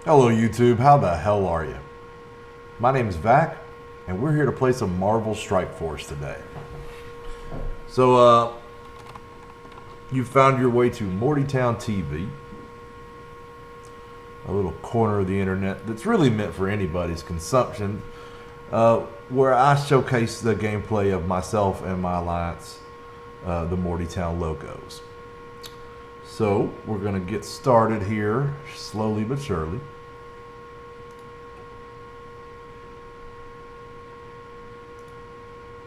Hello YouTube, how the hell are you? My name is Vac, and we're here to play some Marvel Strike Force today. So, you found your way to Mortytown TV, a little corner of the internet that's really meant for anybody's consumption, where I showcase the gameplay of myself and my alliance, the Mortytown Locos. So, we're going to get started here, slowly but surely.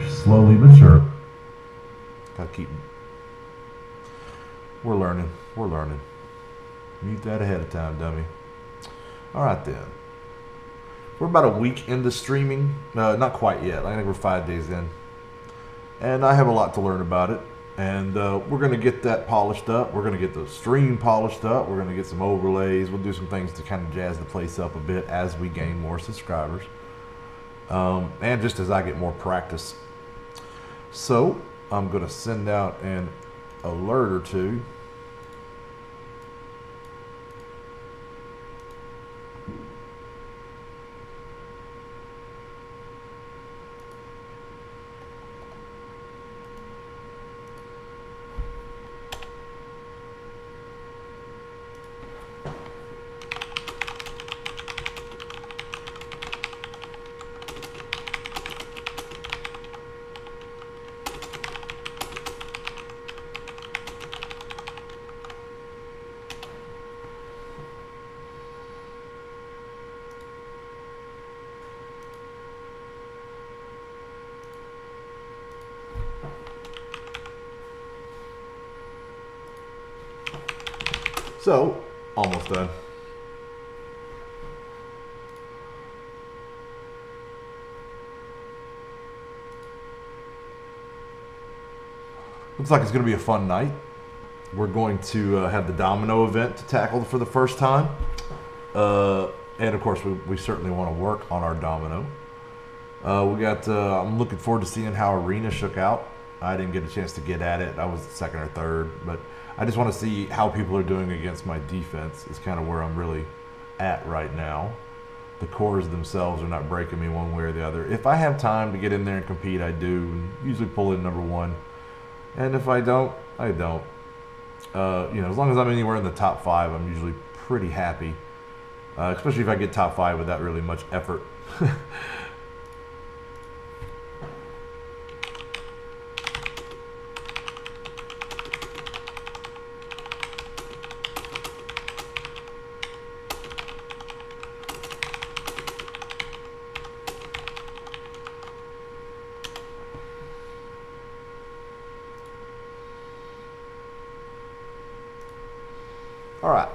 Slowly but sure. Gotta keep. We're learning. Mute that ahead of time, dummy. Alright then. We're about a week into streaming. Not quite yet. I think we're 5 days in. And I have a lot to learn about it. And we're going to get that polished up. We're going to get the stream polished up. We're going to get some overlays. We'll do some things to kind of jazz the place up a bit as we gain more subscribers. And just as I get more practice. So, I'm going to send out an alert or two. So, almost done. Looks like it's going to be a fun night. We're going to have the domino event to tackle for the first time. And of course, we certainly want to work on our domino. I'm looking forward to seeing how Arena shook out. I didn't get a chance to get at it. I was second or third, but I just want to see how people are doing against my defense. Is kind of where I'm really at right now. The cores themselves are not breaking me one way or the other. If I have time to get in there and compete, I do. And usually pull in number one. And if I don't, I don't. As long as I'm anywhere in the top 5, I'm usually pretty happy. Especially if I get top 5 without really much effort. All right.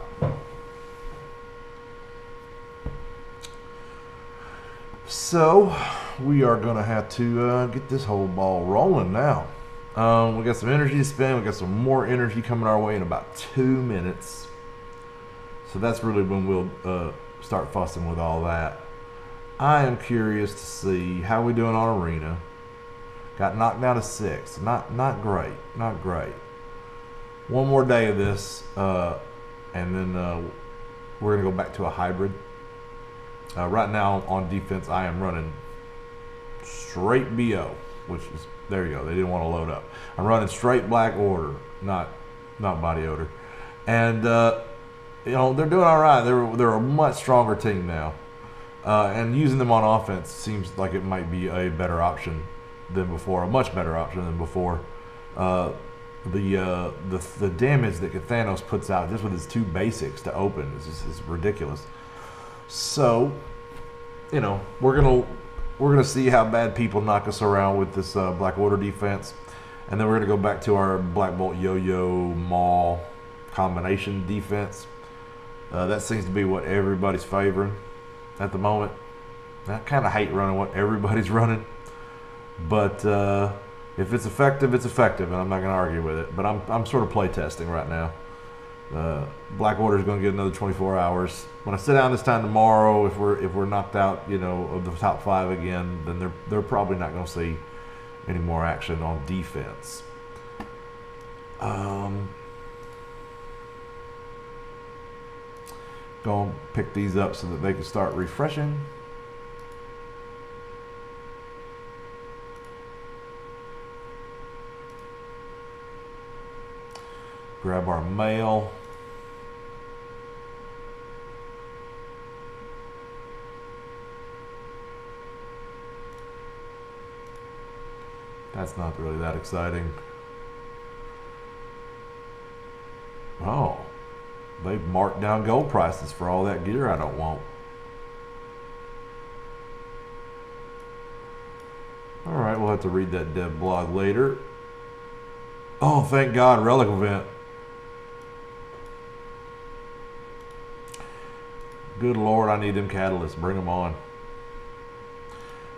So we are going to have to get this whole ball rolling now. We got some energy to spend. We got some more energy coming our way in about 2 minutes. So that's really when we'll start fussing with all that. I am curious to see how we doing on Arena. Got knocked down to 6. Not great. Not great. One more day of this. And then we're going to go back to a hybrid. Right now on defense, I am running straight BO, which is, there you go, they didn't want to load up. I'm running straight Black Order, not Body Odor. And, they're doing all right. They're a much stronger team now. And using them on offense seems like it might be a better option than before, a much better option than before. The damage that Thanos puts out just with his 2 basics to open is ridiculous. So, we're gonna see how bad people knock us around with this Black Order defense, and then we're gonna go back to our Black Bolt Yo-Yo Maul combination defense. That seems to be what everybody's favoring at the moment. I kind of hate running what everybody's running, but if it's effective, it's effective, and I'm not going to argue with it. But I'm sort of play testing right now. Black Order is going to get another 24 hours. When I sit down this time tomorrow, if we're knocked out, of the top 5 again, then they're probably not going to see any more action on defense. Go pick these up so that they can start refreshing. Grab our mail. That's not really that exciting. Oh, they've marked down gold prices for all that gear I don't want. All right, we'll have to read that dev blog later. Oh, thank God, relic event. Good Lord, I need them catalysts. Bring them on.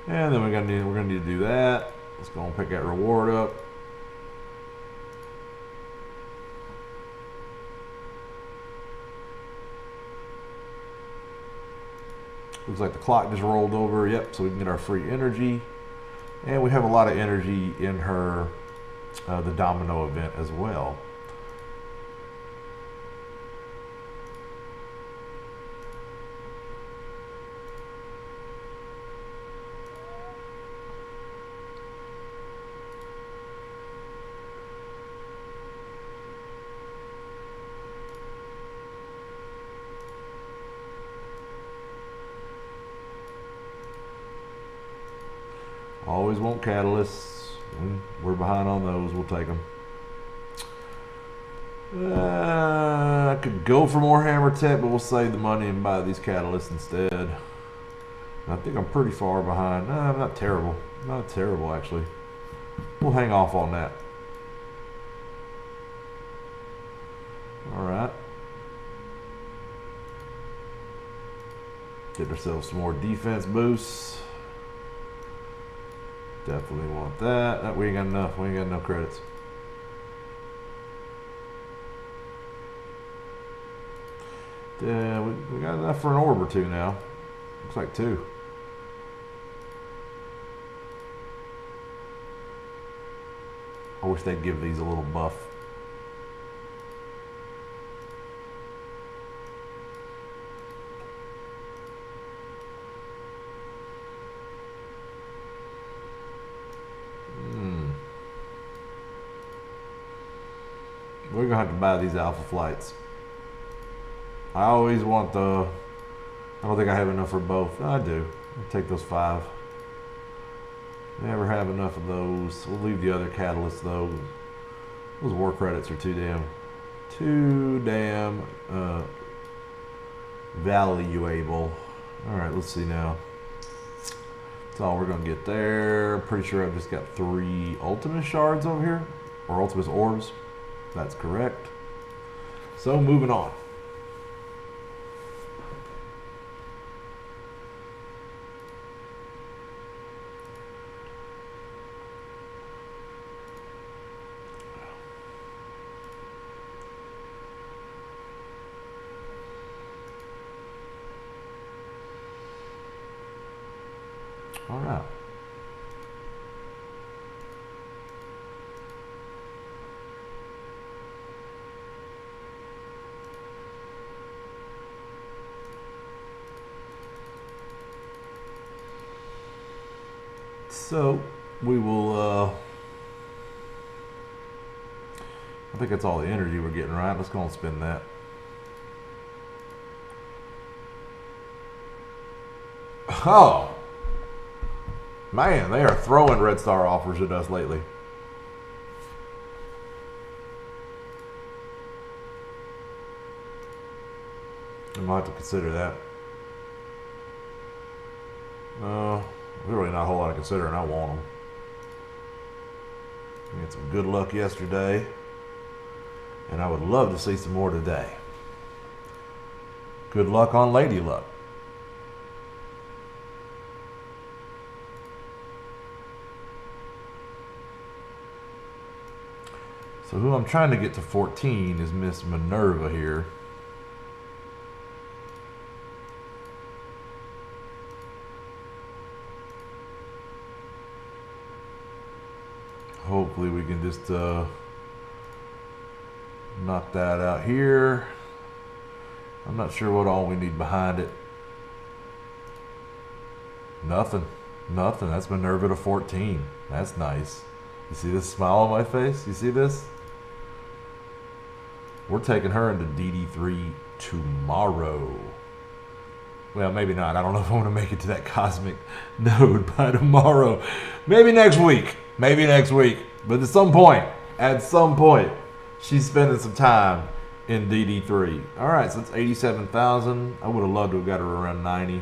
And then we're gonna need to do that. Let's go and pick that reward up. Looks like the clock just rolled over. Yep, so we can get our free energy. And we have a lot of energy in her, the domino event as well. Always want catalysts. We're behind on those. We'll take them. I could go for more hammer tech, but we'll save the money and buy these catalysts instead. I think I'm pretty far behind. I'm not terrible. Not terrible, actually. We'll hang off on that. All right. Get ourselves some more defense boosts. Definitely want that. We ain't got enough. We ain't got enough credits. We got enough for an orb or two now. Looks like 2. I wish they'd give these a little buff. We're gonna have to buy these alpha flights. I always want the, I don't think I have enough for both. I do. I'll take those 5. Never have enough of those. We'll leave the other catalysts though. Those war credits are too damn valuable. All right, let's see now. That's all we're gonna get there. Pretty sure I've just got 3 Ultimus shards over here, or Ultimus orbs. That's correct. So moving on. All right. So we will, I think that's all the energy we're getting, right? Let's go and spend that. Oh, man, they are throwing Red Star offers at us lately. I might have to consider that. Really not a whole lot of considering. I want them. We had some good luck yesterday, and I would love to see some more today. Good luck on Lady Luck. So who I'm trying to get to 14 is Miss Minerva here. Hopefully we can just knock that out here. I'm not sure what all we need behind it. Nothing. Nothing. That's Minerva to 14. That's nice. You see this smile on my face? You see this? We're taking her into DD3 tomorrow. Well, maybe not. I don't know if I want to make it to that cosmic node by tomorrow. Maybe next week. Maybe next week. But at some point, she's spending some time in DD3. All right, so it's 87,000. I would have loved to have got her around 90.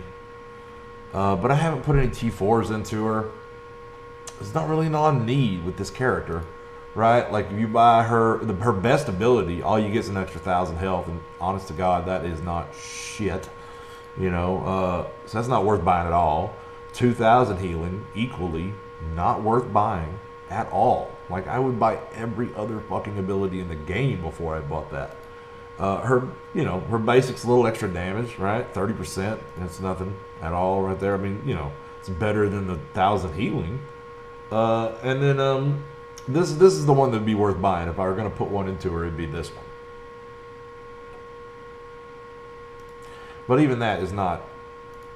But I haven't put any T4s into her. There's not really a need with this character, right? Like if you buy her best ability, all you get is an extra 1,000 health, and honest to God, that is not shit. You know, so that's not worth buying at all. 2,000 healing, equally not worth buying at all. Like I would buy every other fucking ability in the game before I bought that. Her basics, a little extra damage, right? 30%. That's nothing at all, right there. I mean, you know, it's better than the 1,000 healing. And then this is the one that'd be worth buying. If I were going to put one into her, it'd be this one. But even that is not,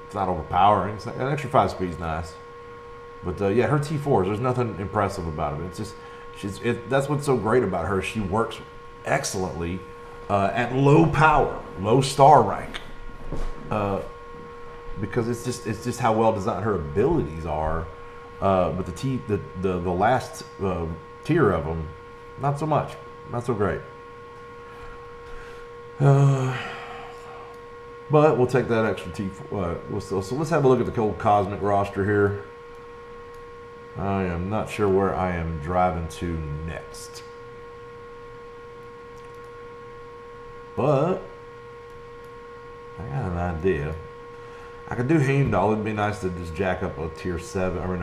it's not overpowering. It's not, an extra 5 speed is nice. But yeah, her T4s, there's nothing impressive about it. It's just, that's what's so great about her. She works excellently at low power, low star rank. Because it's just how well designed her abilities are. But the last tier of them, not so much, not so great. But we'll take that extra T4. So let's have a look at the old cosmic roster here. I am not sure where I am driving to next, but I got an idea. I could do Heimdall. It'd be nice to just jack up a tier 7, or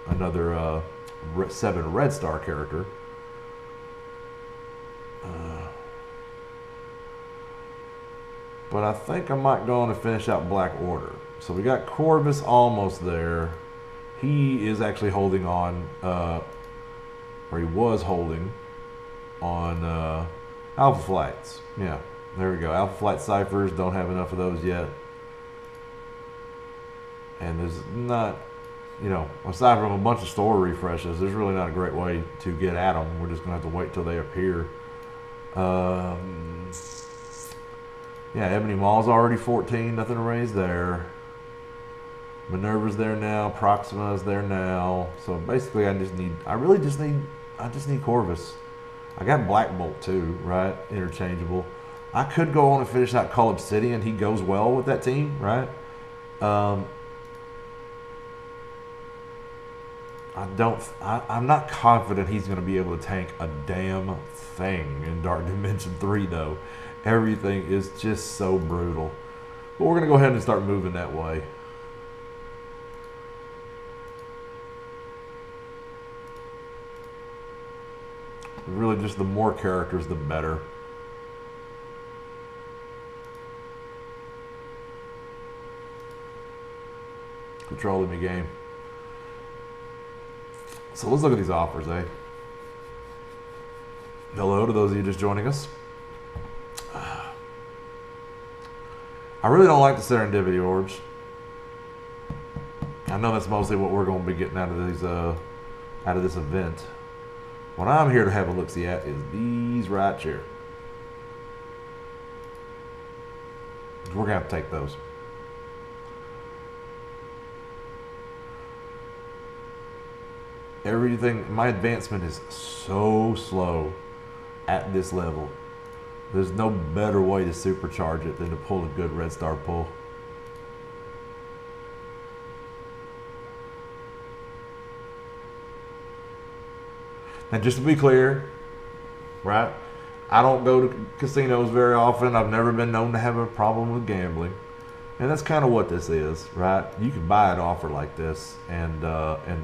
another 7 red star character. But I think I might go on and finish out Black Order. So we got Corvus almost there. He is actually holding on, or he was holding on Alpha Flights. Yeah, there we go. Alpha Flight Ciphers, don't have enough of those yet. And there's not, you know, aside from a bunch of store refreshes, there's really not a great way to get at them. We're just going to have to wait till they appear. Yeah, Ebony Mall's already 14, nothing to raise there. Minerva's there now, Proxima's there now. So basically I just need Corvus. I got Black Bolt too, right? Interchangeable. I could go on and finish out Call Obsidian. He goes well with that team, right? I'm not confident he's going to be able to tank a damn thing in Dark Dimension 3 though. Everything is just so brutal. But we're going to go ahead and start moving that way. Really, just the more characters, the better. Controlling the game. So let's look at these offers, eh? Hello to those of you just joining us. I really don't like the Serendipity Orbs. I know that's mostly what we're going to be getting out of these, out of this event. What I'm here to have a look-see at is these right here. We're going to have to take those. Everything, my advancement is so slow at this level. There's no better way to supercharge it than to pull a good red star pull. Now, just to be clear, right? I don't go to casinos very often. I've never been known to have a problem with gambling. And that's kind of what this is, right? You can buy an offer like this and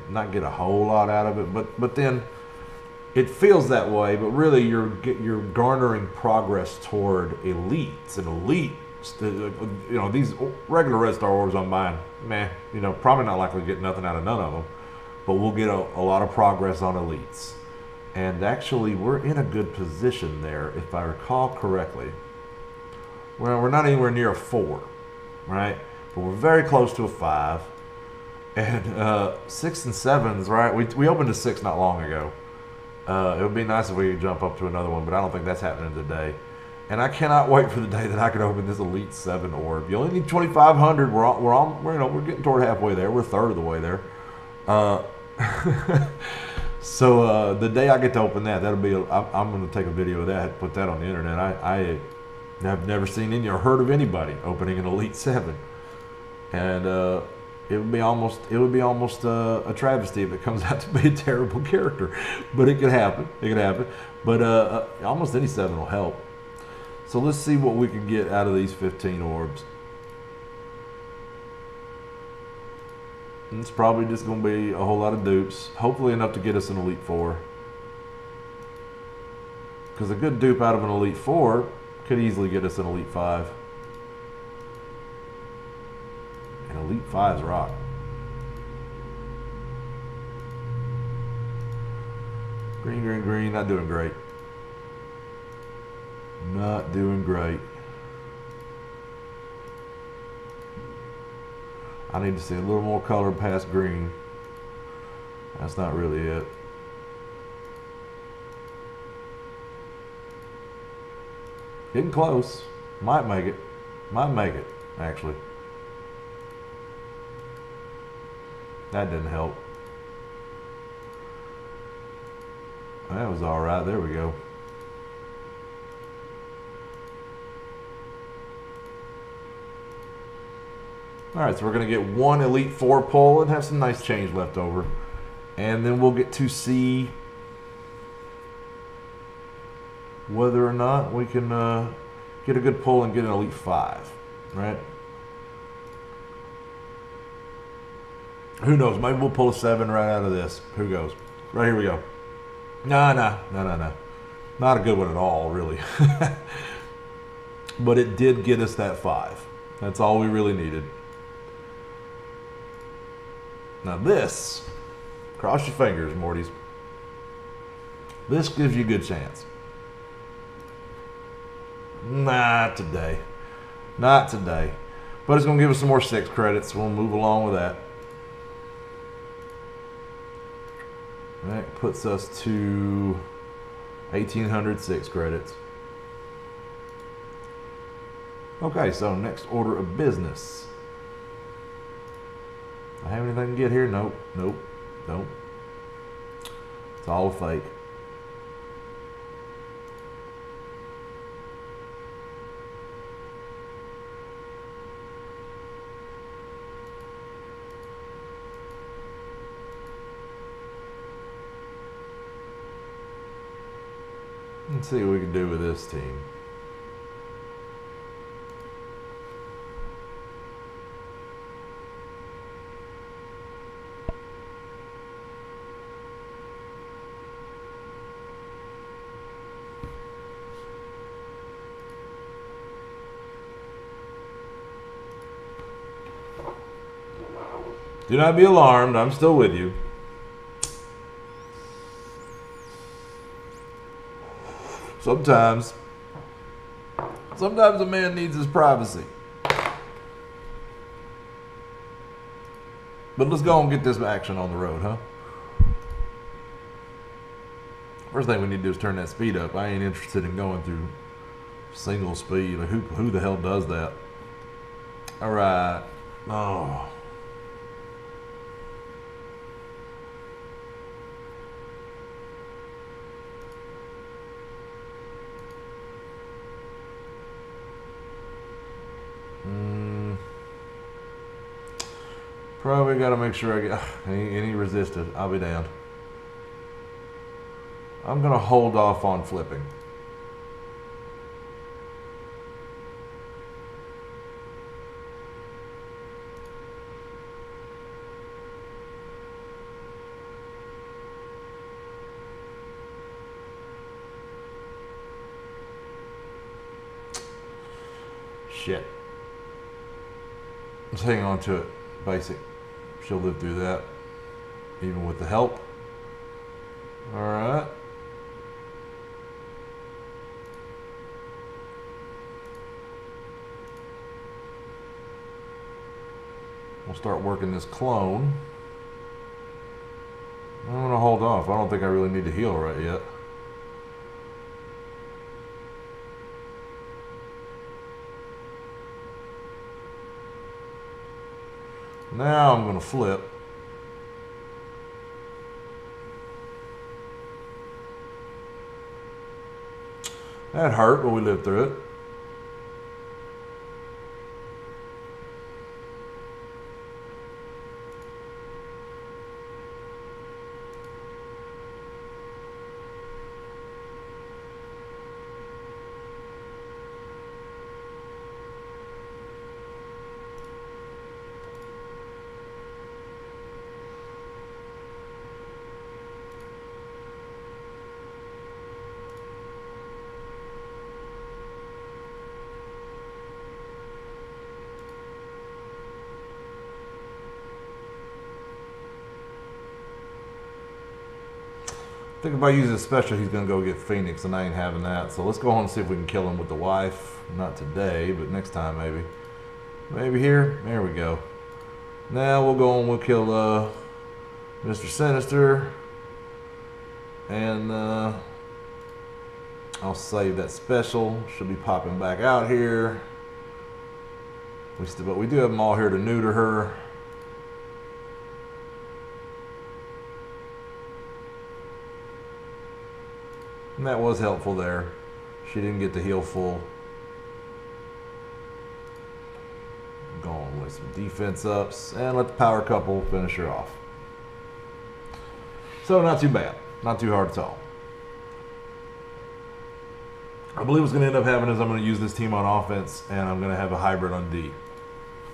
not get a whole lot out of it, but then it feels that way. But really, you're garnering progress toward elites, and elite. You know, these regular red star orbs I'm buying, meh. You know, probably not likely to get nothing out of none of them, but we'll get a lot of progress on elites. And actually, we're in a good position there, if I recall correctly. we're not anywhere near a 4, right? But we're very close to a 5. And 6 and 7s, right? We opened a 6 not long ago. It would be nice if we could jump up to another one, but I don't think that's happening today. And I cannot wait for the day that I can open this Elite 7 orb. You only need 2,500. We're getting toward halfway there. We're a third of the way there. So the day I get to open that, I'm going to take a video of that, put that on the internet. I have never seen any or heard of anybody opening an Elite 7, and it would be almost a travesty if it comes out to be a terrible character, but it could happen. But almost any 7 will help. So let's see what we can get out of these 15 orbs. It's probably just going to be a whole lot of dupes. Hopefully enough to get us an Elite 4. Because a good dupe out of an Elite 4 could easily get us an Elite 5. And Elite 5s rock. Green, not doing great. Not doing great. I need to see a little more color past green. That's not really it. Getting close. Might make it. Actually. That didn't help. That was alright. There we go. Alright, so we're going to get one Elite 4 pull and have some nice change left over. And then we'll get to see whether or not we can get a good pull and get an Elite 5. Right? Who knows? Maybe we'll pull a 7 right out of this. Who goes? Right, here we go. No. Not a good one at all, really. But it did get us that 5. That's all we really needed. Now this, cross your fingers, Mortys. This gives you a good chance. Not today. Not today. But it's going to give us some more 6 credits. We'll move along with that. That puts us to 1,806 credits. Okay, so next order of business. I have anything to get here? Nope. It's all a fake. Let's see what we can do with this team. Do not be alarmed. I'm still with you. Sometimes a man needs his privacy. But let's go and get this action on the road, huh? First thing we need to do is turn that speed up. I ain't interested in going through single speed. Like who the hell does that? All right. Oh. Probably got to make sure I get any resisted. I'll be damned. I'm going to hold off on flipping. Shit. Let's hang on to it. Basic. She'll live through that, even with the help. All right. We'll start working this clone. I'm going to hold off. I don't think I really need to heal right yet. Now I'm going to flip. That hurt, but we lived through it. I think if I use a special, he's going to go get Phoenix, and I ain't having that. So let's go on and see if we can kill him with the wife. Not today, but next time maybe. Maybe here. There we go. Now we'll go and we'll kill Mr. Sinister. And I'll save that special. Should be popping back out here. But we do have them all here to neuter her. And that was helpful there. She didn't get to heal full. Going with some defense ups. And let the power couple finish her off. So not too bad. Not too hard at all. I believe what's going to end up happening is I'm going to use this team on offense. And I'm going to have a hybrid on D.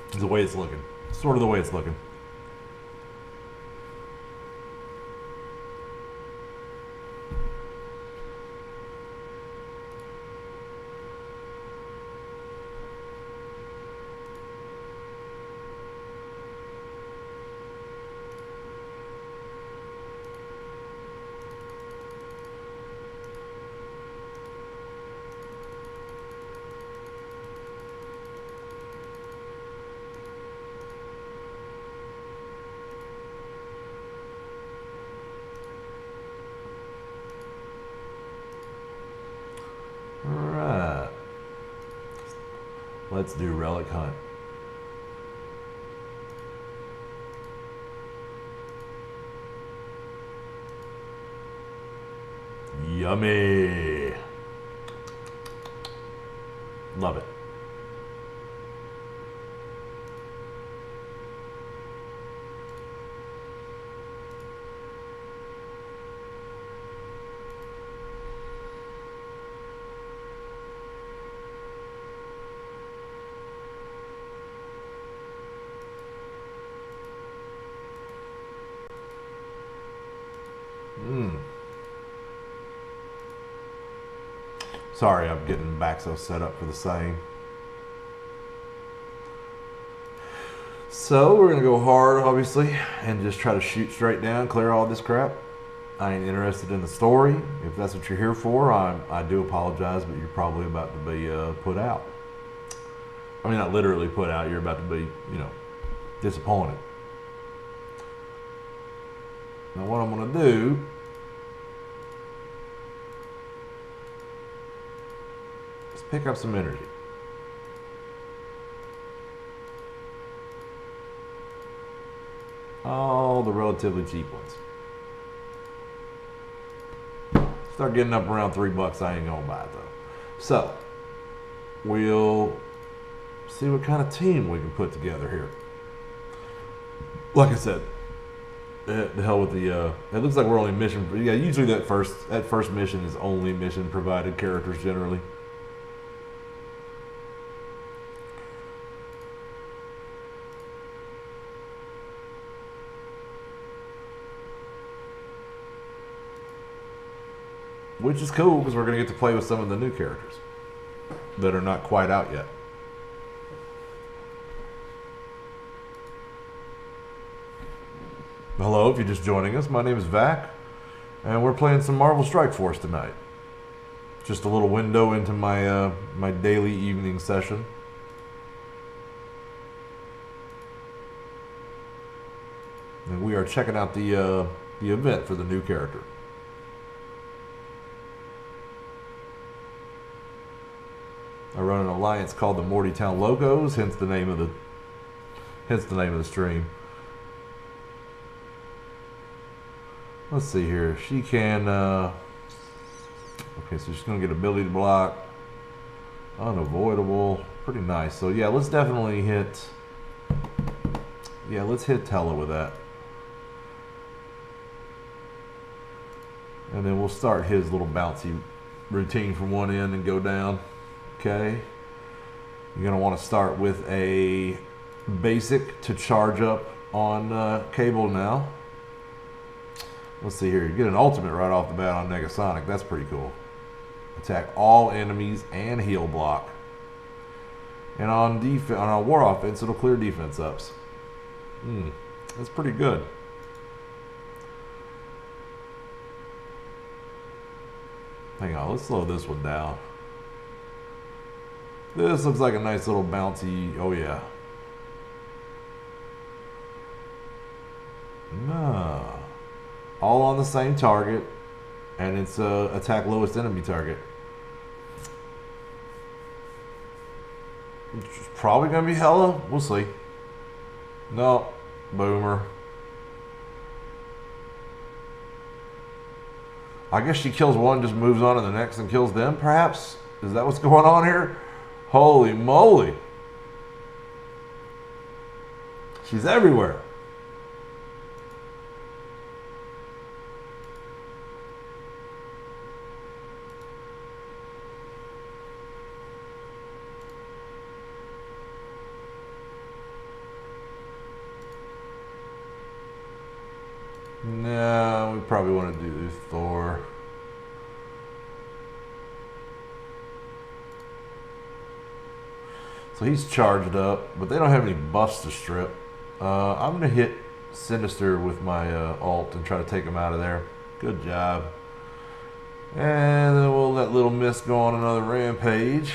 It's the way it's looking. Sort of the way it's looking. Alright. Let's do Relic Hunt. Yummy. Love it. Sorry, I'm getting back so set up for the same. So we're gonna go hard, obviously, and just try to shoot straight down, clear all this crap. I ain't interested in the story. If that's what you're here for, I do apologize, but you're probably about to be put out. I mean, not literally put out. You're about to be, disappointed. Now, what I'm gonna do is pick up some energy. All the relatively cheap ones. Start getting up around $3, I ain't gonna buy it though. So, we'll see what kind of team we can put together here. Like I said, the hell with the, it looks like we're only mission, yeah, usually that first mission is only mission provided characters generally. Which is cool because we're going to get to play with some of the new characters that are not quite out yet. Hello, if you're just joining us, my name is Vac, and we're playing some Marvel Strike Force tonight. Just a little window into my my daily evening session. And we are checking out the event for the new character. I run an alliance called the Mortytown Locos, hence the name of the stream. Let's see here. She can okay, so she's gonna get ability to block. Unavoidable. Pretty nice. So yeah, let's definitely hit let's hit Tella with that. And then we'll start his little bouncy routine from one end and go down. Okay. You're going to want to start with a basic to charge up on Cable now. Let's see here. You get an ultimate right off the bat on Negasonic. That's pretty cool. Attack all enemies and heal block. And on our war offense, it'll clear defense ups. That's pretty good. Hang on, let's slow this one down. This looks like a nice little bouncy. Oh yeah. No. All on the same target, and it's attack lowest enemy target. It's probably gonna be Hella. We'll see. No, Boomer. I guess she kills one, just moves on to the next and kills them, perhaps? Is that what's going on here? Holy moly. She's everywhere. No, we probably want to do Thor. So he's charged up, but they don't have any buffs to strip. I'm going to hit Sinister with my ult and try to take him out of there. Good job. And then we'll let Little Miss go on another rampage.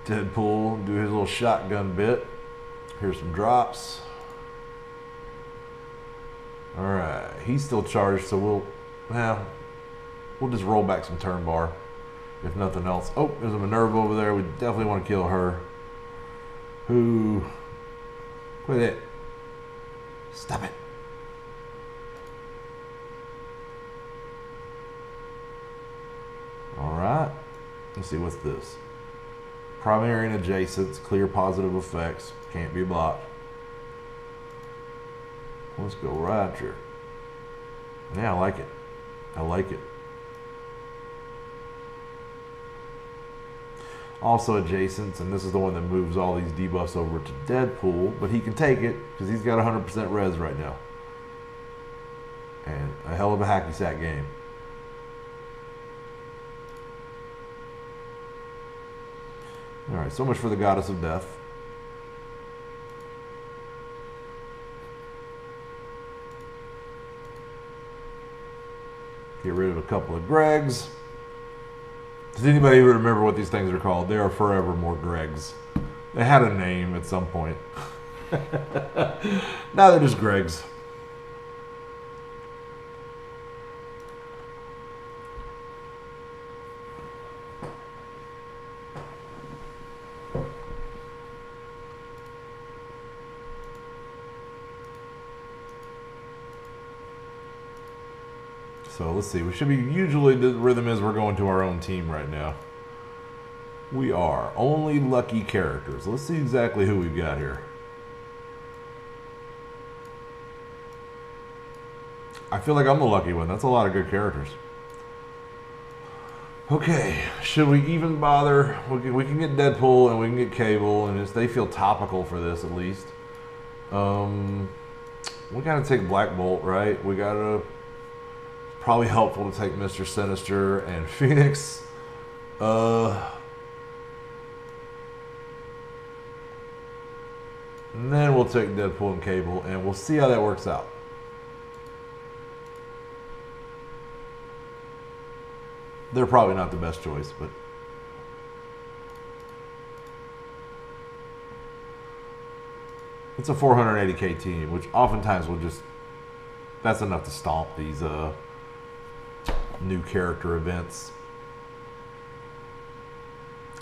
Deadpool do his little shotgun bit. Here's some drops. Alright, he's still charged, so we'll just roll back some turn bar, if nothing else. Oh, there's a Minerva over there. We definitely want to kill her. Quit it. Stop it. Alright, let's see, what's this? Primary and adjacents, clear positive effects, can't be blocked. Let's go right here. Yeah, I like it. I like it. Also adjacents, and this is the one that moves all these debuffs over to Deadpool, but he can take it because he's got 100% res right now. And a hell of a hacky sack game. Alright, so much for the Goddess of Death. Get rid of a couple of Gregs. Does anybody even remember what these things are called? They are forevermore Gregs. They had a name at some point. Now they're just Gregs. So let's see, we should be, usually the rhythm is we're going to our own team right now. We are. Only lucky characters. Let's see exactly who we've got here. I feel like I'm the lucky one. That's a lot of good characters. Okay, should we even bother? We can get Deadpool and we can get Cable, and they feel topical for this at least. We gotta take Black Bolt, right? We gotta... Probably helpful to take Mr. Sinister and Phoenix. And then we'll take Deadpool and Cable, and we'll see how that works out. They're probably not the best choice, but... It's a 480k team, which oftentimes will just, that's enough to stomp these new character events.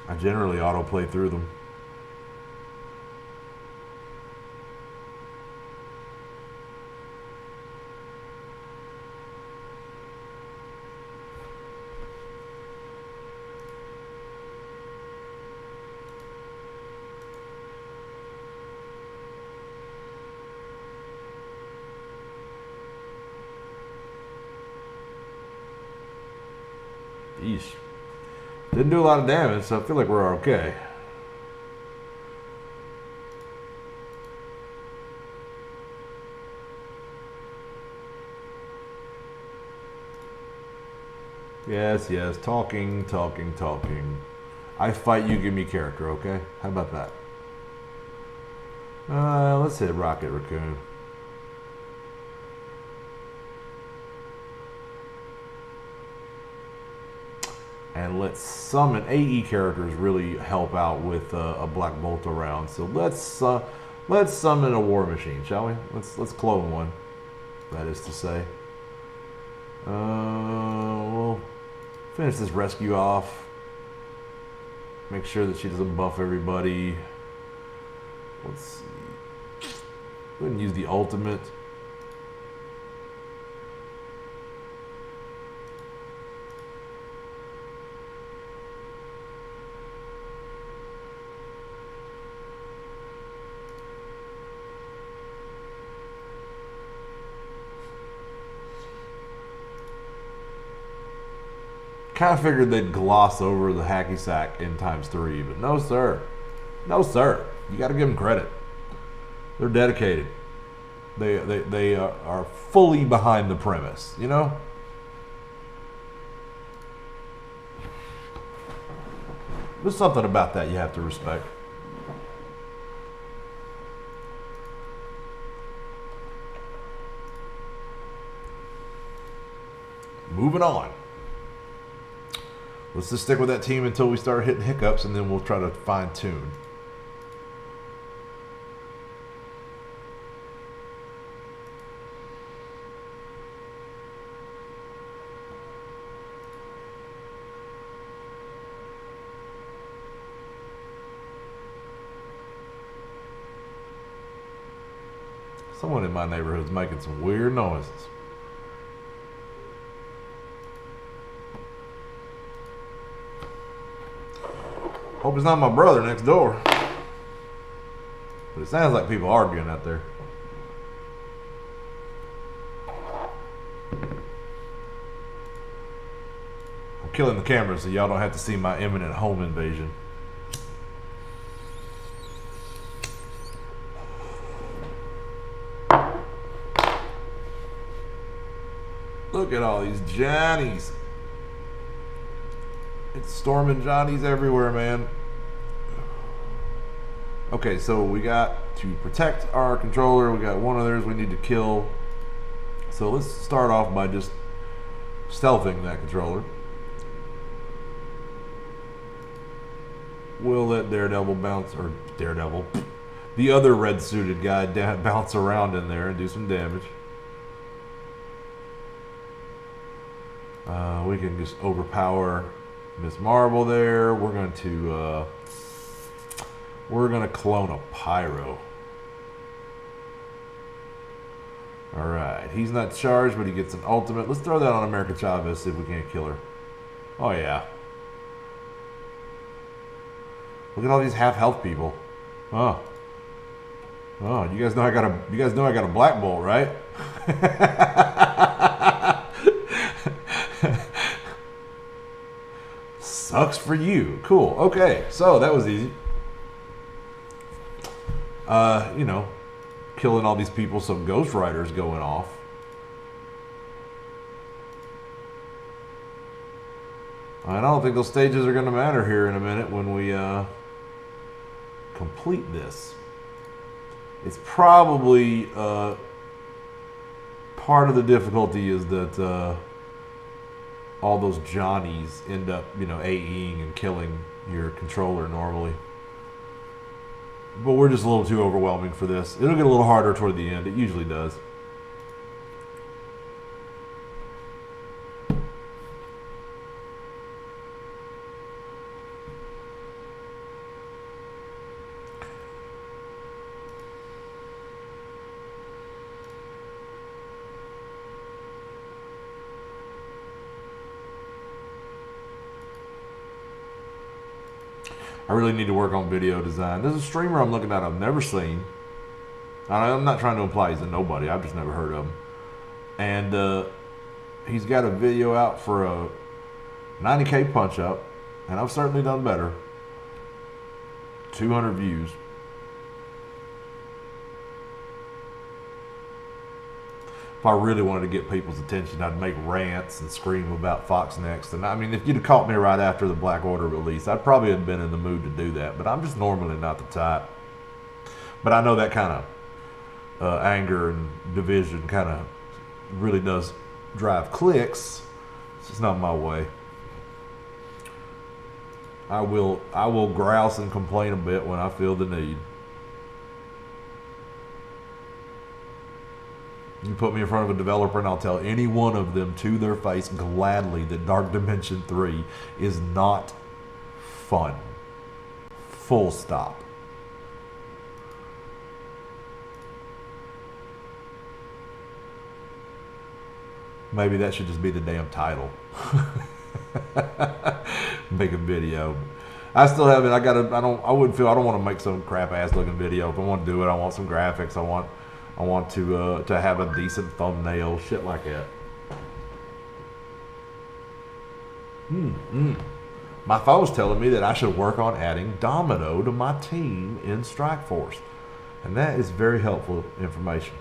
I generally autoplay through them. Yeesh. Didn't do a lot of damage, so I feel like we're okay. Yes, yes. Talking. I fight, you give me character, okay? How about that? Let's hit Rocket Raccoon. And let's summon AE characters really help out with a Black Bolt around. So let's summon a War Machine, shall we? Let's clone one. That is to say, we'll finish this rescue off. Make sure that she doesn't buff everybody. Let's see. Go ahead and use the ultimate. Kind of figured they'd gloss over the hacky sack in ×3, but no sir. No sir. You got to give them credit. They're dedicated. They are fully behind the premise, you know? There's something about that you have to respect. Moving on. Let's just stick with that team until we start hitting hiccups, and then we'll try to fine-tune. Someone in my neighborhood is making some weird noises. Hope it's not my brother next door. But it sounds like people arguing out there. I'm killing the camera so y'all don't have to see my imminent home invasion. Look at all these Johnnies. It's storming Johnnies everywhere, man. Okay, so we got to protect our controller. We got one of theirs we need to kill. So let's start off by just stealthing that controller. We'll let Daredevil bounce, or Daredevil, the other red suited guy bounce around in there and do some damage. We can just overpower Miss Marvel there. We're going to clone a Pyro. All right, he's not charged, but he gets an ultimate. Let's throw that on America Chavez, see if we can't kill her. Oh yeah. Look at all these half health people. Oh, you guys know I got a Black Bolt, right? Sucks for you. Cool. Okay, so that was easy. You know, killing all these people, some Ghost Riders going off. I don't think those stages are going to matter here in a minute when we complete this. It's probably part of the difficulty is that all those Johnnies end up, you know, AEing and killing your controller normally. But we're just a little too overwhelming for this. It'll get a little harder toward the end. It usually does. I really need to work on video design. There's a streamer I'm looking at I've never seen. I'm not trying to imply he's a nobody. I've just never heard of him. And he's got a video out for a 90K punch up. And I've certainly done better. 200 views. If I really wanted to get people's attention, I'd make rants and scream about Fox Next. And I mean, if you'd have caught me right after the Black Order release, I'd probably have been in the mood to do that. But I'm just normally not the type. But I know that kind of anger and division kind of really does drive clicks. It's just not my way. I will grouse and complain a bit when I feel the need. You put me in front of a developer and I'll tell any one of them to their face gladly that Dark Dimension 3 is not fun. Full stop. Maybe that should just be the damn title. Make a video. I still haven't. I don't want to make some crap ass looking video. If I want to do it, I want some graphics. I want to have a decent thumbnail, shit like that. My phone's telling me that I should work on adding Domino to my team in Strike Force, and that is very helpful information.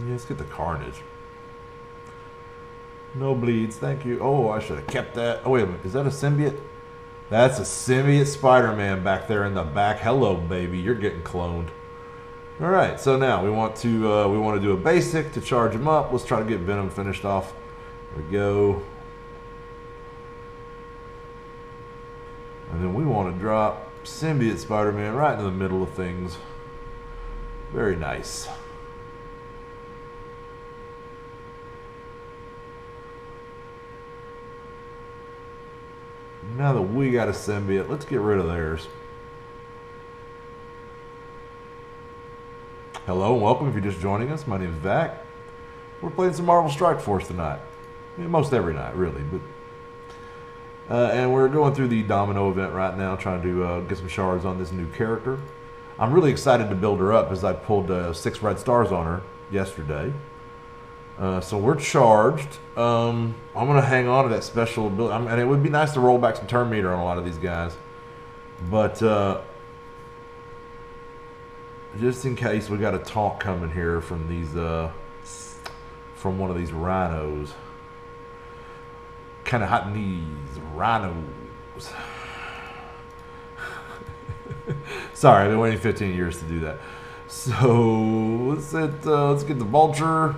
Let's get the Carnage. No bleeds, thank you. Oh, I should have kept that. Oh, wait a minute. Is that a symbiote? That's a symbiote Spider-Man back there in the back. Hello, baby. You're getting cloned. All right, so now we want to do a basic to charge him up. Let's try to get Venom finished off. There we go. And then we want to drop symbiote Spider-Man right in the middle of things. Very nice. Now that we got a symbiote, let's get rid of theirs. Hello and welcome if you're just joining us. My name is Vac. We're playing some Marvel Strike Force tonight. I mean, most every night, really. But and we're going through the Domino event right now, trying to get some shards on this new character. I'm really excited to build her up as I pulled 6 red stars on her yesterday. So we're charged. I'm going to hang on to that special ability. And it would be nice to roll back some turn meter on a lot of these guys. But just in case we got a taunt coming here from these, from one of these rhinos. Kind of hot knees, rhinos. Sorry, I've been waiting 15 years to do that. So let's get the Vulture.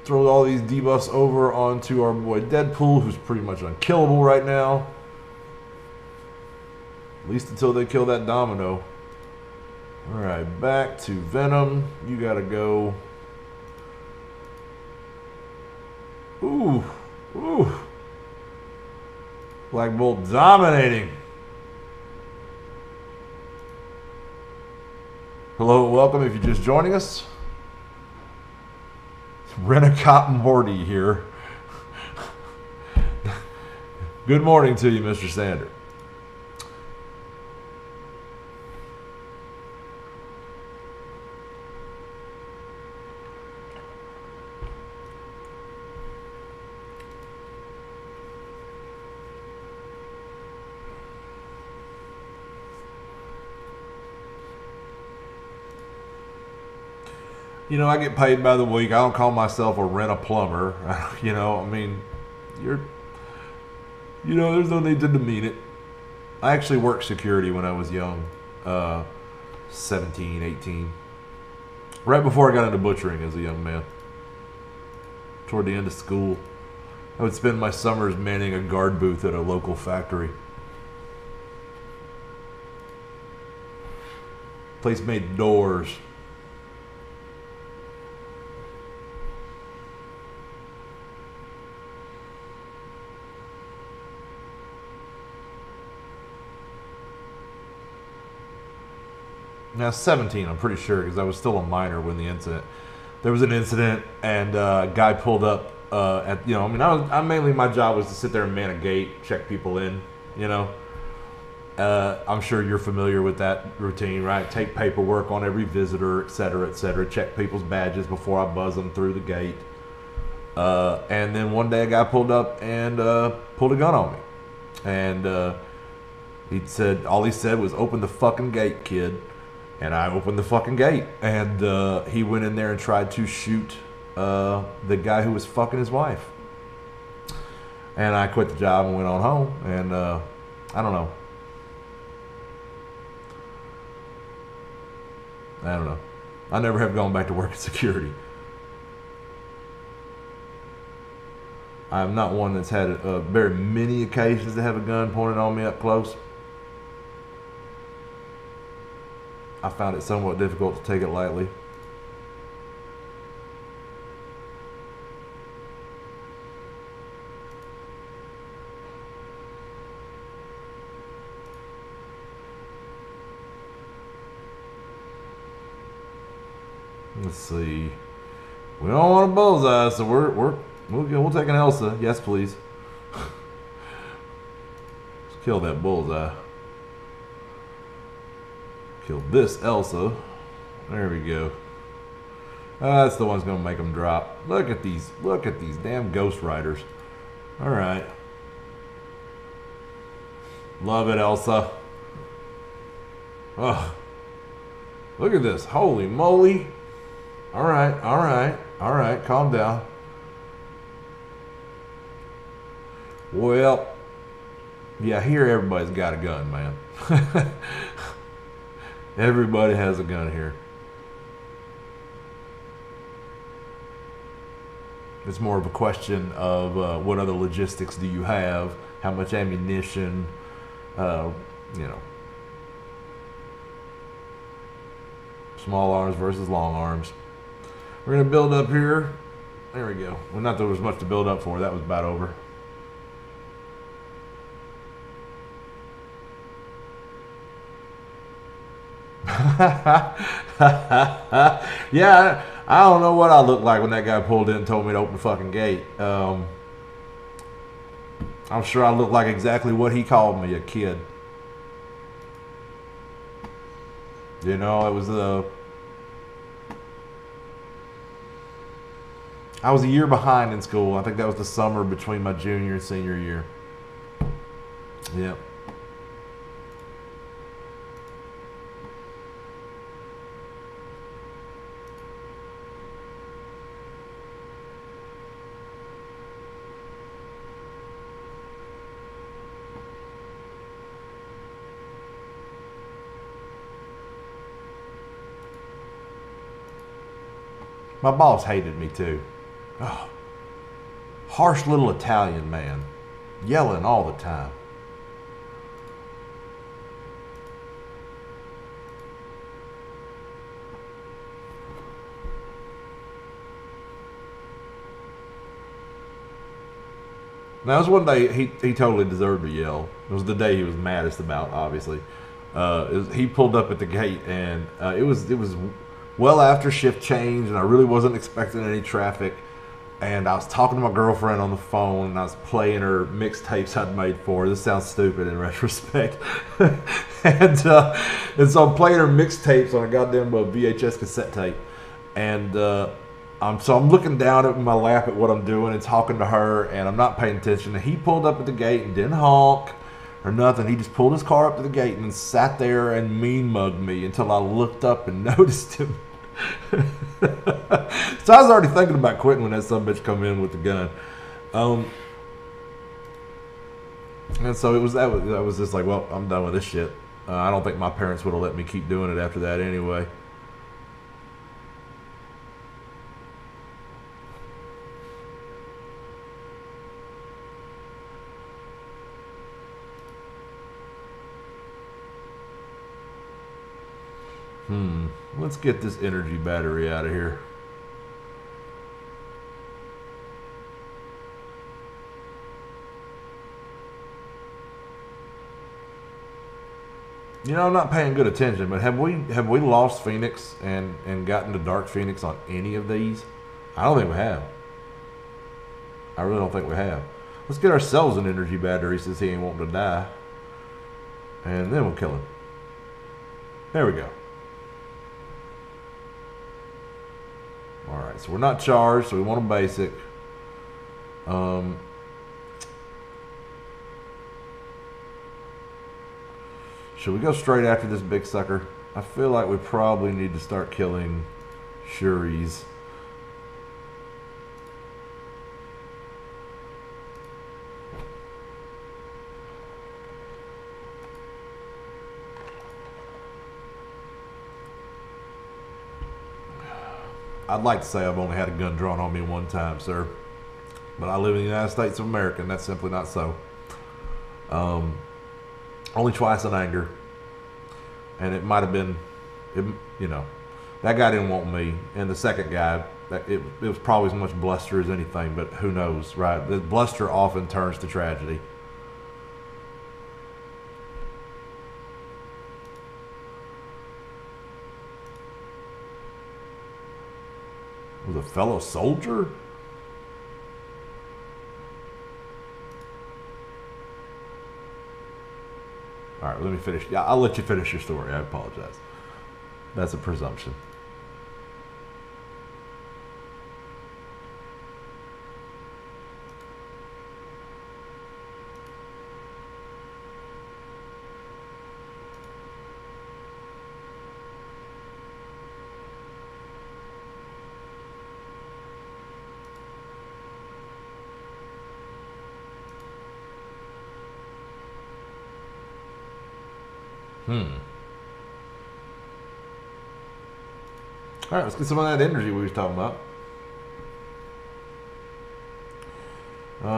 Throw all these debuffs over onto our boy Deadpool, who's pretty much unkillable right now. At least until they kill that Domino. Alright, back to Venom. You gotta go. Ooh. Ooh. Black Bolt dominating. Hello and welcome if you're just joining us. Rent-A-Cop Morty here. Good morning to you, Mr. Sander. You know, I get paid by the week. I don't call myself a rent-a-plumber. You know, I mean, there's no need to demean it. I actually worked security when I was young, 17, 18. Right before I got into butchering as a young man. toward the end of school. I would spend my summers manning a guard booth at a local factory. Place made doors. Now 17, I'm pretty sure, because I was still a minor when the incident. There was an incident, and a guy pulled up at, you know, I mean, I mainly, my job was to sit there and man a gate, check people in, you know. I'm sure you're familiar with that routine, right? Take paperwork on every visitor, et cetera, check people's badges before I buzz them through the gate. And then one day a guy pulled up and pulled a gun on me. And he said, all he said was, "Open the fucking gate, kid." And I opened the fucking gate. And he went in there and tried to shoot the guy who was fucking his wife. And I quit the job and went on home. And I don't know. I never have gone back to work in security. I'm not one that's had very many occasions to have a gun pointed on me up close. I found it somewhat difficult to take it lightly. Let's see. We don't want a bullseye, so we'll take an Elsa. Yes, please. Let's kill that bullseye. Kill this Elsa. There we go. That's the one's gonna make them drop. Look at these damn Ghost Riders. All right. Love it, Elsa. Oh, look at this. Holy moly. All right, calm down. Well, yeah, here everybody's got a gun, man. Everybody has a gun here. It's more of a question of what other logistics do you have, how much ammunition, you know. Small arms versus long arms. We're going to build up here. There we go. Well, not that there was much to build up for. That was about over. Yeah, I don't know what I looked like when that guy pulled in and told me to open the fucking gate. I'm sure I looked like exactly what he called me, a kid. You know, it was I was a year behind in school. I think that was the summer between my junior and senior year. Yep. My boss hated me too. Oh, harsh little Italian man, yelling all the time. Now, it was one day he totally deserved to yell. It was the day he was maddest about, obviously. He pulled up at the gate, and it was well after shift change, and I really wasn't expecting any traffic. And I was talking to my girlfriend on the phone, and I was playing her mixtapes I'd made for her. This sounds stupid in retrospect. and so I'm playing her mixtapes on a goddamn VHS cassette tape. And I'm looking down at my lap at what I'm doing and talking to her, and I'm not paying attention. And he pulled up at the gate and didn't honk or nothing. He just pulled his car up to the gate and sat there and mean mugged me until I looked up and noticed him. So I was already thinking about quitting when that sumbitch come in with the gun. And so that was just like, well, I'm done with this shit. I don't think my parents would have let me keep doing it after that anyway. Let's get this energy battery out of here. You know, I'm not paying good attention, but have we lost Phoenix and gotten to Dark Phoenix on any of these? I don't think we have. I really don't think we have. Let's get ourselves an energy battery since he ain't wanting to die. And then we'll kill him. There we go. Alright, so we're not charged, so we want a basic. Should we go straight after this big sucker? I feel like we probably need to start killing Shuris. I'd like to say I've only had a gun drawn on me one time, sir. But I live in the United States of America, and that's simply not so. Only twice in anger. And it might have been, you know, that guy didn't want me. And the second guy, it was probably as much bluster as anything, but who knows, right? The bluster often turns to tragedy. With a fellow soldier? All right, let me finish. Yeah, I'll let you finish your story. I apologize. That's a presumption. All right, let's get some of that energy we was talking about.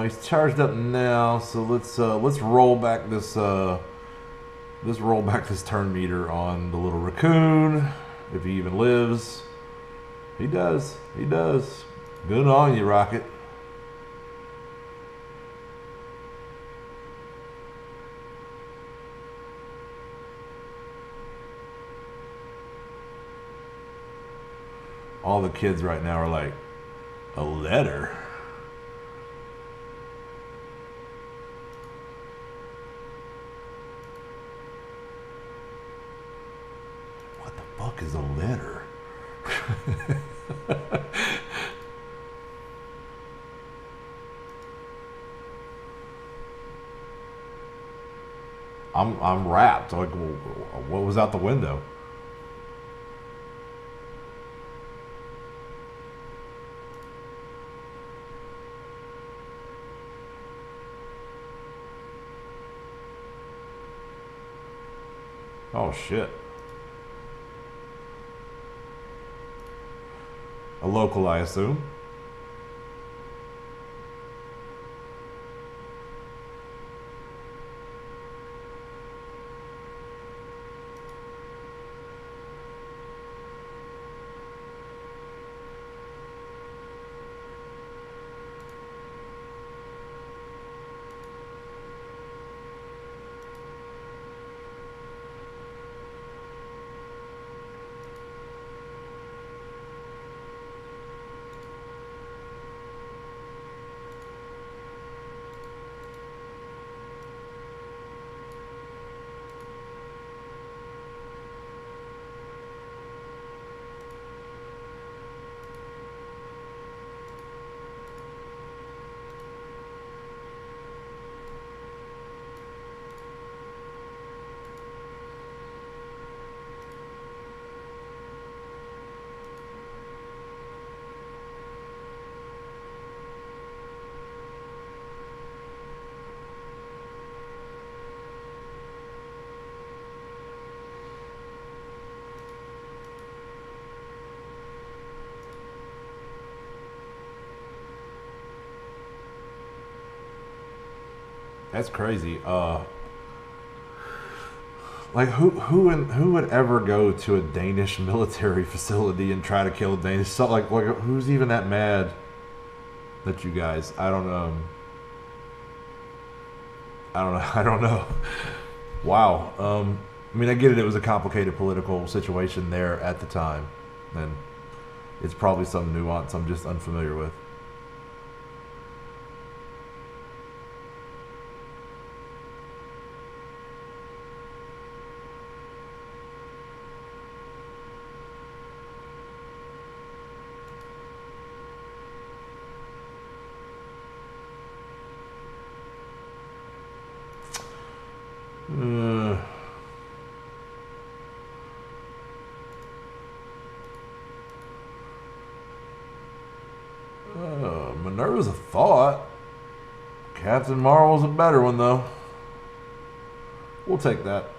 He's charged up now, so let's roll back this turn meter on the little raccoon, if he even lives. He does. He does. Good on you, Rocket. All the kids right now are like, a letter? What the fuck is a letter? I'm wrapped. Like, what was out the window? Oh shit. A local, I assume. That's crazy. Like who would ever go to a Danish military facility and try to kill a Danish? So like who's even that mad that you guys? I don't know. I don't know. Wow. I mean, I get it. It was a complicated political situation there at the time, and it's probably some nuance I'm just unfamiliar with. Minerva's a thought. Captain Marvel's a better one, though. We'll take that.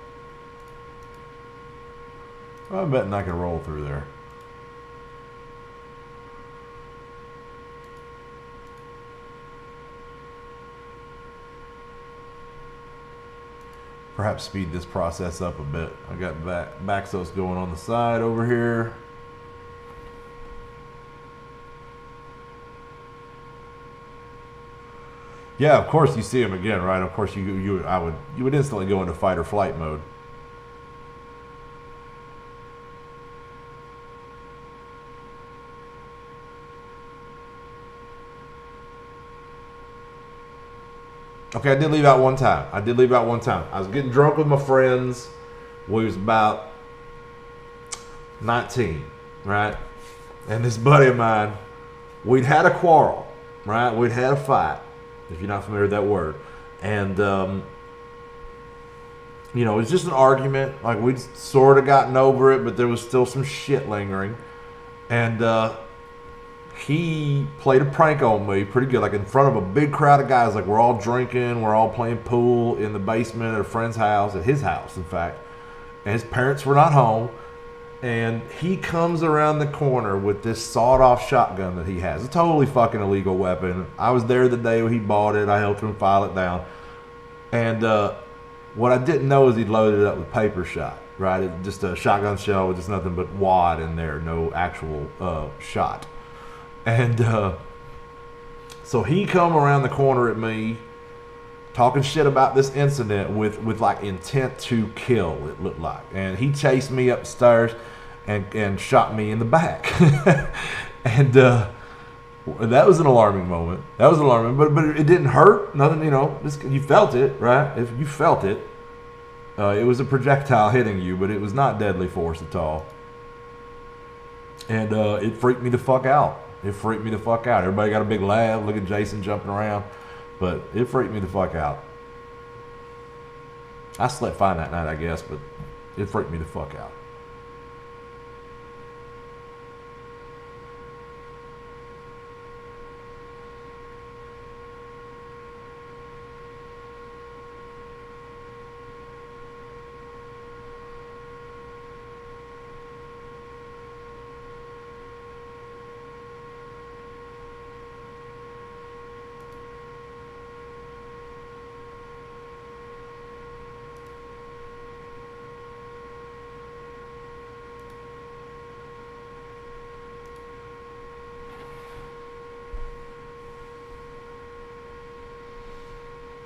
I'm betting I can roll through there. Perhaps speed this process up a bit. I got Baxos going on the side over here. Yeah, of course you see him again, right? Of course you would instantly go into fight or flight mode. Okay, I did leave out one time. I was getting drunk with my friends. We was about 19, right? And this buddy of mine, we'd had a quarrel, right? We'd had a fight, if you're not familiar with that word. And, you know, it was just an argument. Like, we'd sort of gotten over it, but there was still some shit lingering. And he played a prank on me pretty good, like in front of a big crowd of guys. Like, we're all drinking, we're all playing pool in the basement at a friend's house, at his house, in fact. And his parents were not home. And he comes around the corner with this sawed-off shotgun that he has. A totally fucking illegal weapon. I was there the day he bought it. I helped him file it down. And what I didn't know is he'd loaded it up with paper shot, right? Just a shotgun shell with just nothing but wad in there, no actual shot. And so he come around the corner at me, talking shit about this incident with like intent to kill, it looked like. And he chased me upstairs and shot me in the back. And that was an alarming moment. That was alarming, but it didn't hurt. Nothing, you know. You felt it, right? If you felt it, it was a projectile hitting you, but it was not deadly force at all. And it freaked me the fuck out. Everybody got a big laugh. Look at Jason jumping around. But it freaked me the fuck out. I slept fine that night, I guess, but it freaked me the fuck out.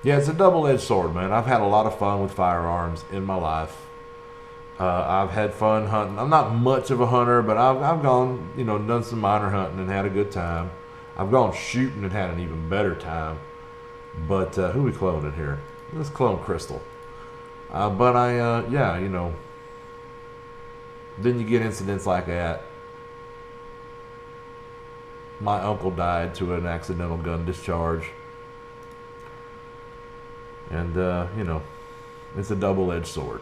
Yeah, it's a double-edged sword, man. I've had a lot of fun with firearms in my life. I've had fun hunting. I'm not much of a hunter, but I've gone, you know, done some minor hunting and had a good time. I've gone shooting and had an even better time. But who we cloning here? Let's clone Crystal. But yeah, you know, then you get incidents like that. My uncle died to an accidental gun discharge. And, you know, it's a double-edged sword.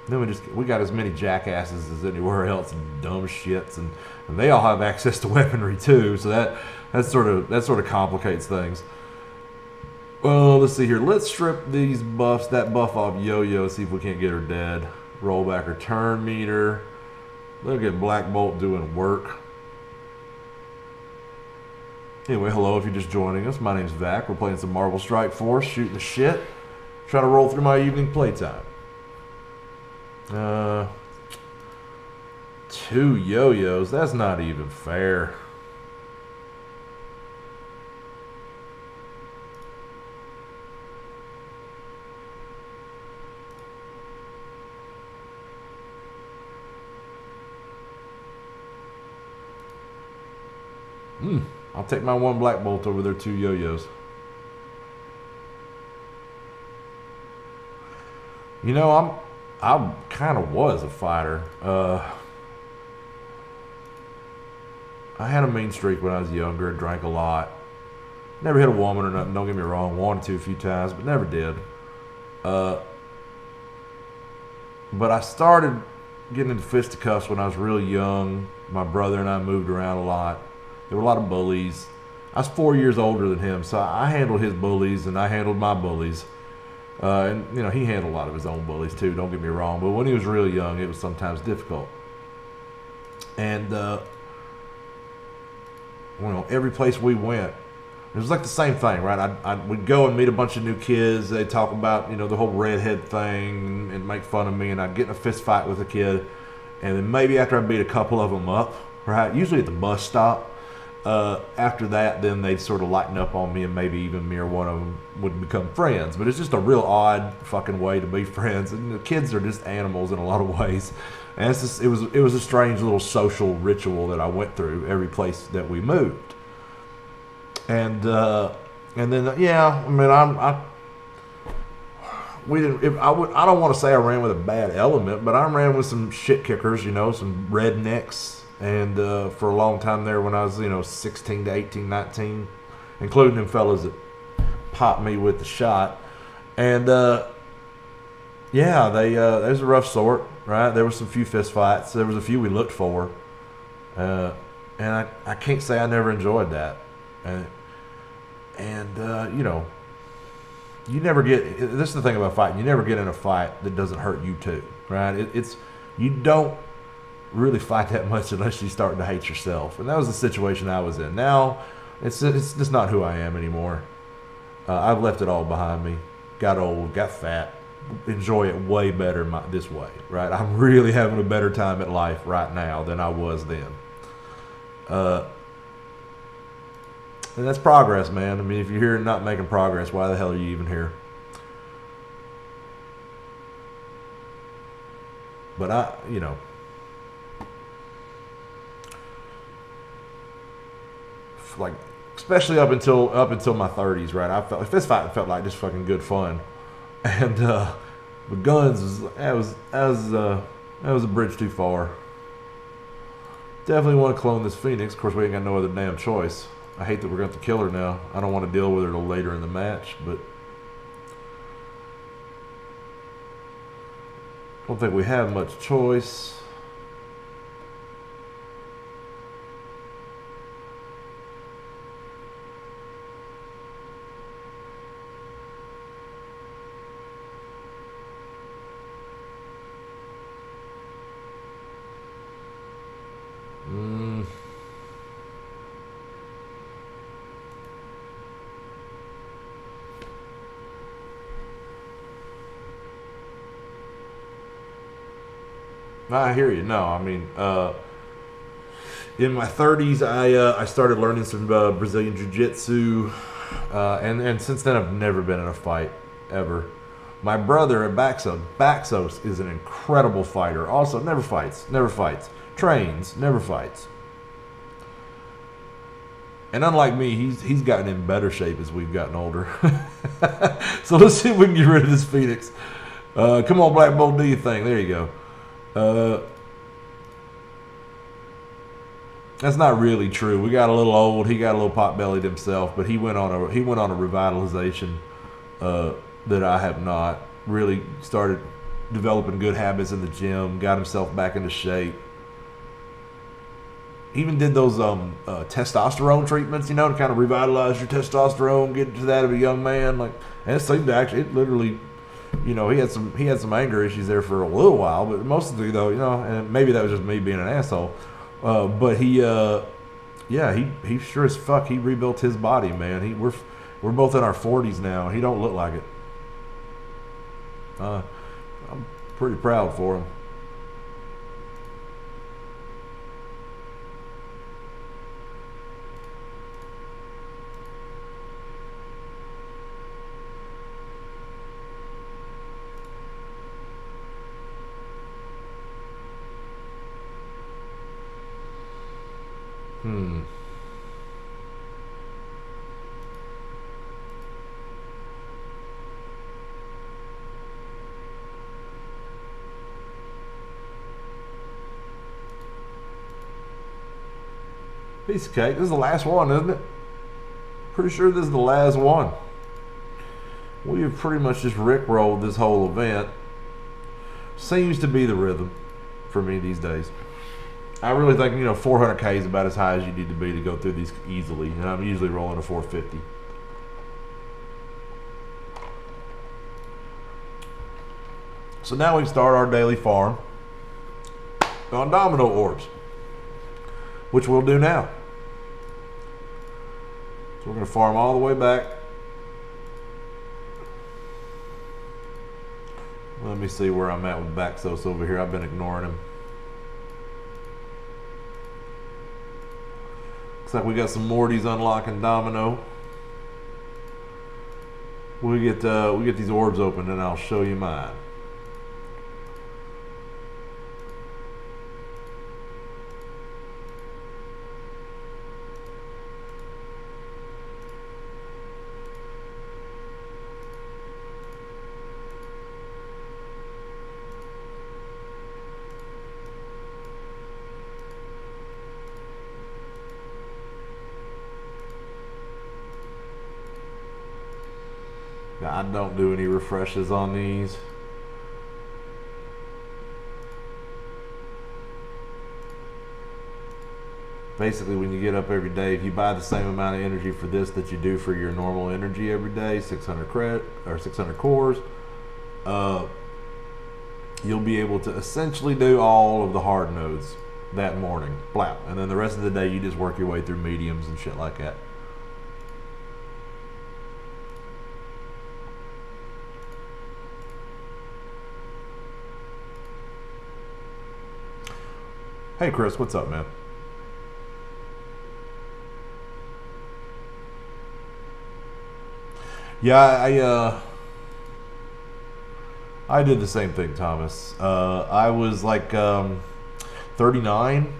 Then we got as many jackasses as anywhere else and dumb shits, and they all have access to weaponry too, so that sort of complicates things. Well, let's see here. Let's strip these buffs, that buff off Yo-Yo, see if we can't get her dead. Roll back her turn meter. Look at Black Bolt doing work. Anyway, hello if you're just joining us. My name's Vac. We're playing some Marvel Strike Force, shooting the shit. Trying to roll through my evening playtime. 2 yo-yos. That's not even fair. I'll take my 1 black bolt over their 2 yo-yos. You know, I kind of was a fighter. I had a mean streak when I was younger. Drank a lot. Never hit a woman or nothing. Don't get me wrong. Wanted to a few times, but never did. But I started getting into fisticuffs when I was really young. My brother and I moved around a lot. There were a lot of bullies. I was 4 years older than him, so I handled his bullies and I handled my bullies. And, you know, he handled a lot of his own bullies too, don't get me wrong. But when he was really young, it was sometimes difficult. And, every place we went, it was like the same thing, right? We'd go and meet a bunch of new kids. They'd talk about, you know, the whole redhead thing and make fun of me. And I'd get in a fist fight with a kid. And then maybe after I beat a couple of them up, right, usually at the bus stop, after that, then they'd sort of lighten up on me, and maybe even me or one of them would become friends. But it's just a real odd fucking way to be friends. And the kids are just animals in a lot of ways. And it's just, it was a strange little social ritual that I went through every place that we moved. And then yeah, I mean I don't want to say I ran with a bad element, but I ran with some shit kickers, you know, some rednecks. And for a long time there when I was, 16 to 18, 19, including them fellas that popped me with the shot. And, yeah, they was a rough sort, right? There was some few fist fights. There was a few we looked for. And I can't say I never enjoyed that. You never get, this is the thing about fighting, you never get in a fight that doesn't hurt you too, right? You don't really fight that much unless you start to hate yourself, and that was the situation I was in. Now it's just not who I am anymore. I've left it all behind me. Got old, got fat. Enjoy it way better this way, right? I'm really having a better time at life right now than I was then. And that's progress, man. I mean, if you're here and not making progress, why the hell are you even here? But like, especially up until my 30s, right? Fist fighting felt like just fucking good fun, and with guns that was a bridge too far. Definitely want to clone this Phoenix. Of course, we ain't got no other damn choice. I hate that we're going to kill her now. I don't want to deal with her till later in the match, but I don't think we have much choice. I hear you. No, I mean, in my 30s, I started learning some Brazilian Jiu-Jitsu, and since then I've never been in a fight, ever. My brother at Baxos is an incredible fighter. Also, never fights. Trains, never fights. And unlike me, he's gotten in better shape as we've gotten older. So let's see if we can get rid of this Phoenix. Come on, Black Bolt, do your thing. There you go. That's not really true. We got a little old. He got a little pot-bellied himself, but he went on a revitalization that I have not. Really started developing good habits in the gym. Got himself back into shape. Even did those testosterone treatments, to kind of revitalize your testosterone, get to that of a young man. And it seemed to actually, it literally. He had some anger issues there for a little while, but mostly though, and maybe that was just me being an asshole. But he yeah, he sure as fuck he rebuilt his body, man. We're both in our 40s now. He don't look like it. I'm pretty proud for him. Piece of cake. This is the last one, isn't it? Pretty sure this is the last one. We have pretty much just rickrolled this whole event. Seems to be the rhythm for me these days. I really think, 400K is about as high as you need to be to go through these easily. And I'm usually rolling a 450. So now we can start our daily farm on domino orbs, which we'll do now. So we're going to farm all the way back. Let me see where I'm at with Baxos over here. I've been ignoring him. Looks like we got some Mortys unlocking domino. We get these orbs open and I'll show you mine. I don't do any refreshes on these. Basically, when you get up every day, if you buy the same amount of energy for this that you do for your normal energy every day, 600 credit or 600 cores, you'll be able to essentially do all of the hard nodes that morning. Blap. And then the rest of the day, you just work your way through mediums and shit like that. Hey Chris, what's up, man? Yeah, I did the same thing, Thomas. I was like 39,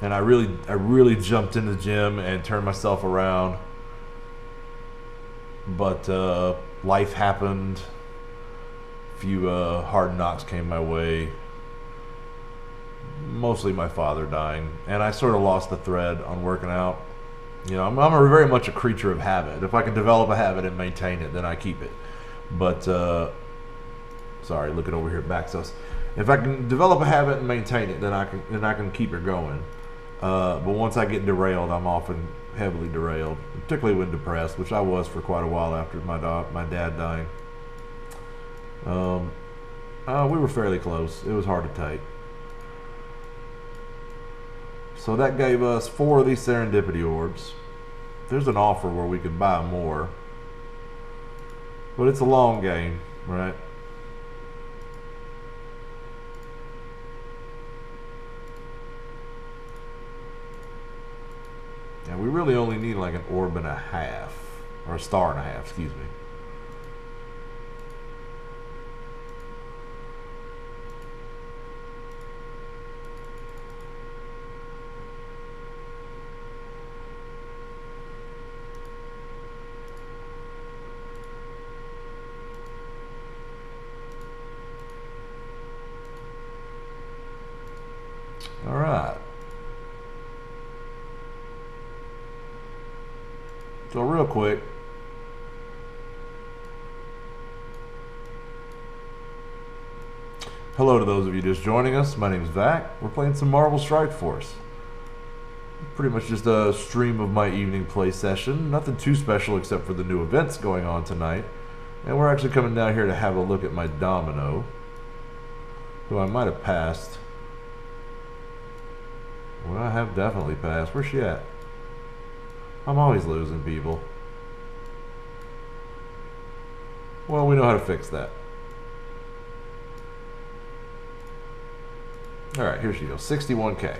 and I really jumped in the gym and turned myself around. But life happened. A few hard knocks came my way. Mostly my father dying, and I sort of lost the thread on working out. I'm very much a creature of habit. If I can develop a habit and maintain it, then I keep it. But sorry, looking over here at Baxos. If I can develop a habit and maintain it, then I can keep it going. But once I get derailed, I'm often heavily derailed, particularly when depressed, which I was for quite a while after my dad dying. We were fairly close. It was hard to take. So that gave us 4 of these serendipity orbs. There's an offer where we could buy more, but it's a long game, right? And we really only need like an orb and a half, or a star and a half, excuse me. All right. So real quick, hello to those of you just joining us. My name is Vac. We're playing some Marvel Strike Force. Pretty much just a stream of my evening play session. Nothing too special except for the new events going on tonight. And we're actually coming down here to have a look at my Domino, who I might have passed. Well, I have definitely passed. Where's she at? I'm always losing people. Well, we know how to fix that. Alright, here she goes. 61k.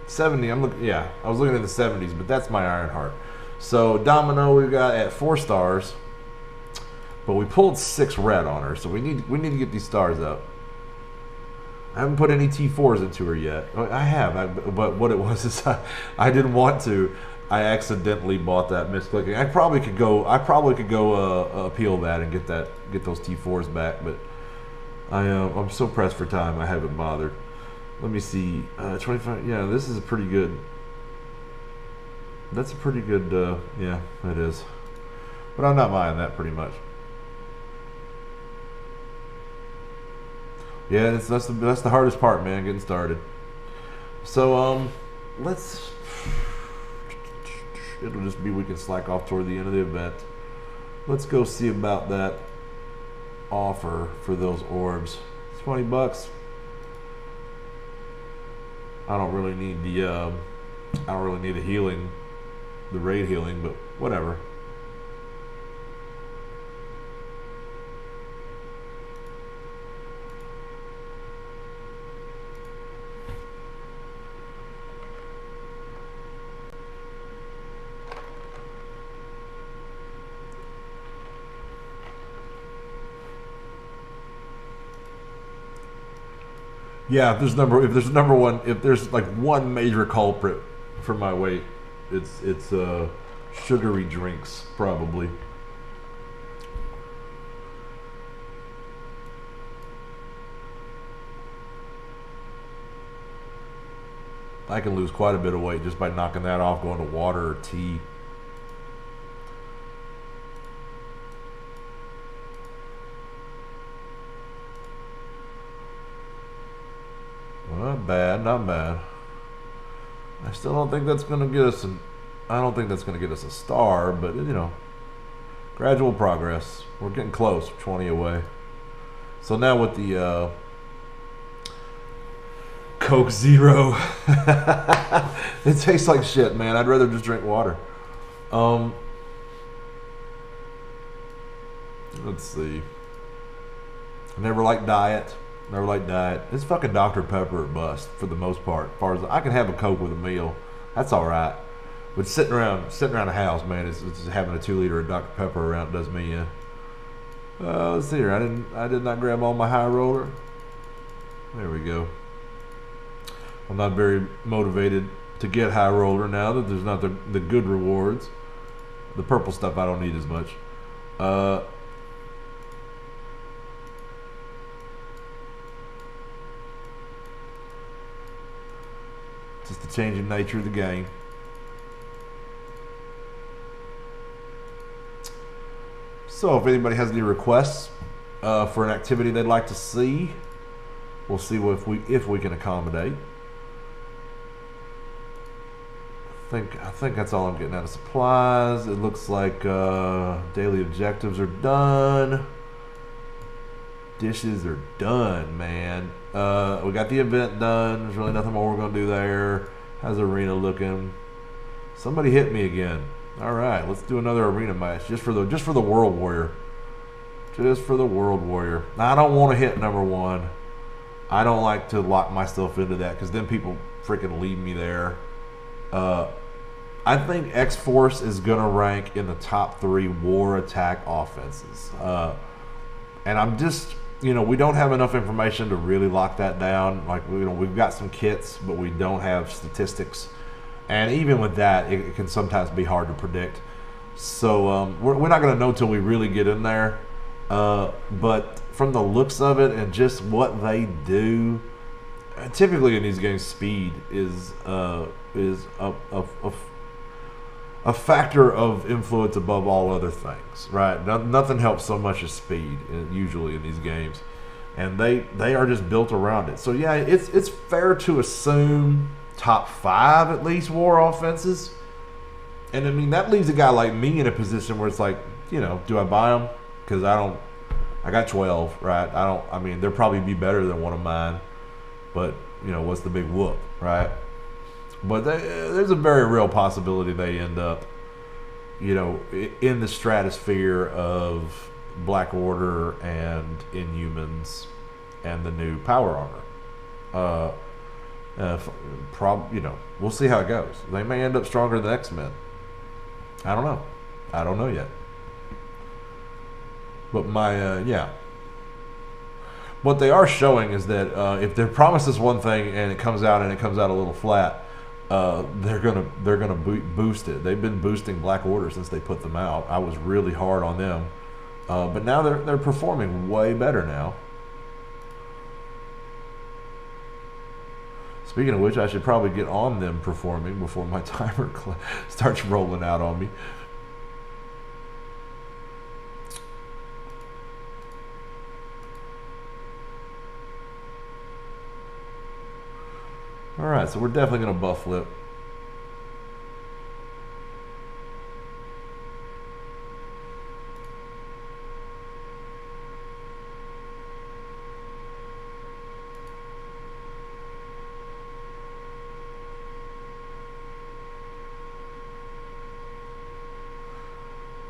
70, I'm looking, yeah, I was looking at the 70s, but that's my Iron Heart. So, Domino we got at 4 stars. But we pulled 6 red on her, so we need to get these stars up. I haven't put any T4s into her yet. I have, but what it was is I didn't want to. I accidentally bought that misclicking. I probably could go appeal that and get those T4s back, but I'm so pressed for time I haven't bothered. Let me see. 25. Yeah, this is a pretty good. That's a pretty good. Yeah, it is. But I'm not buying that pretty much. Yeah, that's the hardest part, man, getting started. So let's. It'll just be we can slack off toward the end of the event. Let's go see about that offer for those orbs. $20. I don't really need the healing, the raid healing, but whatever. Yeah, if there's like one major culprit for my weight, it's sugary drinks probably. I can lose quite a bit of weight just by knocking that off, going to water or tea. Not bad, not bad. I still don't think that's going to get us I don't think that's going to get us a star, but you know, gradual progress. We're getting close, 20 away. So now with the Coke Zero, it tastes like shit, man. I'd rather just drink water. Let's see. I never liked diet. Never liked diet. It's fucking Dr. Pepper or bust for the most part. As far as I can have a Coke with a meal, that's all right. But sitting around the house, man, it's having a 2 liter of Dr. Pepper around does me in. Let's see here. I did not grab all my high roller. There we go. I'm not very motivated to get high roller now that there's not the good rewards. The purple stuff I don't need as much. Just the changing nature of the game. So if anybody has any requests for an activity they'd like to see, we'll see if we can accommodate. I think that's all I'm getting out of supplies. It looks like daily objectives are done. Dishes are done, man. We got the event done. There's really nothing more we're gonna do there. How's arena looking? Somebody hit me again. All right, let's do another arena match just for the World Warrior. Just for the World Warrior. Now, I don't want to hit number 1. I don't like to lock myself into that because then people freaking leave me there. I think X-Force is gonna rank in the top 3 war attack offenses. And I'm just, we don't have enough information to really lock that down. Like, we've got some kits, but we don't have statistics. And even with that, it can sometimes be hard to predict. So we're not going to know till we really get in there. But from the looks of it and just what they do, typically in these games, speed is a factor of influence above all other things, right? Nothing helps so much as speed, usually in these games, and they are just built around it. So yeah, it's fair to assume top 5 at least war offenses, and I mean that leaves a guy like me in a position where it's like, do I buy them? Because I got 12, right? I mean they'll probably be better than one of mine, but what's the big whoop, right? But there's a very real possibility they end up, you know, in the stratosphere of Black Order and Inhumans and the new power armor. You know, we'll see how it goes. They may end up stronger than X-Men. I don't know. I don't know yet. But yeah. What they are showing is that if they promise us one thing and it comes out a little flat, they're gonna boost it. They've been boosting Black Order since they put them out. I was really hard on them, but now they're performing way better now. Speaking of which, I should probably get on them performing before my timer starts rolling out on me. Alright, so we're definitely going to buff flip.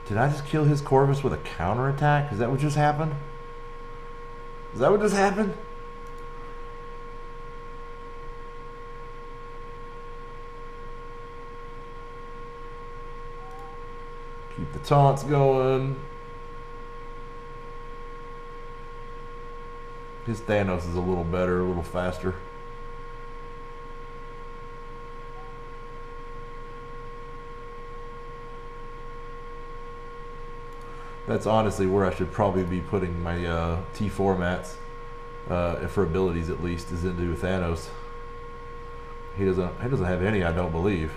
Did I just kill his Corvus with a counterattack? Is that what just happened? Is that what just happened? Keep the taunts going. His Thanos is a little better, a little faster. That's honestly where I should probably be putting my T4 mats, for abilities at least, is into Thanos. He doesn't have any, I don't believe.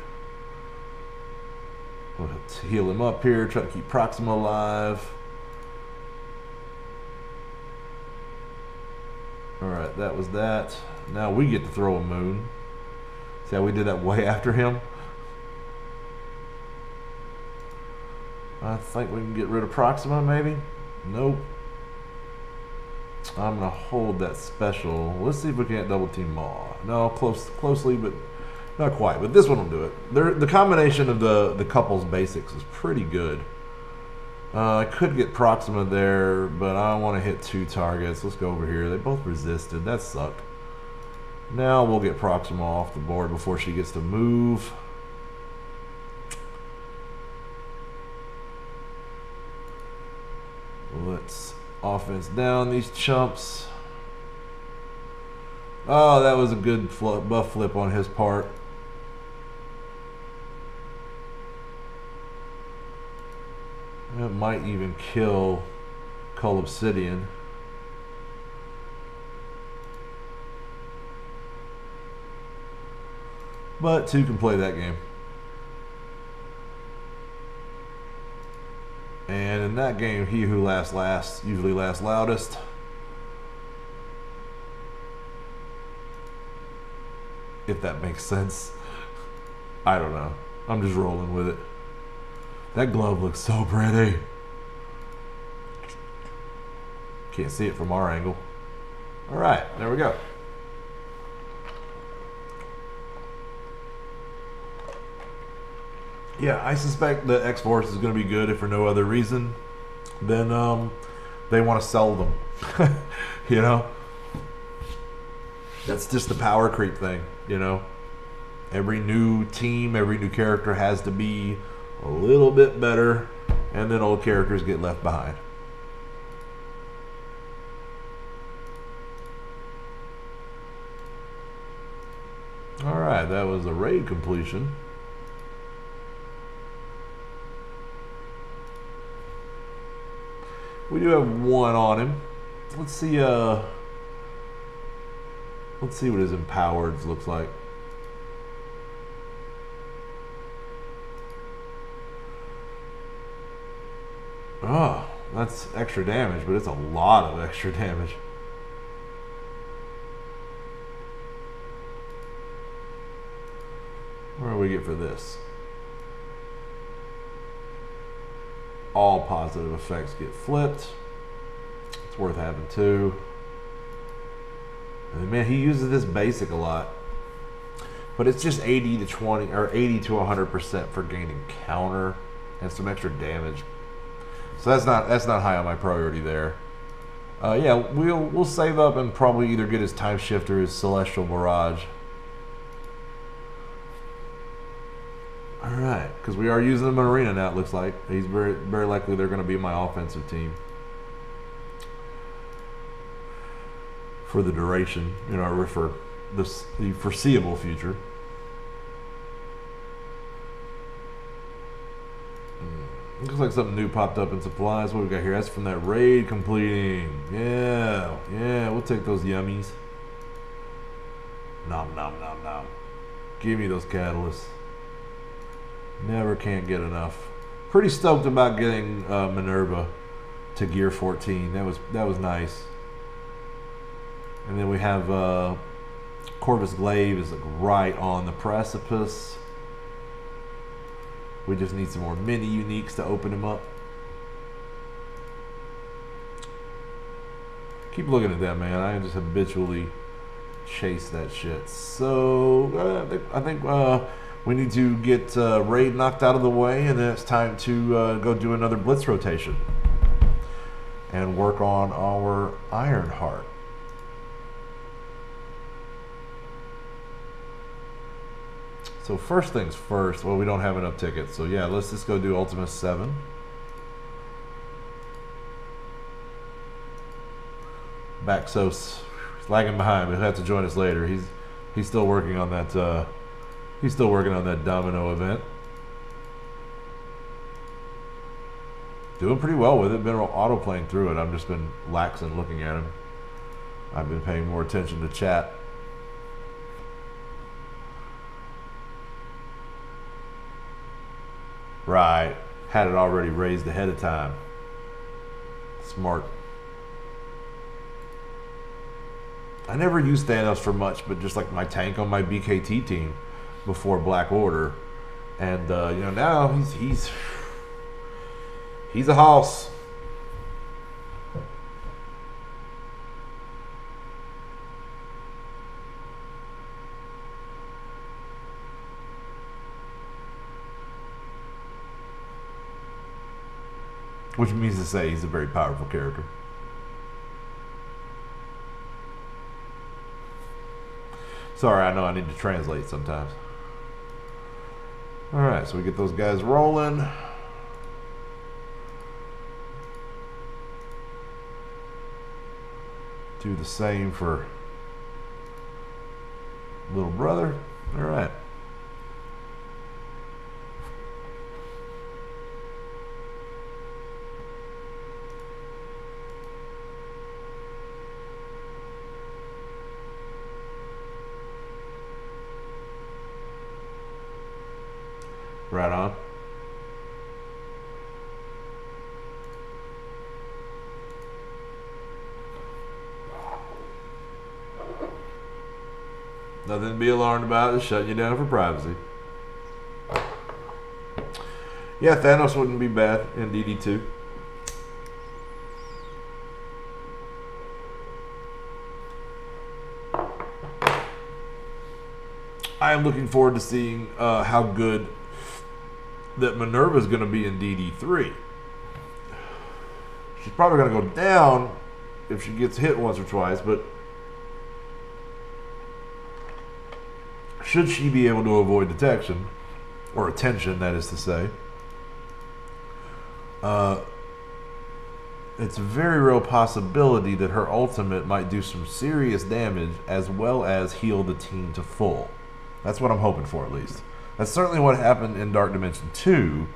Let's heal him up here, try to keep Proxima alive. Alright, that was that. Now we get to throw a moon. See how we did that way after him? I think we can get rid of Proxima, maybe? Nope. I'm going to hold that special. Let's see if we can't double team Maw. No, closely, but not quite. But this one will do it. The combination of the couple's basics is pretty good. I could get Proxima there, but I want to hit 2 targets. Let's go over here. They both resisted. That sucked. Now we'll get Proxima off the board before she gets to move. Let's offense down these chumps. Oh, that was a good buff flip on his part. That might even kill Cull Obsidian. But 2 can play that game. And in that game, he who laughs last usually laughs loudest. If that makes sense. I don't know. I'm just rolling with it. That glove looks so pretty. Can't see it from our angle. Alright, there we go. Yeah, I suspect the X-Force is going to be good if for no other reason than they want to sell them. You know? That's just the power creep thing, you know? Every new team, every new character has to be a little bit better, and then old characters get left behind. Alright, that was a raid completion. We do have 1 on him. Let's see what his empowered looks like. Oh, that's extra damage, but it's a lot of extra damage. What do we get for this? All positive effects get flipped. It's worth having 2. And man, he uses this basic a lot. but it's just 80 to 20 or 80 to 100% for gaining counter and some extra damage. So that's not high on my priority there. Yeah, we'll save up and probably either get his Time Shift or his Celestial Barrage. All right, because we are using the Arena now. It looks like he's very likely they're going to be my offensive team for the duration, you know, or for the foreseeable future. Looks like something new popped up in supplies. What we got here? That's from that raid completing. Yeah, we'll take those yummies. Nom nom nom nom. Give me those catalysts. Never can't get enough. Pretty stoked about getting Minerva to gear 14. That was nice. And then we have Corvus Glaive is like right on the precipice. We just need some more mini uniques to open him up. Keep looking at that, man. I just habitually chase that shit. So I think we need to get raid knocked out of the way, and then it's time to go do another blitz rotation and work on our Ironheart. So first things first, well, we don't have enough tickets. So yeah, let's just go do Ultimus 7. Baxos, he's lagging behind, but he'll have to join us later. He's still working on that. He's still working on that domino event. Doing pretty well with it. Been auto playing through it. I've just been laxing looking at him. I've been paying more attention to chat. Right. Had it already raised ahead of time. Smart. I never used Thanos for much, but just like my tank on my BKT team before Black Order. And you know, now he's a house. Which means to say he's a very powerful character. Sorry, I know I need to translate sometimes. Alright, so we get those guys rolling. Do the same for little brother. Alright. Right on. Nothing to be alarmed about. Just shutting you down for privacy. Yeah, Thanos wouldn't be bad in DD2. I am looking forward to seeing how good that Minerva is going to be in DD3. She's probably going to go down if she gets hit once or twice, but should she be able to avoid detection, or attention, that is to say, it's a very real possibility that her ultimate might do some serious damage as well as heal the team to full. That's what I'm hoping for, at least. That's certainly what happened in Dark Dimension 2,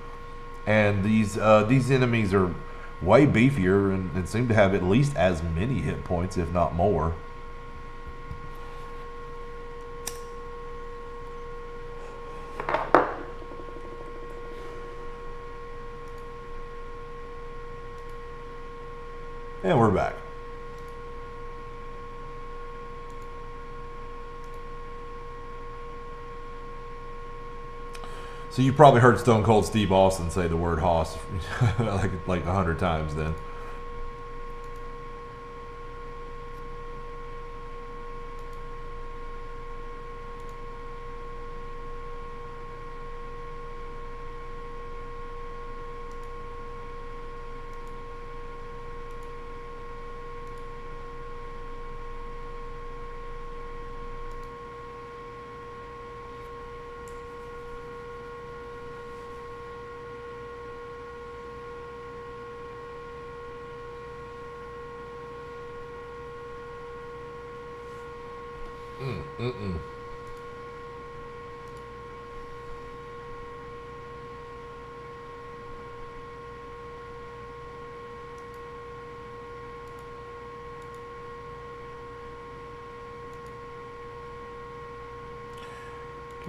and these enemies are way beefier and seem to have at least as many hit points, if not more. And we're back. So you probably heard Stone Cold Steve Austin say the word hoss like 100 times then. Mm-mm.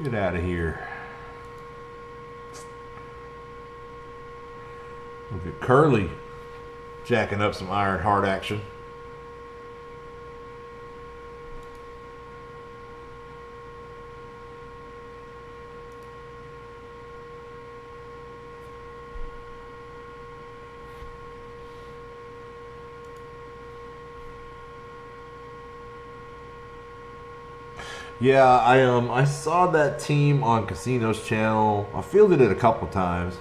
Get out of here. Look at Curly jacking up some Iron Heart action. Yeah, I saw that team on Casino's channel. I fielded it a couple times.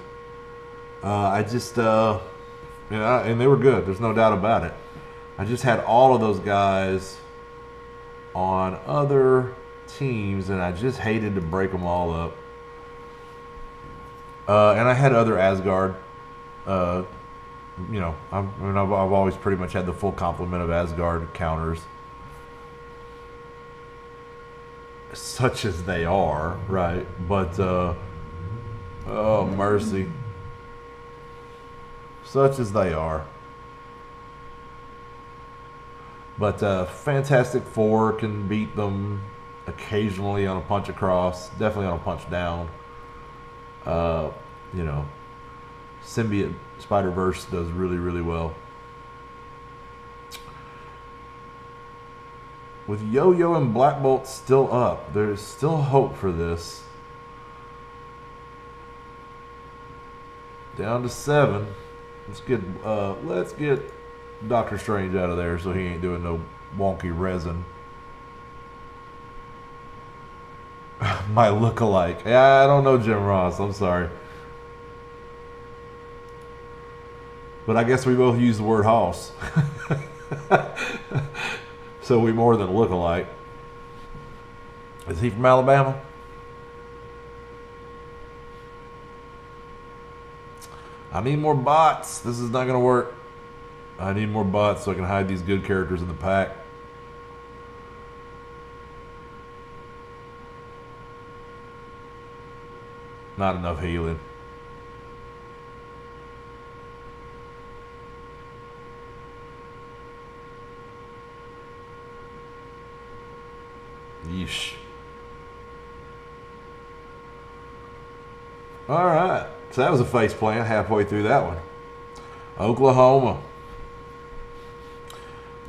I just and they were good. There's no doubt about it. I just had all of those guys on other teams, and I just hated to break them all up. And I had other Asgard. I've always pretty much had the full complement of Asgard counters, such as they are, right? But oh mercy, such as they are. But Fantastic Four can beat them occasionally on a punch across, definitely on a punch down. Symbiote Spider-Verse does really, really well. With Yo-Yo and Black Bolt still up, there's still hope for this. Down to 7. Let's get Doctor Strange out of there so he ain't doing no wonky resin. My look-alike. Yeah, I don't know Jim Ross. I'm sorry. But I guess we both use the word hoss. So we more than look alike. Is he from Alabama? I need more bots. This is not going to work. I need more bots so I can hide these good characters in the pack. Not enough healing. Yeesh. All right. So that was a face plant halfway through that one. Oklahoma.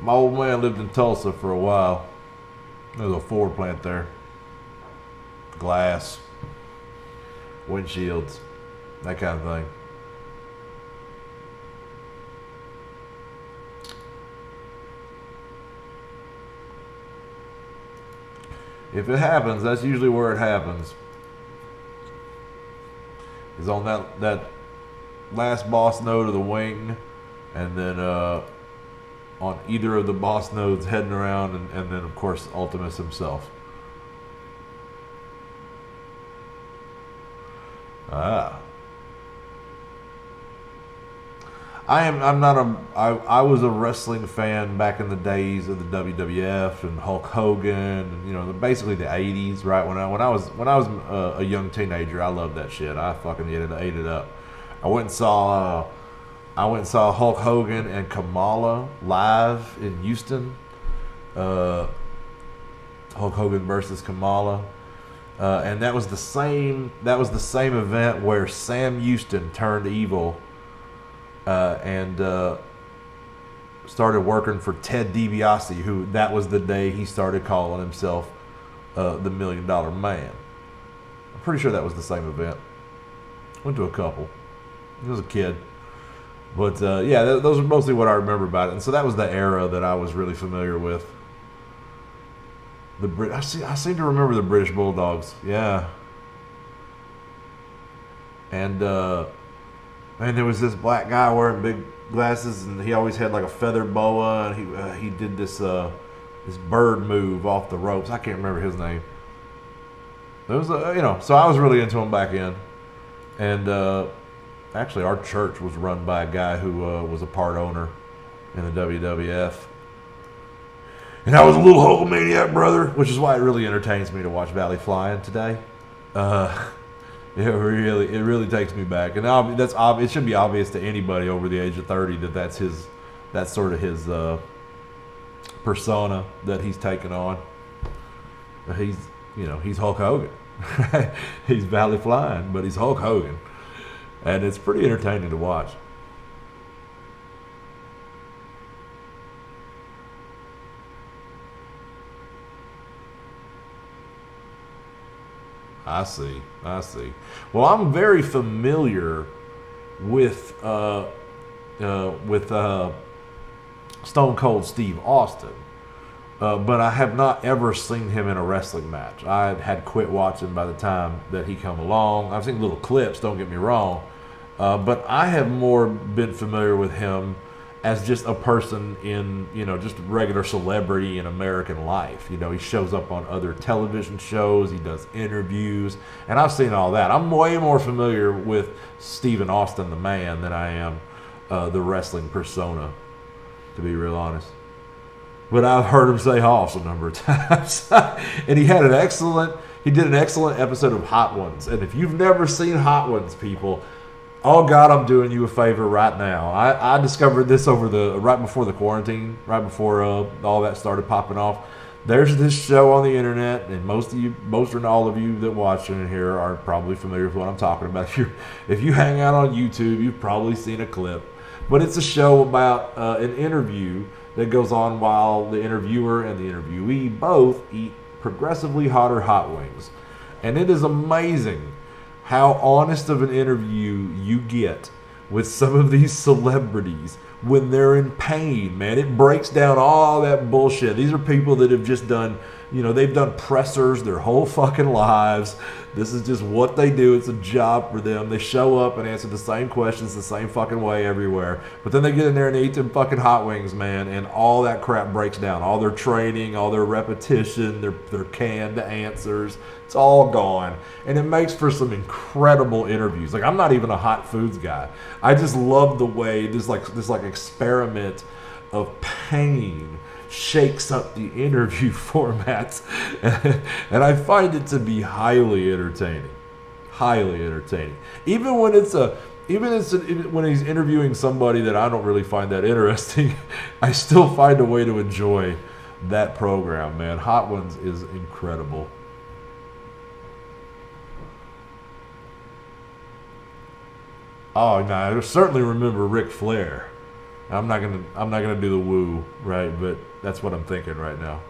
My old man lived in Tulsa for a while. There was a Ford plant there. Glass. Windshields. That kind of thing. If it happens, that's usually where it happens. Is on that last boss node of the wing, and then on either of the boss nodes heading around, and then of course Ultimus himself. I was a wrestling fan back in the days of the WWF and Hulk Hogan, and basically the 80s, right? When I was a young teenager, I loved that shit. I fucking ate it up. I went and saw Hulk Hogan and Kamala live in Houston. Hulk Hogan versus Kamala. And that was the same event where Sam Houston turned evil and started working for Ted DiBiase, who that was the day he started calling himself the $1 Million Man. I'm pretty sure that was the same event. Went to a couple. I was a kid. But those are mostly what I remember about it. And so that was the era that I was really familiar with. I seem to remember the British Bulldogs. Yeah. And there was this black guy wearing big glasses, and he always had like a feather boa, and he did this bird move off the ropes. I can't remember his name. There was so I was really into him back in. And actually our church was run by a guy who was a part owner in the WWF. And I was a little Hulkamaniac, brother, which is why it really entertains me to watch Valley Flying today. It really takes me back, and it should be obvious to anybody over the age of 30 that's sort of his persona that he's taken on. He's Hulk Hogan. He's Valley Flying, but he's Hulk Hogan, and it's pretty entertaining to watch. I see. Well, I'm very familiar with Stone Cold Steve Austin, but I have not ever seen him in a wrestling match. I had quit watching by the time that he come along. I've seen little clips, don't get me wrong, but I have more been familiar with him as just a person in, just regular celebrity in American life. He shows up on other television shows, he does interviews, and I've seen all that. I'm way more familiar with Stephen Austin, the man, than I am the wrestling persona, to be real honest. But I've heard him say Hoss a number of times. And he did an excellent episode of Hot Ones. And if you've never seen Hot Ones, people, oh God, I'm doing you a favor right now. I discovered this right before the quarantine, right before all that started popping off. There's this show on the internet, and most or all of you that watch it here are probably familiar with what I'm talking about. If you hang out on YouTube, you've probably seen a clip. But it's a show about an interview that goes on while the interviewer and the interviewee both eat progressively hotter hot wings. And it is amazing how honest of an interview you get with some of these celebrities when they're in pain, man. It breaks down all that bullshit. These are people that have just done, they've done pressers their whole fucking lives. This is just what they do. It's a job for them. They show up and answer the same questions the same fucking way everywhere. But then they get in there and eat them fucking hot wings, man, and all that crap breaks down. All their training, all their repetition, their canned answers, it's all gone. And it makes for some incredible interviews. Like, I'm not even a hot foods guy. I just love the way this experiment of pain shakes up the interview formats, and I find it to be highly entertaining. Even when when he's interviewing somebody that I don't really find that interesting, I still find a way to enjoy that program, man. Hot Ones is incredible. Oh no, I certainly remember Ric Flair. I'm not gonna do the woo, right? But that's what I'm thinking right now.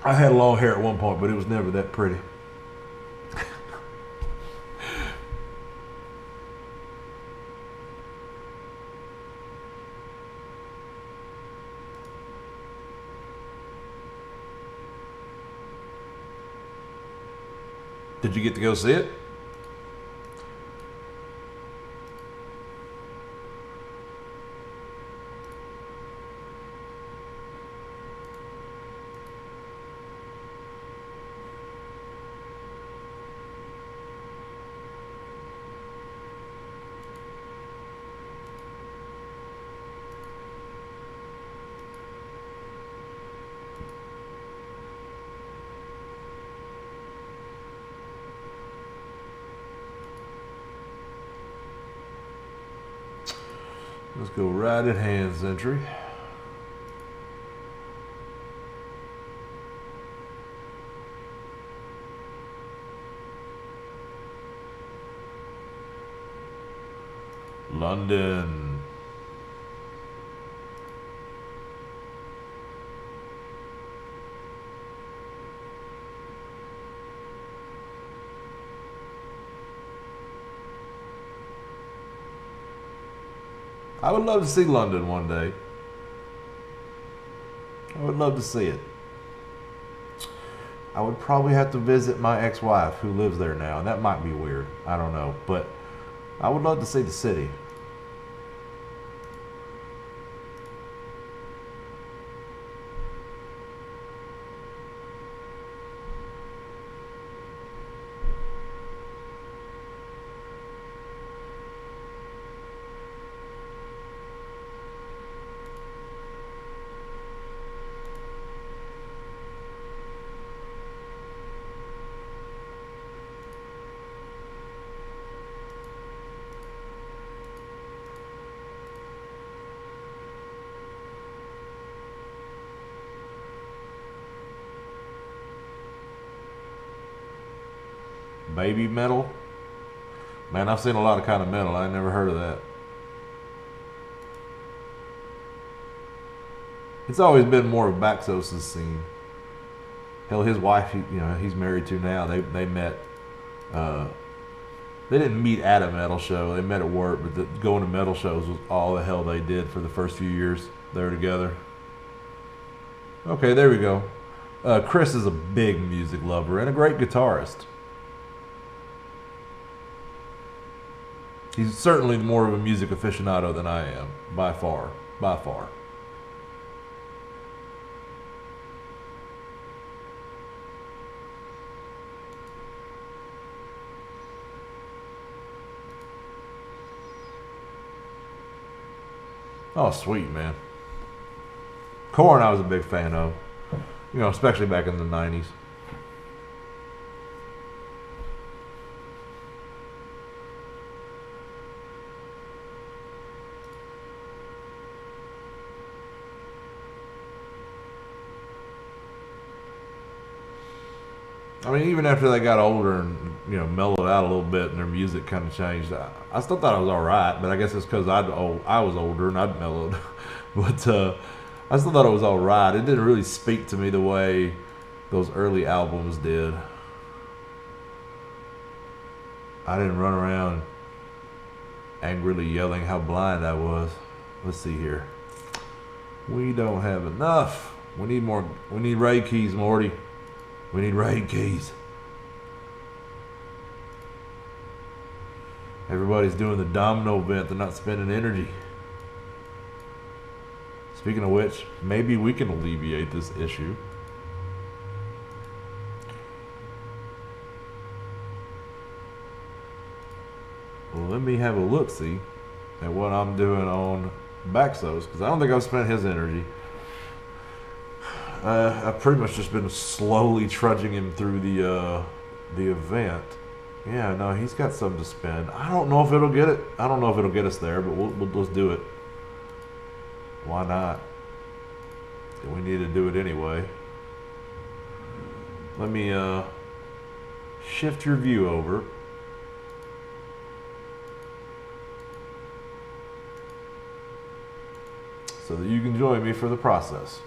I had long hair at one point, but it was never that pretty. Did you get to go see it? Let's go right at hands entry. London. I would love to see London one day. I would love to see it. I would probably have to visit my ex-wife who lives there now, and that might be weird. I don't know, but I would love to see the city. maybe metal. Man, I've seen a lot of kind of metal. I never heard of that. It's always been more of Baxos' scene. Hell, his wife, he's married to now. They met. They didn't meet at a metal show. They met at work, but going to metal shows was all the hell they did for the first few years they were together. Okay, there we go. Chris is a big music lover and a great guitarist. He's certainly more of a music aficionado than I am, by far. By far. Oh, sweet, man. Korn I was a big fan of. Especially back in the 90s. I mean, even after they got older and, mellowed out a little bit and their music kind of changed, I still thought it was all right, but I guess it's because I was older and I'd mellowed. But I still thought it was all right. It didn't really speak to me the way those early albums did. I didn't run around angrily yelling how blind I was. Let's see here. We don't have enough. We need more. We need raid keys, Morty. We need raid keys. Everybody's doing the domino event. They're not spending energy. Speaking of which, maybe we can alleviate this issue. Well, let me have a look-see at what I'm doing on Baxos, because I don't think I've spent his energy. I've pretty much just been slowly trudging him through the event. Yeah, no, he's got something to spend. I don't know if it'll get it. I don't know if it'll get us there, but let's do it. Why not? We need to do it anyway. Let me shift your view over. So that you can join me for the process.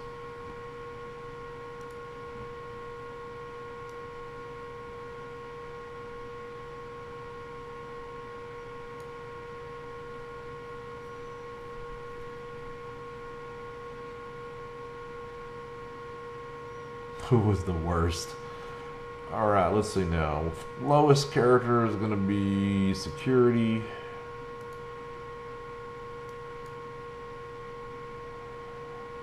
Who was the worst? Alright, let's see now. Lowest character is going to be security.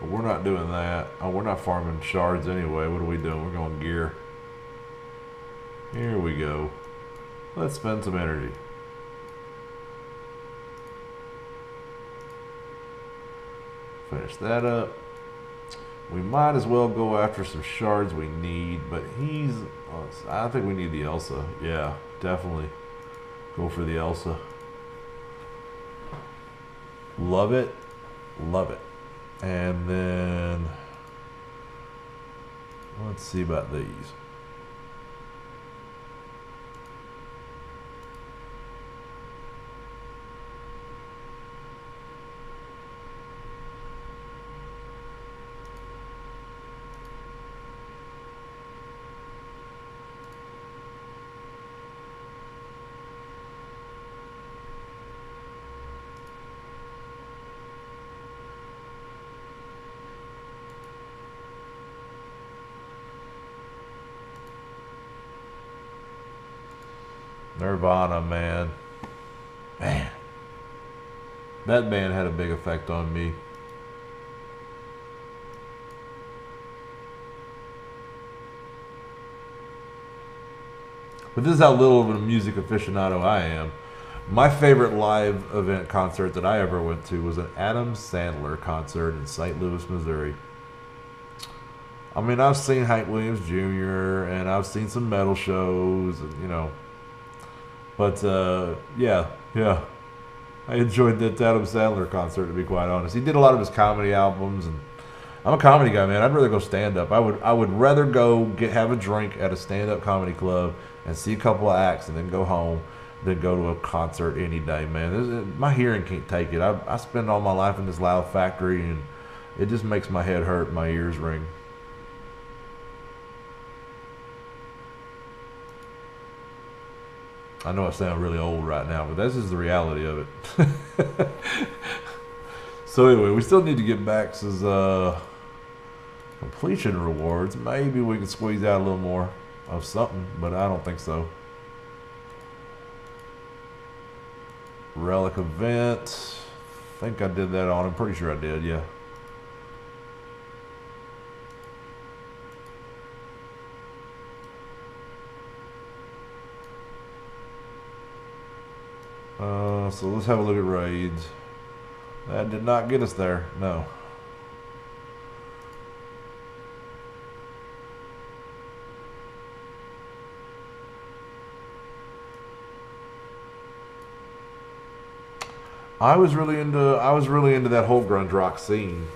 But we're not doing that. Oh, we're not farming shards anyway. What are we doing? We're going gear. Here we go. Let's spend some energy. Finish that up. We might as well go after some shards we need, but I think we need the Elsa. Yeah, definitely. Go for the Elsa. Love it. Love it. And then, let's see about these. Nirvana, man. That band had a big effect on me. But this is how little of a music aficionado I am. My favorite live event concert that I ever went to was an Adam Sandler concert in St. Louis, Missouri. I mean, I've seen Hank Williams Jr. and I've seen some metal shows, and, But, yeah. I enjoyed that Adam Sandler concert, to be quite honest. He did a lot of his comedy albums, and I'm a comedy guy, man. I'd rather go stand-up. I would rather go have a drink at a stand-up comedy club and see a couple of acts and then go home than go to a concert any day, man. My hearing can't take it. I spend all my life in this loud factory, and it just makes my head hurt and my ears ring. I know I sound really old right now, but this is the reality of it. So anyway, we still need to get Max's completion rewards. Maybe we can squeeze out a little more of something, but I don't think so. Relic event. I think I did that on. I'm pretty sure I did, yeah. So let's have a look at raids. That did not get us there, no. I was really into that whole grunge rock scene.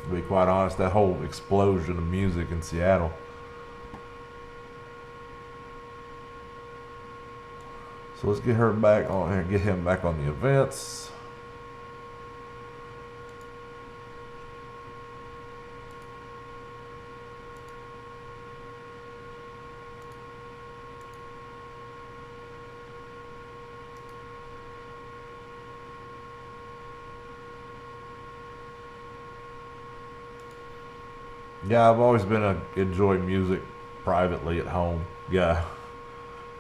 To be quite honest, that whole explosion of music in Seattle. So let's get her back on here, get him back on the events. Yeah, I've always been enjoy music privately at home. Yeah.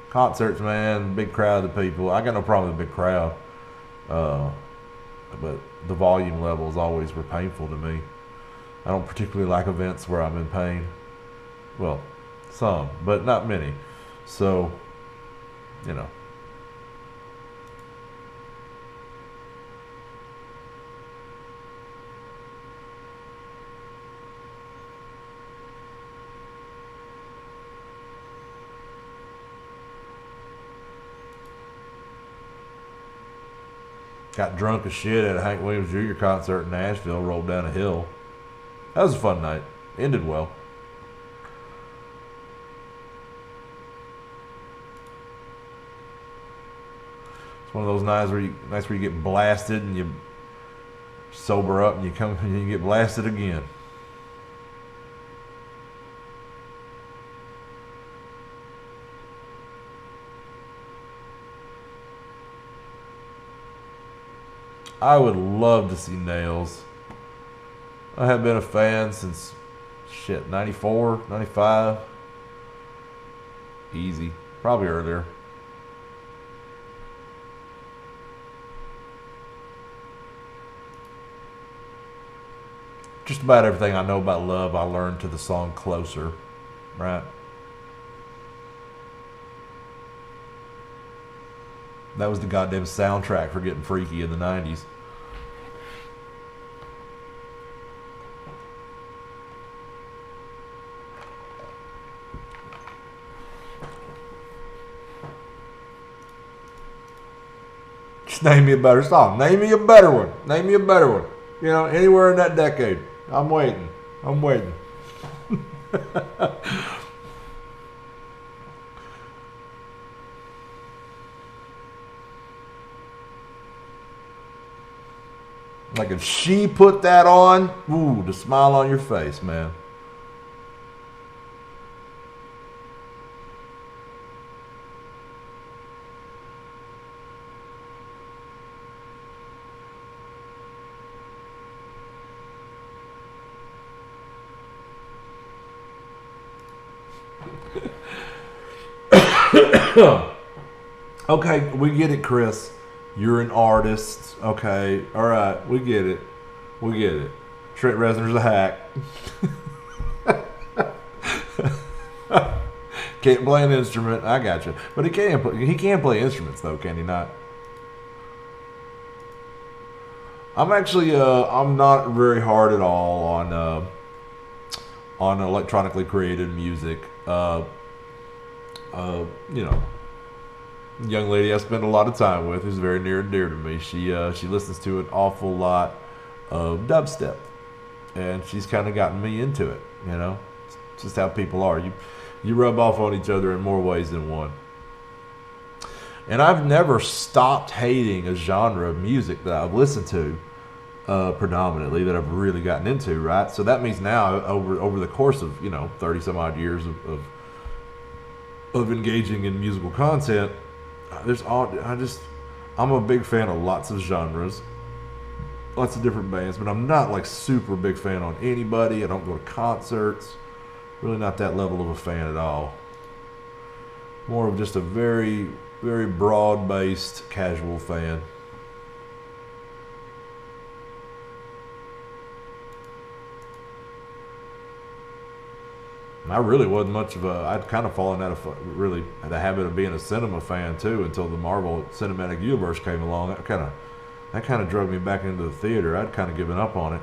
Concerts, man, big crowd of people. I got no problem with a big crowd. But the volume levels always were painful to me. I don't particularly like events where I'm in pain. Well, some, but not many. So, you know. Got drunk as shit at a Hank Williams Jr. concert in Nashville, rolled down a hill. That was a fun night. Ended well. It's one of those nights where you get blasted and you sober up and you come and you get blasted again. I would love to see Nails. I have been a fan since, shit, 94, 95. Easy. Probably earlier. Just about everything I know about Love, I learned to the song Closer. Right? That was the goddamn soundtrack for Getting Freaky in the 90s. Just name me a better song. Name me a better one. Name me a better one. You know, anywhere in that decade. I'm waiting. I'm waiting. Like if she put that on, ooh, the smile on your face, man. Okay, we get it, Chris. You're an artist. Okay, all right, we get it. We get it. Trent Reznor's a hack. Can't play an instrument. I got you. But he can play instruments though, can he not? I'm actually I'm not very hard at all on electronically created music. You know, young lady I spend a lot of time with who's very near and dear to me. She listens to an awful lot of dubstep, and she's kind of gotten me into it. You know, it's just how people are. You rub off on each other in more ways than one. And I've never stopped hating a genre of music that I've listened to predominantly, that I've really gotten into, right? So that means now over the course of 30 some odd years of engaging in musical content, I'm a big fan of lots of genres, lots of different bands, but I'm not like super big fan on anybody. I don't go to concerts. Really not that level of a fan at all. More of just a very, very broad-based casual fan. I really wasn't much of I'd kind of fallen out of really the habit of being a cinema fan too until the Marvel Cinematic Universe came along. That kind of drug me back into the theater. I'd kind of given up on it.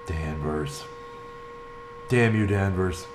Danvers. Damn you, Danvers.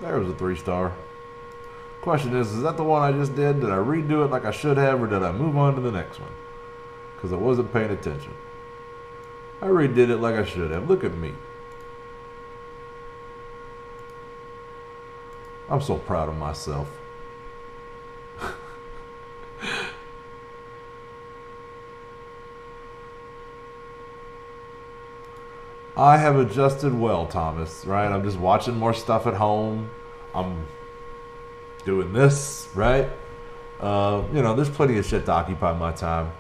There was a 3-star. Question is that the one I just did? Did I redo it like I should have, or did I move on to the next one? Because I wasn't paying attention. I redid it like I should have. Look at me. I'm so proud of myself. I have adjusted well, Thomas, right? I'm just watching more stuff at home. I'm doing this, right? There's plenty of shit to occupy my time.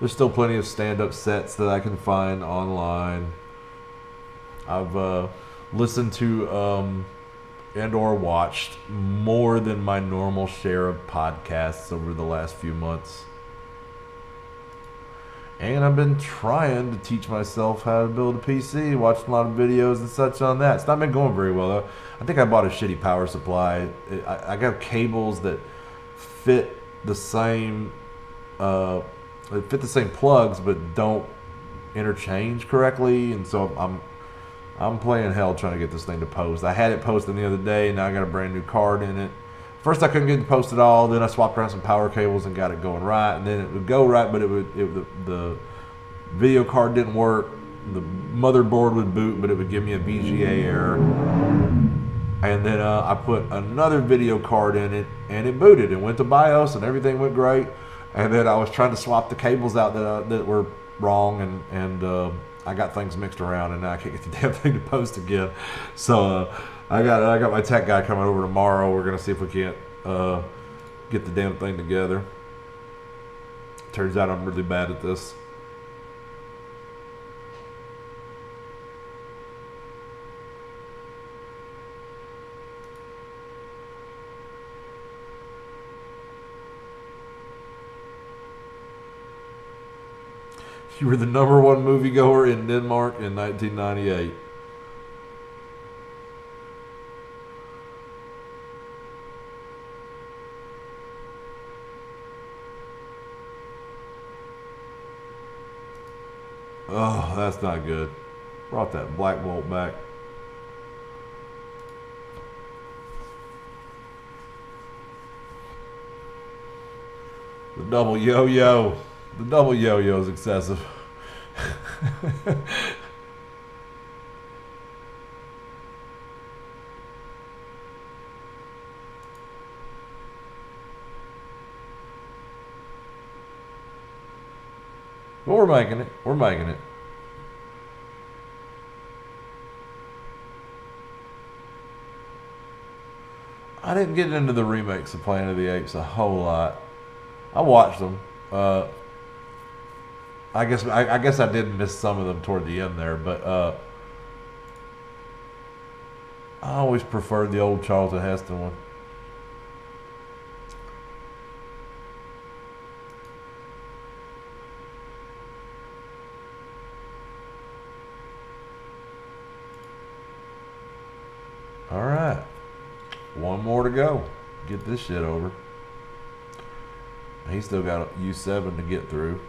There's still plenty of stand-up sets that I can find online. I've listened to and or watched more than my normal share of podcasts over the last few months. And I've been trying to teach myself how to build a PC, watching a lot of videos and such on that. It's not been going very well, though. I think I bought a shitty power supply. I got cables that fit the same plugs, but don't interchange correctly, and so I'm playing hell trying to get this thing to post. I had it posted the other day, and now I got a brand new card in it. First, I couldn't get it to post at all. Then I swapped around some power cables and got it going right. And then it would go right, but the video card didn't work. The motherboard would boot, but it would give me a VGA error. And then I put another video card in it, and it booted. It went to BIOS, and everything went great. And then I was trying to swap the cables out that were wrong, and I got things mixed around, and now I can't get the damn thing to post again. So I got my tech guy coming over tomorrow. We're gonna see if we can't get the damn thing together. Turns out I'm really bad at this. You were the #1 moviegoer in Denmark in 1998. Oh, that's not good. Brought that black bolt back. The double yo-yo. The double yo-yo is excessive. But we're making it. We're making it. I didn't get into the remakes of Planet of the Apes a whole lot. I watched them. I guess I did miss some of them toward the end there, but I always preferred the old Charlton Heston one. All right, one more to go. Get this shit over. He's still got a U7 to get through.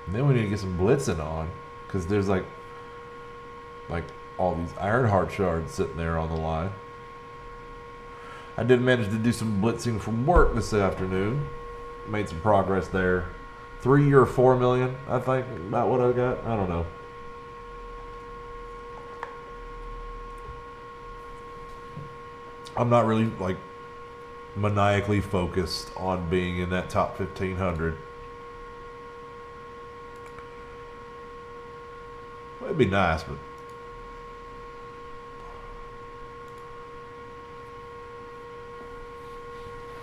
And then we need to get some blitzing on, because there's like all these Ironheart shards sitting there on the line. I did manage to do some blitzing from work this afternoon. Made some progress there. 3 or 4 million, I think, about what I got. I don't know. I'm not really like maniacally focused on being in that top 1500. It'd be nice, but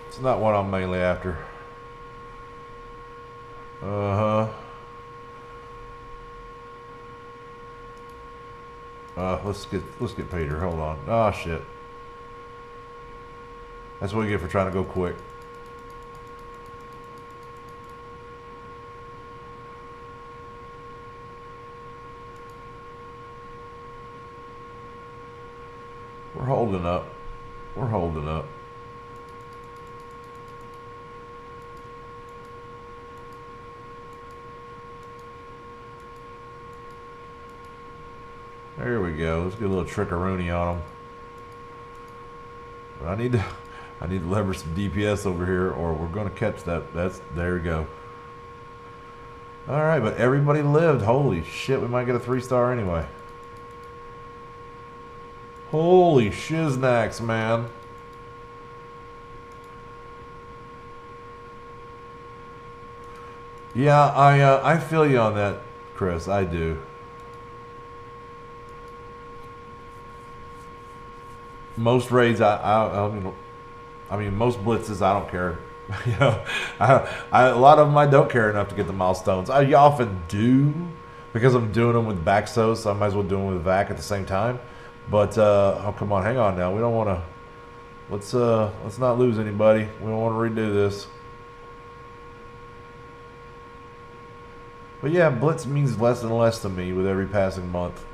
it's not what I'm mainly after. Let's get Peter. Hold on. Oh shit. That's what we get for trying to go quick. We're holding up. We're holding up. There we go. Let's get a little trickeroony on them. But I need to leverage some DPS over here, or we're going to catch that. There we go. All right, but everybody lived. Holy shit, we might get a 3-star anyway. Holy shiznacks, man. Yeah, I feel you on that, Chris. I do. Most raids, I mean, most blitzes, I don't care. You know, a lot of them I don't care enough to get the milestones. I often do because I'm doing them with Vaxos, so I might as well do them with Vac at the same time. But oh, come on, hang on now. We don't want to. Let's not lose anybody. We don't want to redo this. But yeah, blitz means less and less to me with every passing month.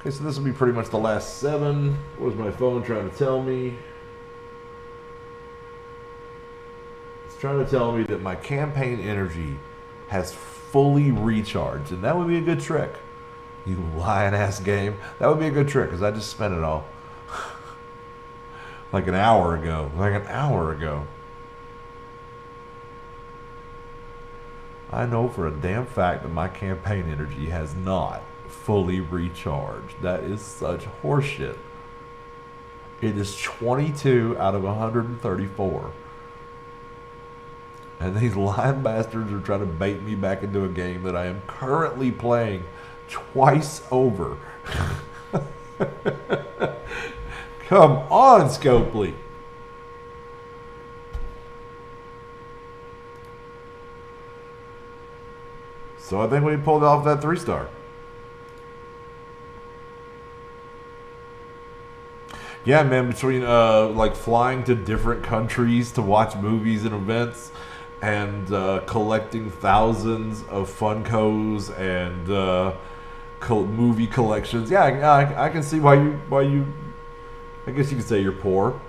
Okay, so this will be pretty much the last 7. What was my phone trying to tell me? It's trying to tell me that my campaign energy has fully recharged, and that would be a good trick. You lying ass game. That would be a good trick, because I just spent it all. Like an hour ago. I know for a damn fact that my campaign energy has not fully recharged. That is such horseshit. It is 22 out of 134. And these lying bastards are trying to bait me back into a game that I am currently playing twice over. Come on, Scopely. So I think we pulled off that 3-star. Yeah, man, between like flying to different countries to watch movies and events, and collecting thousands of Funkos and movie collections. Yeah, I can see why you. I guess you could say you're poor.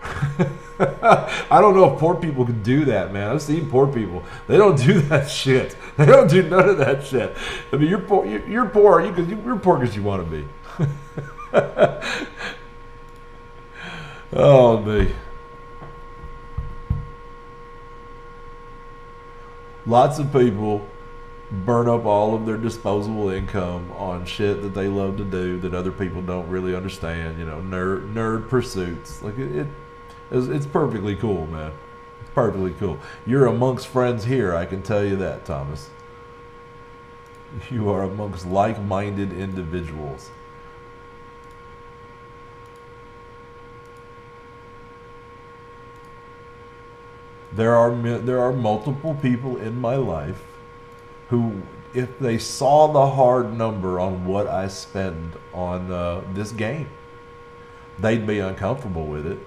I don't know if poor people can do that, man. I've seen poor people. They don't do that shit. They don't do none of that shit. I mean, you're poor. You're poor. You're poor because you want to be. Oh, me. Lots of people burn up all of their disposable income on shit that they love to do that other people don't really understand. You know, nerd pursuits. Like it's perfectly cool, man. It's perfectly cool. You're amongst friends here. I can tell you that, Thomas. You are amongst like-minded individuals. There are multiple people in my life who, if they saw the hard number on what I spend on this game, they'd be uncomfortable with it.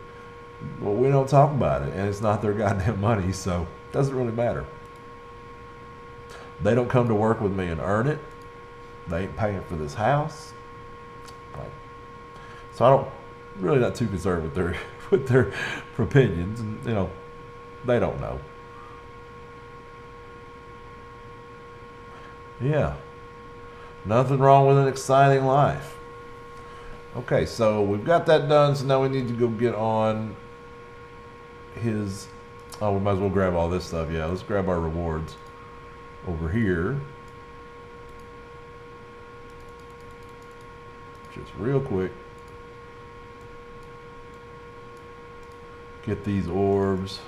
But we don't talk about it, and it's not their goddamn money, so it doesn't really matter. They don't come to work with me and earn it. They ain't paying for this house. Like, so I don't really not too concerned with their opinions, and you know, they don't know. Yeah. Nothing wrong with an exciting life. Okay, so we've got that done, so now we need to go get on his... Oh, we might as well grab all this stuff. Yeah, let's grab our rewards over here. Just real quick. Get these orbs.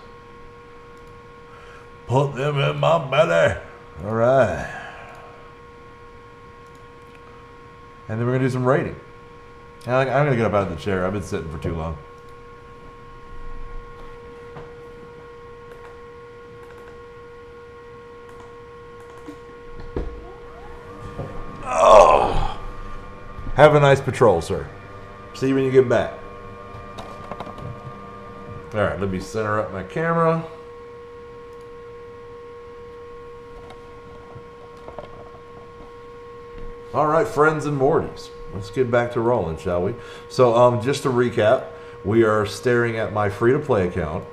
Put them in my belly. All right. And then we're going to do some rating. I'm going to get up out of the chair. I've been sitting for too long. Oh. Have a nice patrol, sir. See you when you get back. All right, let me center up my camera. All right, friends and Mortys, let's get back to rolling, shall we? So, just to recap, we are staring at my free-to-play account,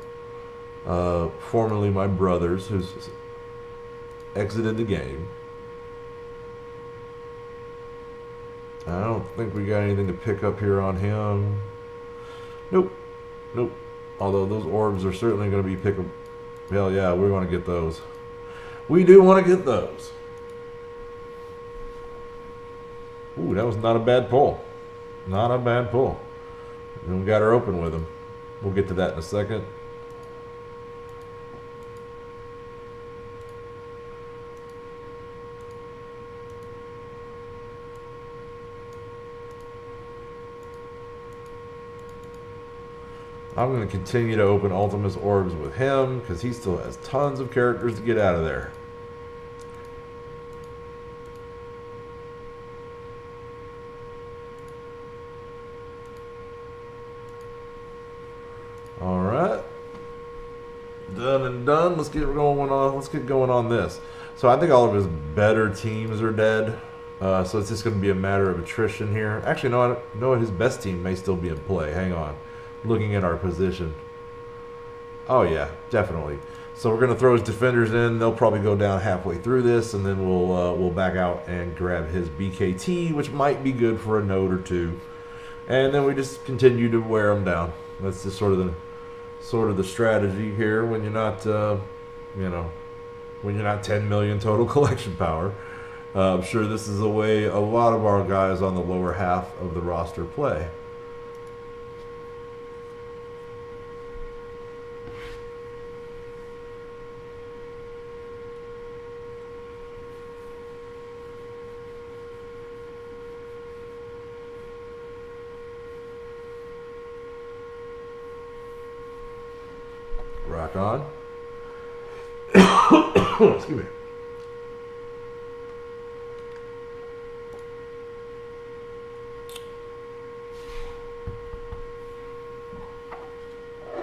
formerly my brother's, who's exited the game. I don't think we got anything to pick up here on him. Nope. Nope. Although those orbs are certainly going to be pickable. Hell yeah, we want to get those. We do want to get those. Ooh, that was not a bad pull. Not a bad pull. And we got her open with him. We'll get to that in a second. I'm going to continue to open Ultimus orbs with him because he still has tons of characters to get out of there. All right, done and done. Let's get going on. Let's get going on this. So I think all of his better teams are dead. So it's just going to be a matter of attrition here. Actually, no, his best team may still be in play. Hang on. Looking at our position. Oh yeah, definitely. So we're going to throw his defenders in. They'll probably go down halfway through this, and then we'll back out and grab his BKT, which might be good for a node or two. And then we just continue to wear them down. That's just sort of the strategy here when you're not, when you're not 10 million total collection power. I'm sure this is the way a lot of our guys on the lower half of the roster play. Rock on. Excuse me.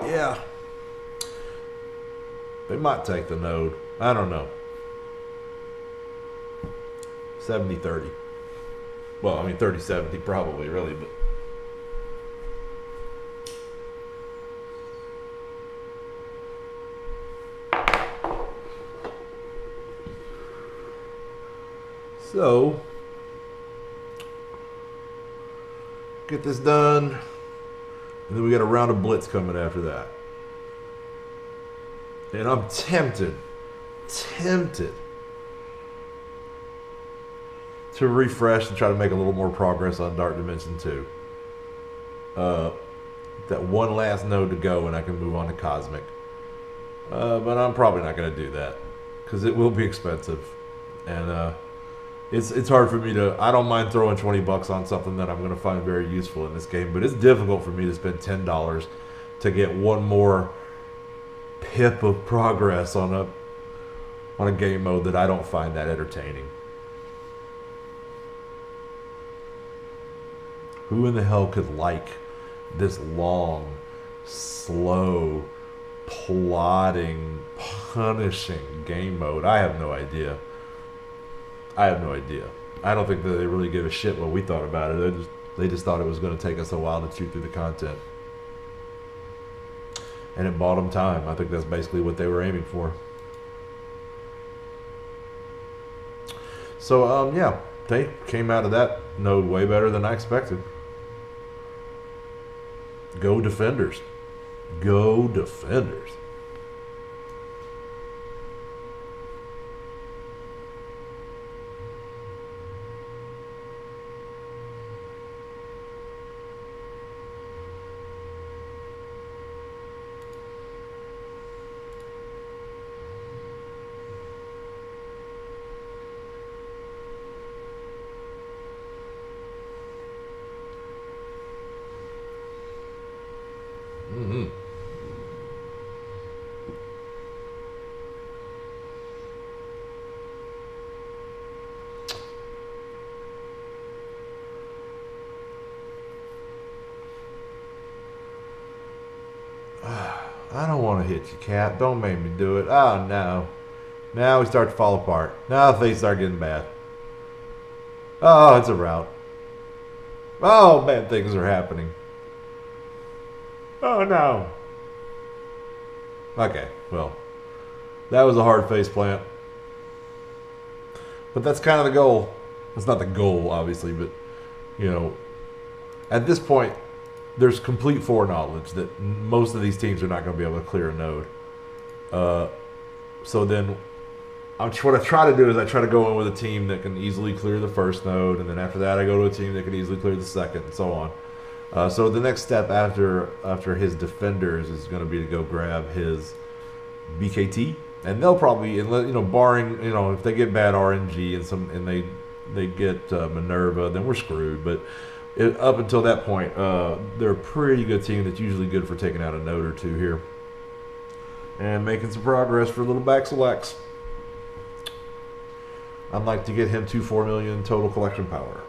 Yeah. They might take the node. I don't know. 70-30. Well, I mean 30-70 probably, really, but so, get this done, and then we got a round of blitz coming after that. And I'm tempted to refresh and try to make a little more progress on Dark Dimension 2. That one last node to go, and I can move on to Cosmic. But I'm probably not going to do that, because it will be expensive. And it's hard for me to. I don't mind throwing $20 on something that I'm going to find very useful in this game, but it's difficult for me to spend $10 to get one more pip of progress on a game mode that I don't find that entertaining. Who in the hell could like this long, slow, plodding, punishing game mode? I have no idea. I have no idea. I don't think that they really give a shit what we thought about it. They just thought it was going to take us a while to chew through the content. And it bought them time. I think that's basically what they were aiming for. So, yeah, they came out of that node way better than I expected. Go Defenders. Go Defenders. Mm-hmm. I don't want to hit you, cat. Don't make me do it. Oh, no. Now we start to fall apart. Now things start getting bad. Oh, it's a rout. Oh, bad things are happening. Oh, no. Okay, well, that was a hard face plant. But that's kind of the goal. It's not the goal, obviously, but, you know, at this point, there's complete foreknowledge that most of these teams are not going to be able to clear a node. So then, what I try to do is I try to go in with a team that can easily clear the first node, and then after that I go to a team that can easily clear the second, and so on. So the next step after his defenders is going to be to go grab his BKT, and they'll probably, barring, if they get bad RNG and they get Minerva, then we're screwed. But up until that point, they're a pretty good team that's usually good for taking out a node or two here and making some progress for little Baxel X. I'd like to get him to 4 million total collection power.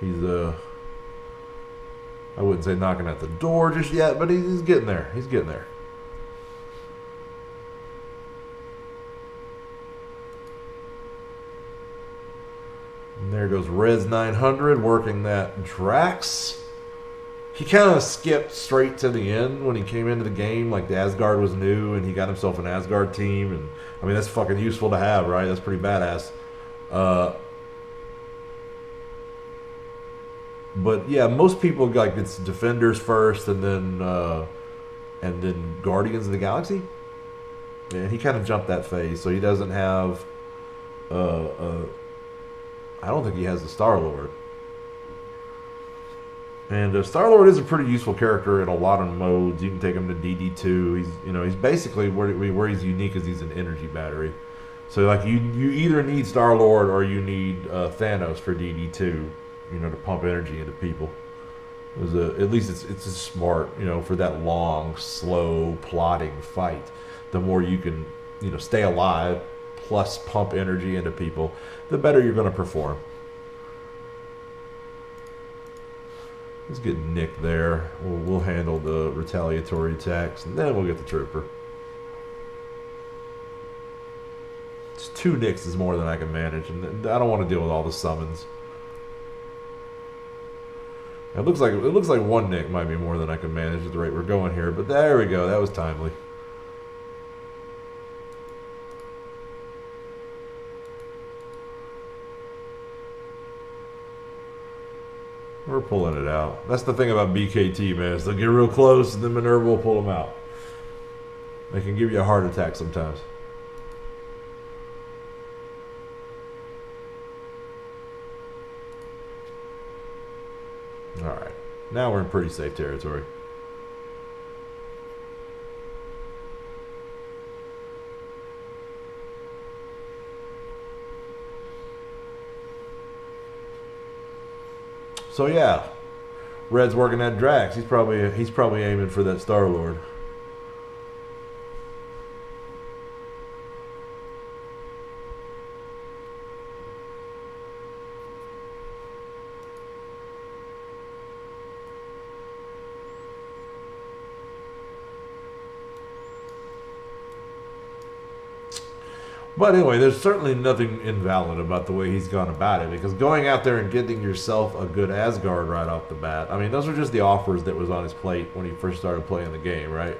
He's I wouldn't say knocking at the door just yet, but he's getting there. He's getting there. And there goes Rez 900 working that Drax. He kind of skipped straight to the end when he came into the game, like the Asgard was new and he got himself an Asgard team. And I mean, that's fucking useful to have, right? That's pretty badass. But yeah, most people like it's Defenders first and then Guardians of the Galaxy. And he kind of jumped that phase, so he doesn't have I don't think he has the Star-Lord. And Star-Lord is a pretty useful character in a lot of modes. You can take him to DD2. He's basically where he's unique is he's an energy battery. So like you either need Star-Lord or you need Thanos for DD2, to pump energy into people. At least it's a smart, for that long, slow, plodding fight. The more you can, stay alive plus pump energy into people, the better you're going to perform. Let's get Nick there. We'll handle the retaliatory attacks, and then we'll get the trooper. Just 2 Nicks is more than I can manage, and I don't want to deal with all the summons. It looks like 1 Nick might be more than I can manage at the rate we're going here, but there we go. That was timely. We're pulling it out. That's the thing about BKT, man. Is they'll get real close and then Minerva will pull them out. They can give you a heart attack sometimes. Alright. Now we're in pretty safe territory. So yeah, Red's working that Drax. He's probably aiming for that Star-Lord. But anyway, there's certainly nothing invalid about the way he's gone about it, because going out there and getting yourself a good Asgard right off the bat, I mean, those are just the offers that was on his plate when he first started playing the game, right?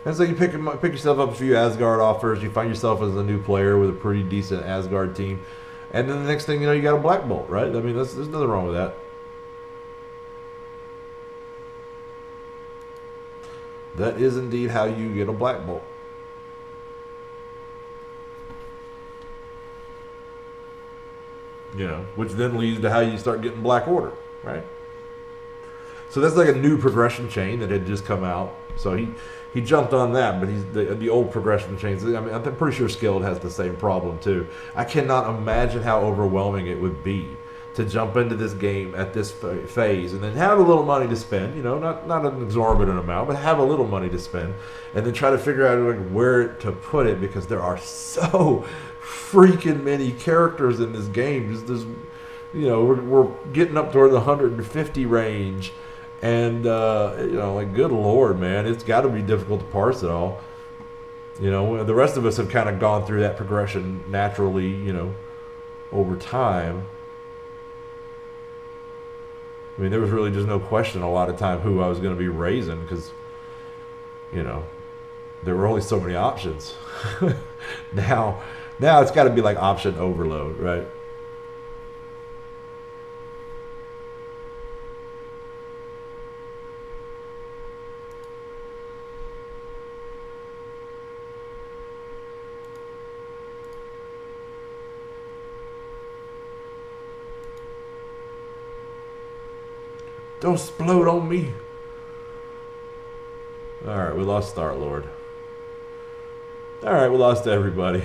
And so you pick yourself up a few Asgard offers, you find yourself as a new player with a pretty decent Asgard team, and then the next thing you know, you got a Black Bolt, right? I mean, there's nothing wrong with that. That is indeed how you get a Black Bolt. You know, which then leads to how you start getting Black Order, right? So that's like a new progression chain that had just come out. So he jumped on that, but he's the old progression chains. I mean, I'm pretty sure Skilled has the same problem too. I cannot imagine how overwhelming it would be to jump into this game at this phase and then have a little money to spend. You know, not an exorbitant amount, but have a little money to spend, and then try to figure out like where to put it, because there are so freaking many characters in this game. There's you know, we're getting up toward the 150 range, and you know, like, good lord, man, it's got to be difficult to parse it all. You know, the rest of us have kind of gone through that progression naturally, you know, over time. I mean, there was really just no question a lot of time who I was going to be raising, because, you know, there were only so many options. Now it's got to be like option overload, right? Don't explode on me. Alright, we lost Star-Lord. Alright, we lost everybody.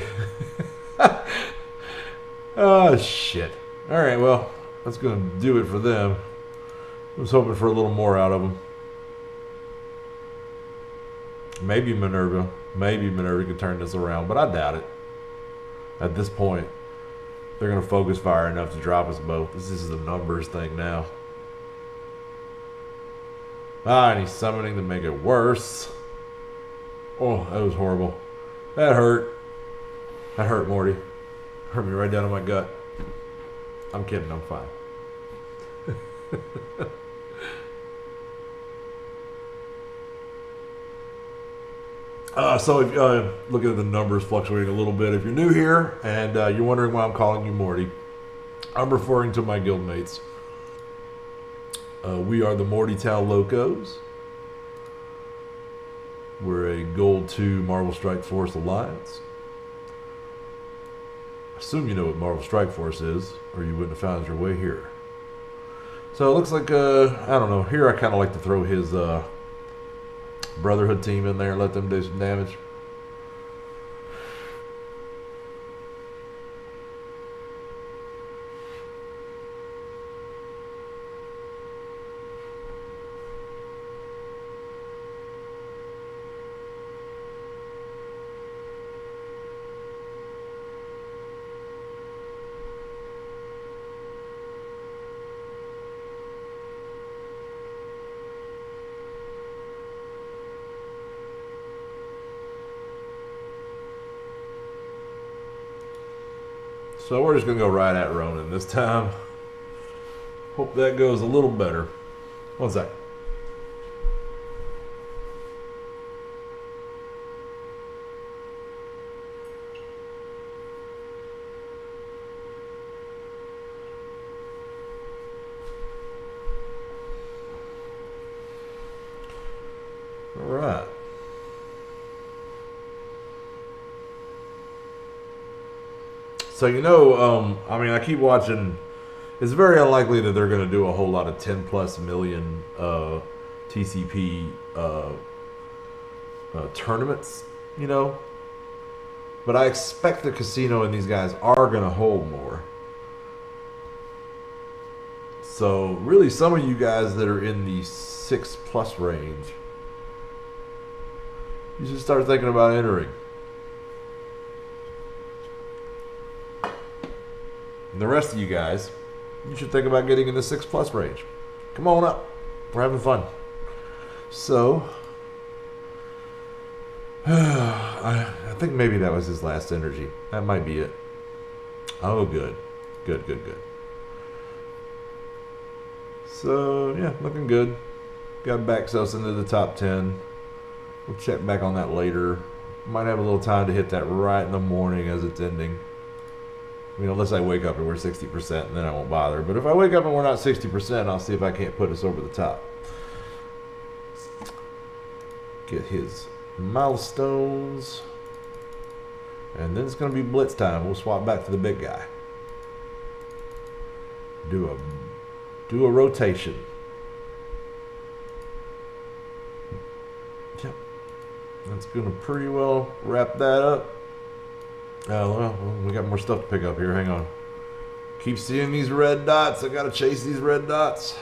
Oh, shit. Alright, well, that's going to do it for them. I was hoping for a little more out of them. Maybe Minerva could turn this around, but I doubt it. At this point, they're going to focus fire enough to drop us both. This is a numbers thing now. Ah, and he's summoning to make it worse. Oh, that was horrible. That hurt. That hurt, Morty. Hurt me right down in my gut. I'm kidding, I'm fine. So if looking at the numbers fluctuating a little bit, if you're new here and you're wondering why I'm calling you Morty, I'm referring to my guildmates. We are the Mortytown Locos. We're a Gold 2 Marvel Strike Force Alliance. I assume you know what Marvel Strike Force is, or you wouldn't have found your way here. So it looks like, I don't know, here I kind of like to throw his Brotherhood team in there and let them do some damage. So we're just going to go right at Ronan this time. Hope that goes a little better. One sec. All right. So, you know, I mean, I keep watching. It's very unlikely that they're going to do a whole lot of 10 plus million TCP tournaments, you know. But I expect the casino and these guys are going to hold more. So really, some of you guys that are in the 6+ range, you should start thinking about entering. And the rest of you guys, you should think about getting in the 6+ range. Come on up. We're having fun. So, I think maybe that was his last energy. That might be it. Oh, good. Good, good, good. So, yeah, looking good. Got back us into the top 10. We'll check back on that later. Might have a little time to hit that right in the morning as it's ending. I mean, unless I wake up and we're 60%, and then I won't bother. But if I wake up and we're not 60%, I'll see if I can't put us over the top. Get his milestones. And then it's going to be blitz time. We'll swap back to the big guy. Do a rotation. Yep. That's going to pretty well wrap that up. Well, we got more stuff to pick up here. Hang on. Keep seeing these red dots. I got to chase these red dots.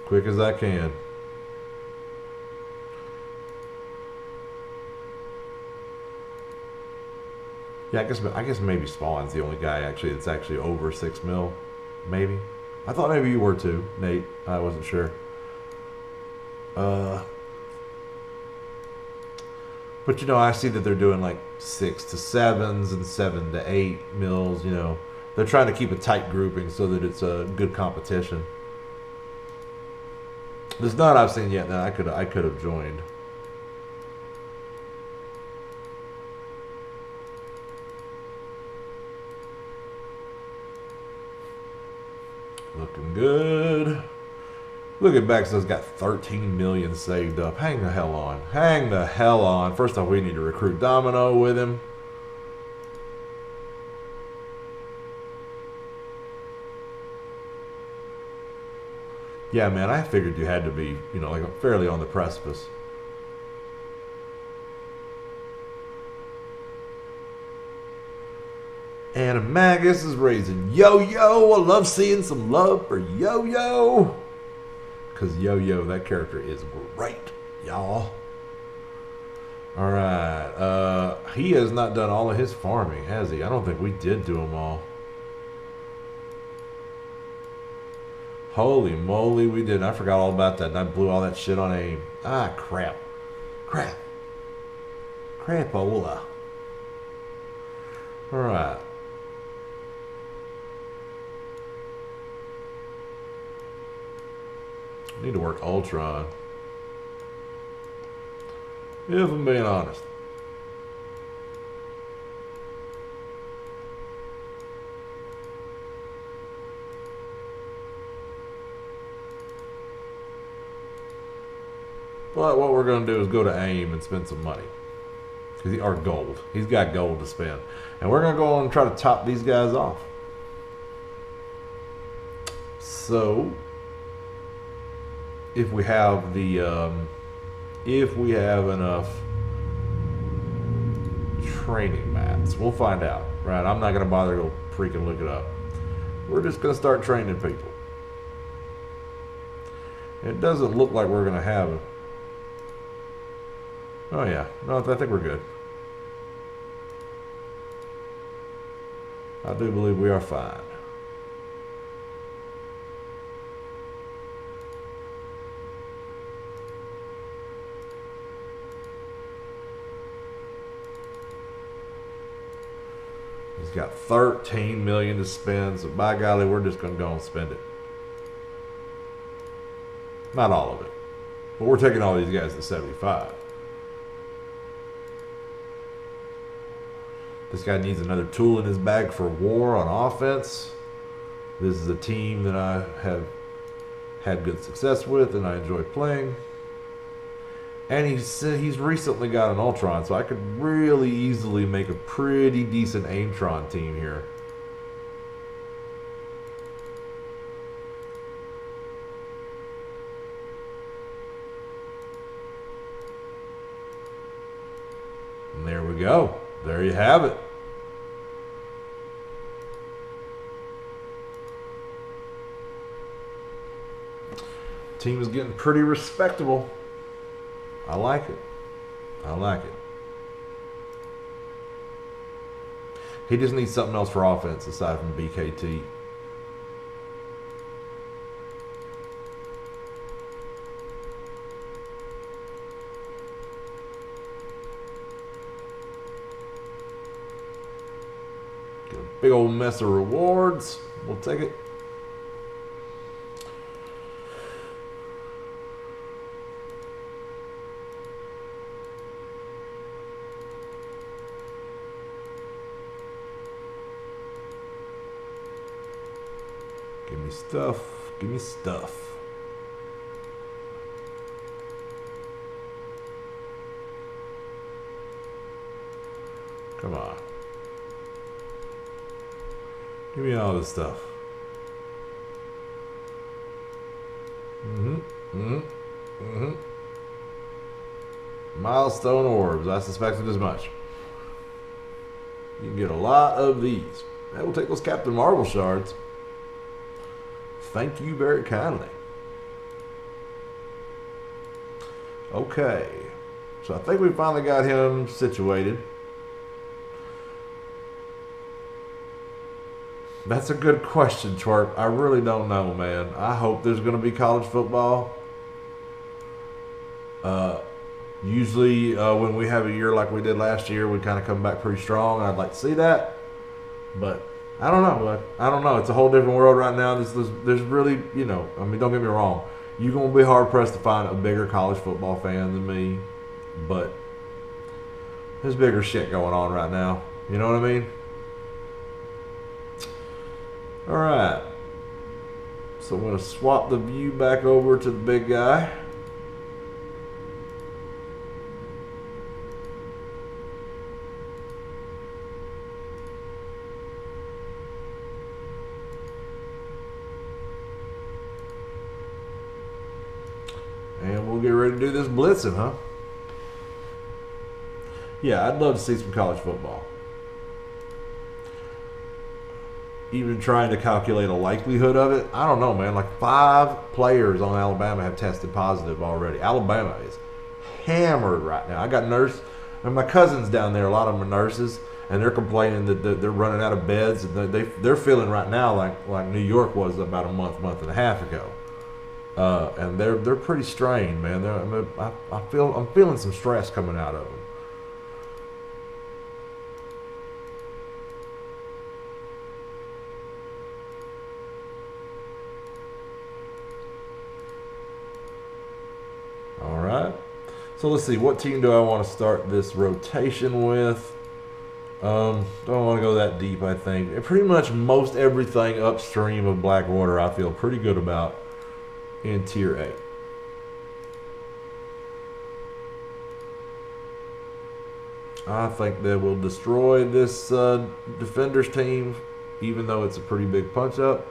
Quick as I can. Yeah, I guess maybe Spawn's the only guy that's actually over 6 mil. Maybe. I thought maybe you were too, Nate. I wasn't sure. But you know, I see that they're doing like 6 to 7s and 7 to 8 mils. You know, they're trying to keep a tight grouping so that it's a good competition. There's none I've seen yet that I could have joined. Looking good. Look at Baxter's got 13 million saved up. Hang the hell on. Hang the hell on. First off, we need to recruit Domino with him. Yeah, man, I figured you had to be, you know, like fairly on the precipice. And Magus is raising Yo-Yo. I love seeing some love for Yo-Yo. Because Yo-Yo, that character is great, y'all. Alright. He has not done all of his farming, has he? I don't think we did do them all. Holy moly, we did. I forgot all about that. And I blew all that shit on AIM. Ah, crap. Crap. Crapola. Alright. Need to work Ultron. If I'm being honest. But what we're going to do is go to AIM and spend some money. Or gold. He's got gold to spend. And we're going to go on and try to top these guys off. So, if we have enough training mats, we'll find out. Right? I'm not going to bother to go freaking look it up. We're just going to start training people. It doesn't look like we're going to have it. Oh yeah, no, I think we're good. I do believe we are fine. He's got 13 million to spend, so by golly, we're just going to go and spend it. Not all of it, but we're taking all these guys to 75. This guy needs another tool in his bag for war on offense. This is a team that I have had good success with and I enjoy playing. And he's recently got an Ultron, so I could really easily make a pretty decent Aimtron team here. And there we go. There you have it. Team is getting pretty respectable. I like it. I like it. He just needs something else for offense aside from BKT. Get a big old mess of rewards. We'll take it. Give me stuff. Give me stuff. Come on. Give me all this stuff. Milestone orbs. I suspected as much. You can get a lot of these. That will take those Captain Marvel shards. Thank you very kindly. Okay. So I think we finally got him situated. That's a good question, Twerp. I really don't know, man. I hope there's going to be college football. Usually when we have a year like we did last year, we kind of come back pretty strong. I'd like to see that. But I don't know. I don't know. It's a whole different world right now. There's really, you know, I mean, don't get me wrong. You're going to be hard-pressed to find a bigger college football fan than me. But there's bigger shit going on right now. You know what I mean? All right. So I'm going to swap the view back over to the big guy. And we'll get ready to do this blitzing, huh? Yeah, I'd love to see some college football. Even trying to calculate a likelihood of it, I don't know, man. Like 5 players on Alabama have tested positive already. Alabama is hammered right now. I got nurse, and my cousins down there, a lot of them are nurses, and they're complaining that they're running out of beds, and they're feeling right now like New York was about a month and a half ago. And they're pretty strained, man. I'm feeling some stress coming out of them. All right. So let's see. What team do I want to start this rotation with? Don't want to go that deep. I think pretty much most everything upstream of Blackwater, I feel pretty good about. In Tier 8. I think they will destroy this Defenders team, even though it's a pretty big punch-up.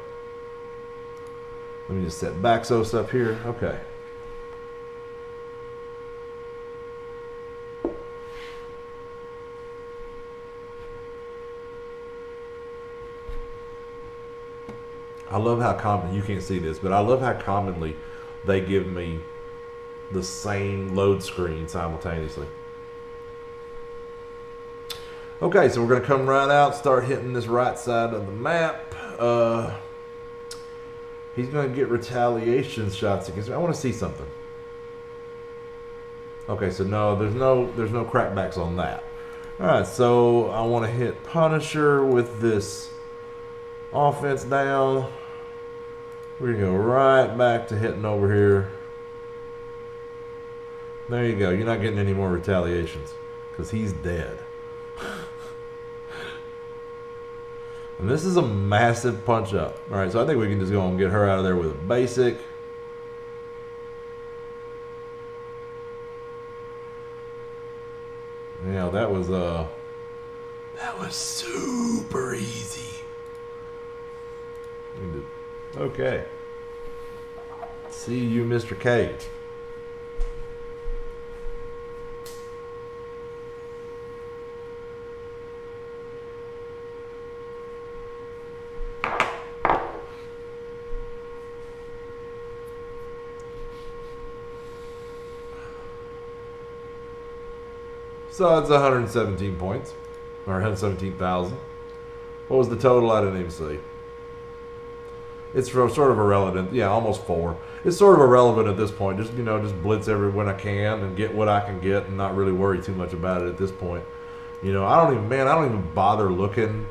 Let me just set Baxos up here. Okay. I love how common, you can't see this, but I love how commonly they give me the same load screen simultaneously. Okay, so we're going to come right out, start hitting this right side of the map. He's going to get retaliation shots against me. I want to see something. Okay, so no, there's no crackbacks on that. All right, so I want to hit Punisher with this offense down. We're going to go right back to hitting over here. There you go. You're not getting any more retaliations because he's dead. And this is a massive punch up. All right, so I think we can just go and get her out of there with a basic. Yeah, that was super easy. Okay. See you, Mr. Cage. So it's 117 points, or 117,000. What was the total? I didn't even see. It's sort of irrelevant. Yeah, almost 4. It's sort of irrelevant at this point. Just just blitz every when I can and get what I can get, and not really worry too much about it at this point. I don't even bother looking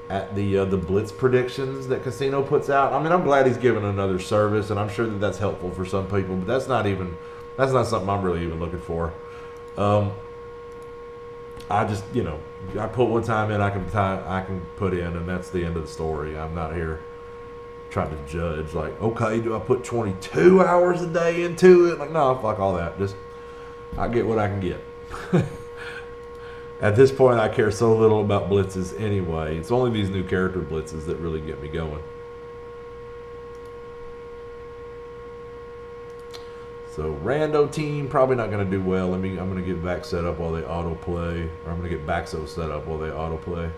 at the blitz predictions that Casino puts out. I mean, I'm glad he's given another service, and I'm sure that that's helpful for some people. But that's not something I'm really even looking for. I just I put one time in, I can put in, and that's the end of the story. I'm not here trying to judge, like, okay, do I put 22 hours a day into it? Like, no, fuck all that. Just, I get what I can get. At this point, I care so little about blitzes anyway. It's only these new character blitzes that really get me going. So, rando team, probably not going to do well. I'm going to get back set up while they autoplay. Or I'm going to get Baxo set up while they autoplay.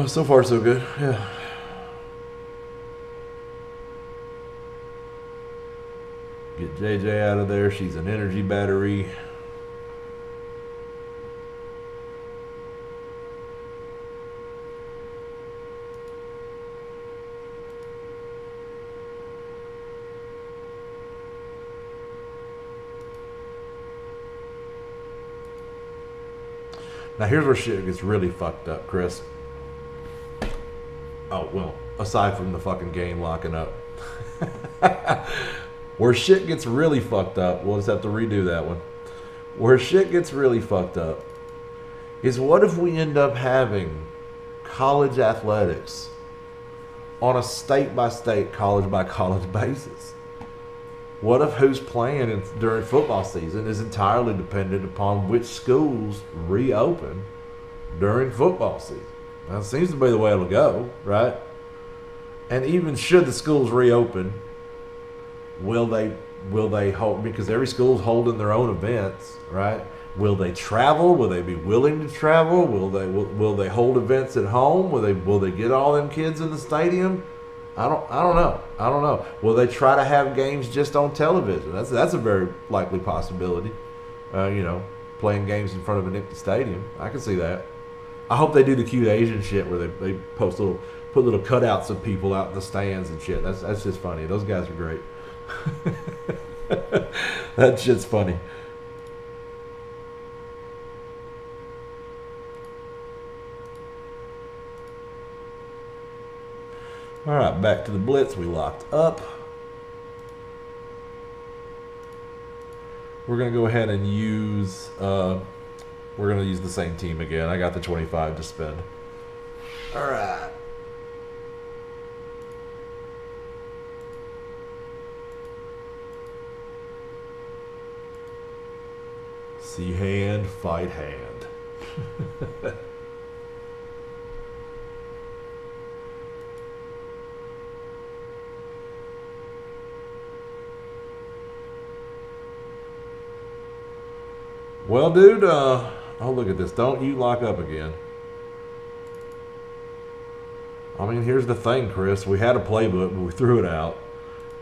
So far, so good. Yeah. Get JJ out of there. She's an energy battery. Now here's where shit gets really fucked up, Chris. Oh, well, aside from the fucking game locking up. Where shit gets really fucked up, we'll just have to redo that one. Where shit gets really fucked up is, what if we end up having college athletics on a state-by-state, college-by-college basis? What if who's playing during football season is entirely dependent upon which schools reopen during football season? That seems to be the way it'll go, right? And even should the schools reopen, will they hold, because every school's holding their own events, right? Will they travel? Will they be willing to travel? Will they hold events at home? Will they get all them kids in the stadium? I don't know. Will they try to have games just on television? That's a very likely possibility. Playing games in front of an empty stadium. I can see that. I hope they do the cute Asian shit where they put little cutouts of people out in the stands and shit. That's just funny. Those guys are great. That shit's funny. All right, back to the blitz. We locked up. We're gonna go ahead and use. We're gonna use the same team again. I got the 25 to spend. All right. See hand, fight hand. Well, dude, oh, look at this. Don't you lock up again. I mean, here's the thing, Chris. We had a playbook, but we threw it out.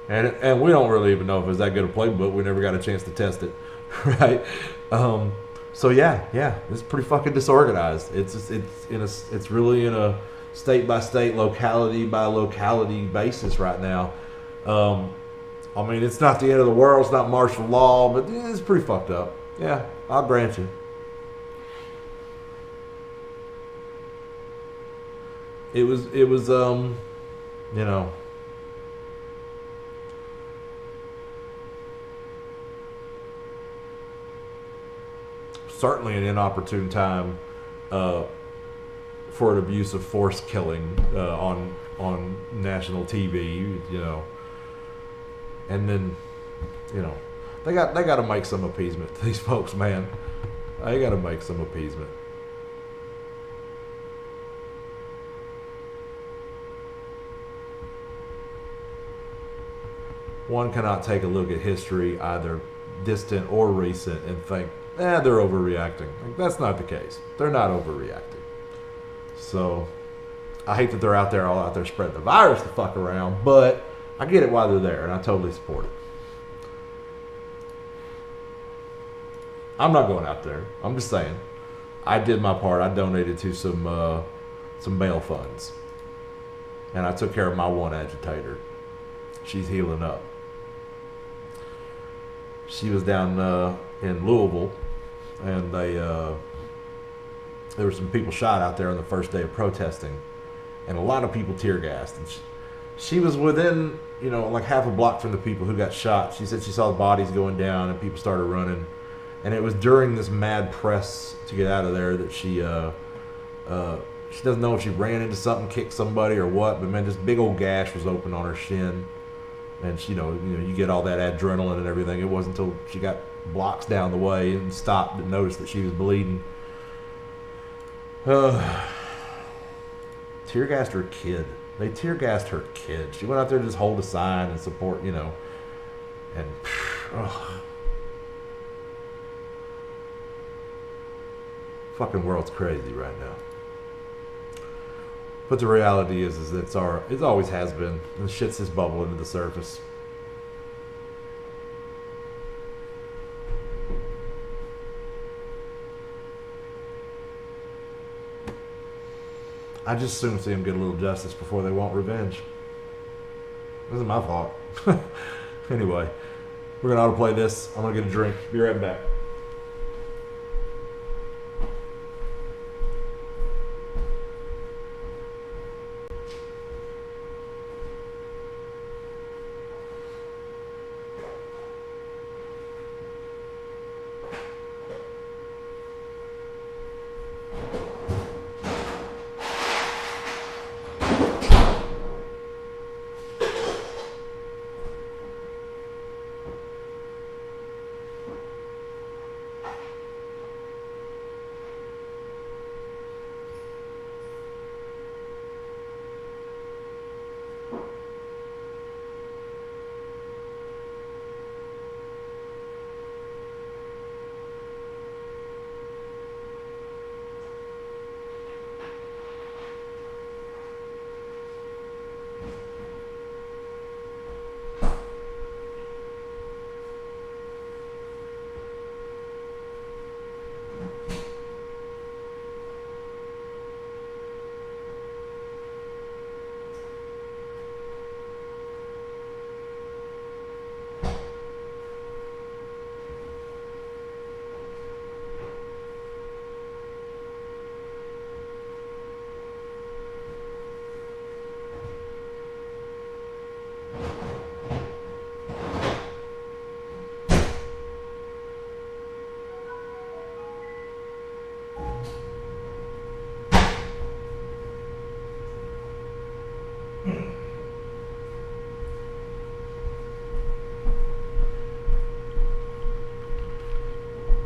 And we don't really even know if it's that good a playbook. We never got a chance to test it, right? So yeah, it's pretty fucking disorganized. It's really in a state by state, locality by locality basis right now. I mean, it's not the end of the world. It's not martial law, but it's pretty fucked up. Yeah, I'll grant you. It was certainly an inopportune time for an abuse of force killing on national TV, and then they got to make some appeasement to these folks, man. They got to make some appeasement. One cannot take a look at history, either distant or recent, and think, they're overreacting. Like, that's not the case. They're not overreacting. So, I hate that they're all out there spreading the virus the fuck around, but I get it why they're there, and I totally support it. I'm not going out there. I'm just saying. I did my part. I donated to some bail funds, and I took care of my one agitator. She's healing up. She was down in Louisville, and there were some people shot out there on the first day of protesting, and a lot of people tear gassed. And she was within, like half a block from the people who got shot. She said she saw the bodies going down, and people started running. And it was during this mad press to get out of there that she doesn't know if she ran into something, kicked somebody or what, but man, this big old gash was open on her shin. And she, you get all that adrenaline and everything. It wasn't until she got blocks down the way and stopped and noticed that she was bleeding. Tear gassed her kid. They tear gassed her kid. She went out there to just hold a sign and support, and fucking world's crazy right now. But the reality is it always has been. And shit's just bubbling to the surface. I just soon see them get a little justice before they want revenge. This isn't my fault. Anyway, we're going to autoplay this. I'm going to get a drink. Be right back.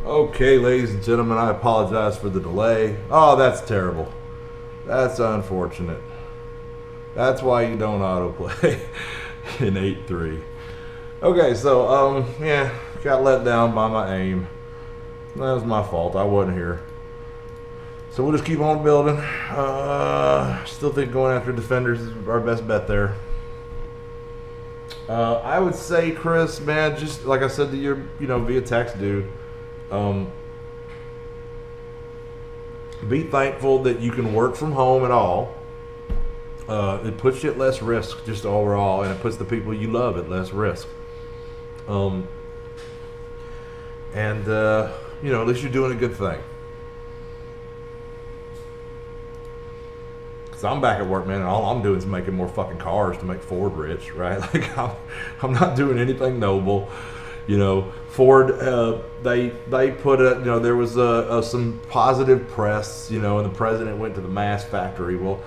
Okay, ladies and gentlemen, I apologize for the delay. Oh, that's terrible. That's unfortunate. That's why you don't autoplay in 8.3. Okay, so, got let down by my aim. That was my fault. I wasn't here. So we'll just keep on building. Still think going after defenders is our best bet there. I would say, Chris, man, just like I said to your, via text, dude, be thankful that you can work from home at all. It puts you at less risk just overall, and it puts the people you love at less risk. At least you're doing a good thing. Cause I'm back at work, man, and all I'm doing is making more fucking cars to make Ford rich, right? Like I'm not doing anything noble. Ford, they put there was some positive press, and the president went to the mask factory. Well,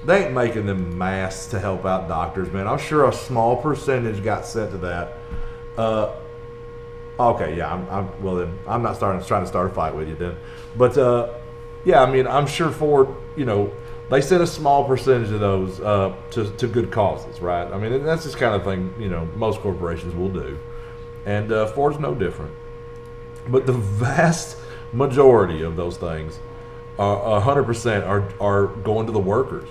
they ain't making them masks to help out doctors, man. I'm sure a small percentage got sent to that. Okay, yeah, well then, I'm not trying to start a fight with you then. But, I'm sure Ford, they sent a small percentage of those to good causes, right? I mean, that's just kind of thing, most corporations will do. And Ford's no different. But the vast majority of those things, 100% are going to the workers,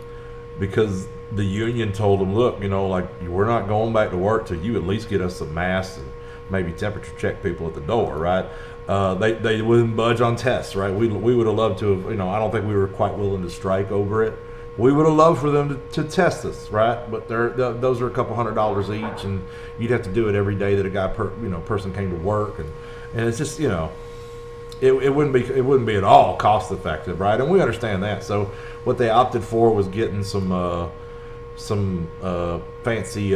because the union told them, look, we're not going back to work till you at least get us some masks and maybe temperature check people at the door, right? They wouldn't budge on tests, right? We would have loved to have, I don't think we were quite willing to strike over it. We would have loved for them to test us, right? But those are a couple $100 each, and you'd have to do it every day that a guy person came to work, and it's just it wouldn't be at all cost effective, right? And we understand that. So what they opted for was getting some fancy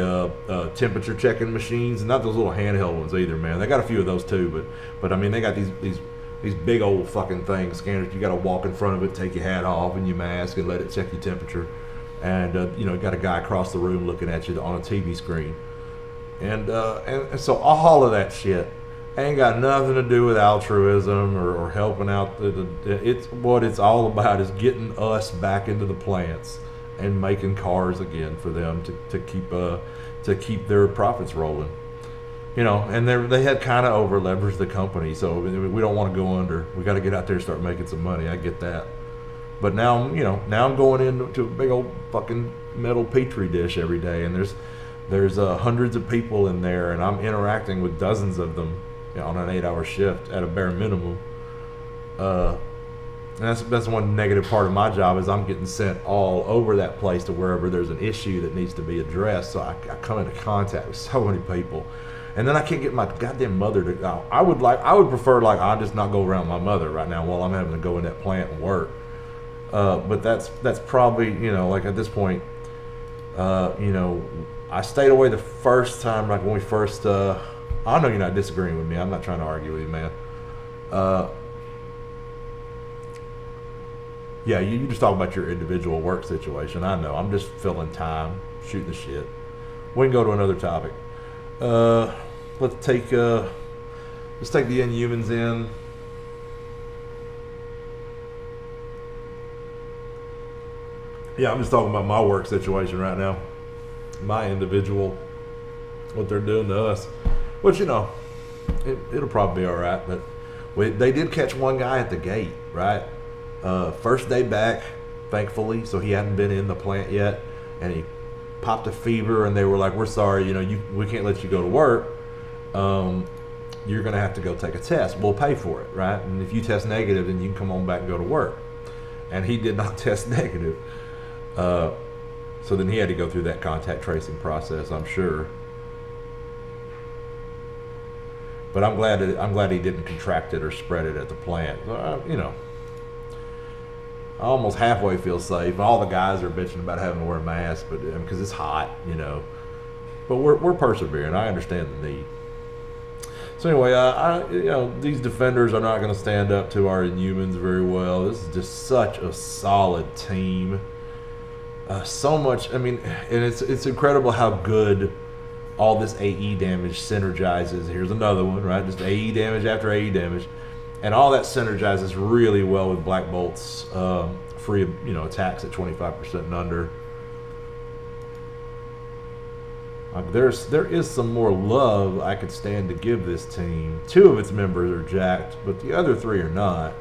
temperature checking machines, and not those little handheld ones either, man. They got a few of those too, but I mean, they got these big old fucking things, scanners. You got to walk in front of it, take your hat off and your mask, and let it check your temperature. And got a guy across the room looking at you on a TV screen, and so all of that shit ain't got nothing to do with altruism or helping out. It's what it's all about is getting us back into the plants and making cars again for them to keep their profits rolling. And they had kind of over leveraged the company, so we don't want to go under. We got to get out there and start making some money. I get that, but now I'm going into a big old fucking metal petri dish every day, and there's hundreds of people in there, and I'm interacting with dozens of them on an 8-hour shift at a bare minimum. And that's one negative part of my job is I'm getting sent all over that place to wherever there's an issue that needs to be addressed. So I come into contact with so many people, and then I can't get my goddamn mother to. I would prefer I just not go around my mother right now while I'm having to go in that plant and work. But that's probably at this point, I stayed away the first time when we first. I know you're not disagreeing with me. I'm not trying to argue with you, man. Yeah, you just talk about your individual work situation. I know. I'm just filling time, shooting the shit. We can go to another topic. Let's take the Inhumans in. Yeah, I'm just talking about my work situation right now. My individual, what they're doing to us. Which, it'll probably be all right. But they did catch one guy at the gate, right? First day back, thankfully, so he hadn't been in the plant yet. And he popped a fever, and they were like, we're sorry, we can't let you go to work. You're going to have to go take a test. We'll pay for it, right? And if you test negative, then you can come on back and go to work. And he did not test negative. So then he had to go through that contact tracing process, I'm sure. But I'm glad he didn't contract it or spread it at the plant. I almost halfway feel safe. All the guys are bitching about having to wear masks, but because it's hot, But we're persevering. I understand the need. So anyway, these defenders are not going to stand up to our Inhumans very well. This is just such a solid team. So much. And it's incredible how good all this AE damage synergizes. Here's another one, right? Just AE damage after AE damage. And all that synergizes really well with Black Bolt's free attacks at 25% and under. There is some more love I could stand to give this team. 2 of its members are jacked, but the other 3 are not.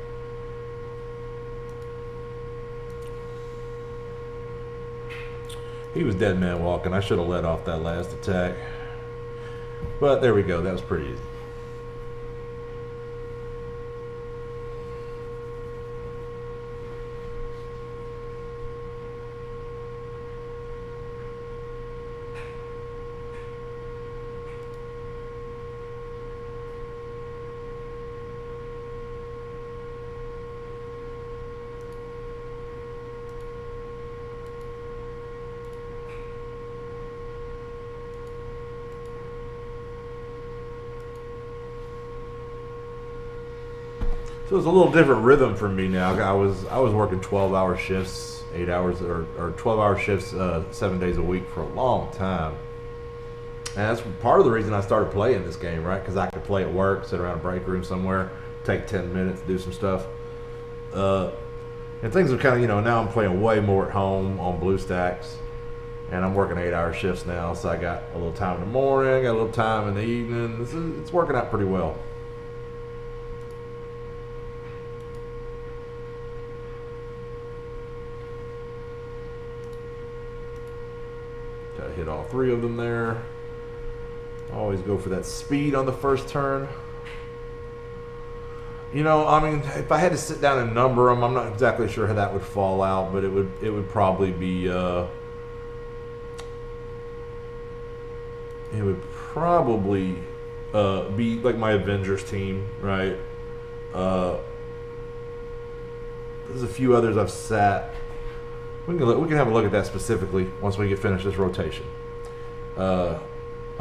He was dead man walking. I should have let off that last attack. But there we go. That was pretty easy. So it's a little different rhythm for me now. I was working 12-hour shifts, 8 hours or 12-hour shifts 7 days a week for a long time. And that's part of the reason I started playing this game, right? Because I could play at work, sit around a break room somewhere, take 10 minutes, do some stuff. And things are kind of, now I'm playing way more at home on BlueStacks. And I'm working 8-hour shifts now, so I got a little time in the morning, I got a little time in the evening. It's working out pretty well. Got to hit all 3 of them there. Always go for that speed on the first turn. You know, I mean, if I had to sit down and number them, I'm not exactly sure how that would fall out, but it would probably be be like my Avengers team, right? There's a few others I've sat. We can have a look at that specifically once we get finished this rotation. I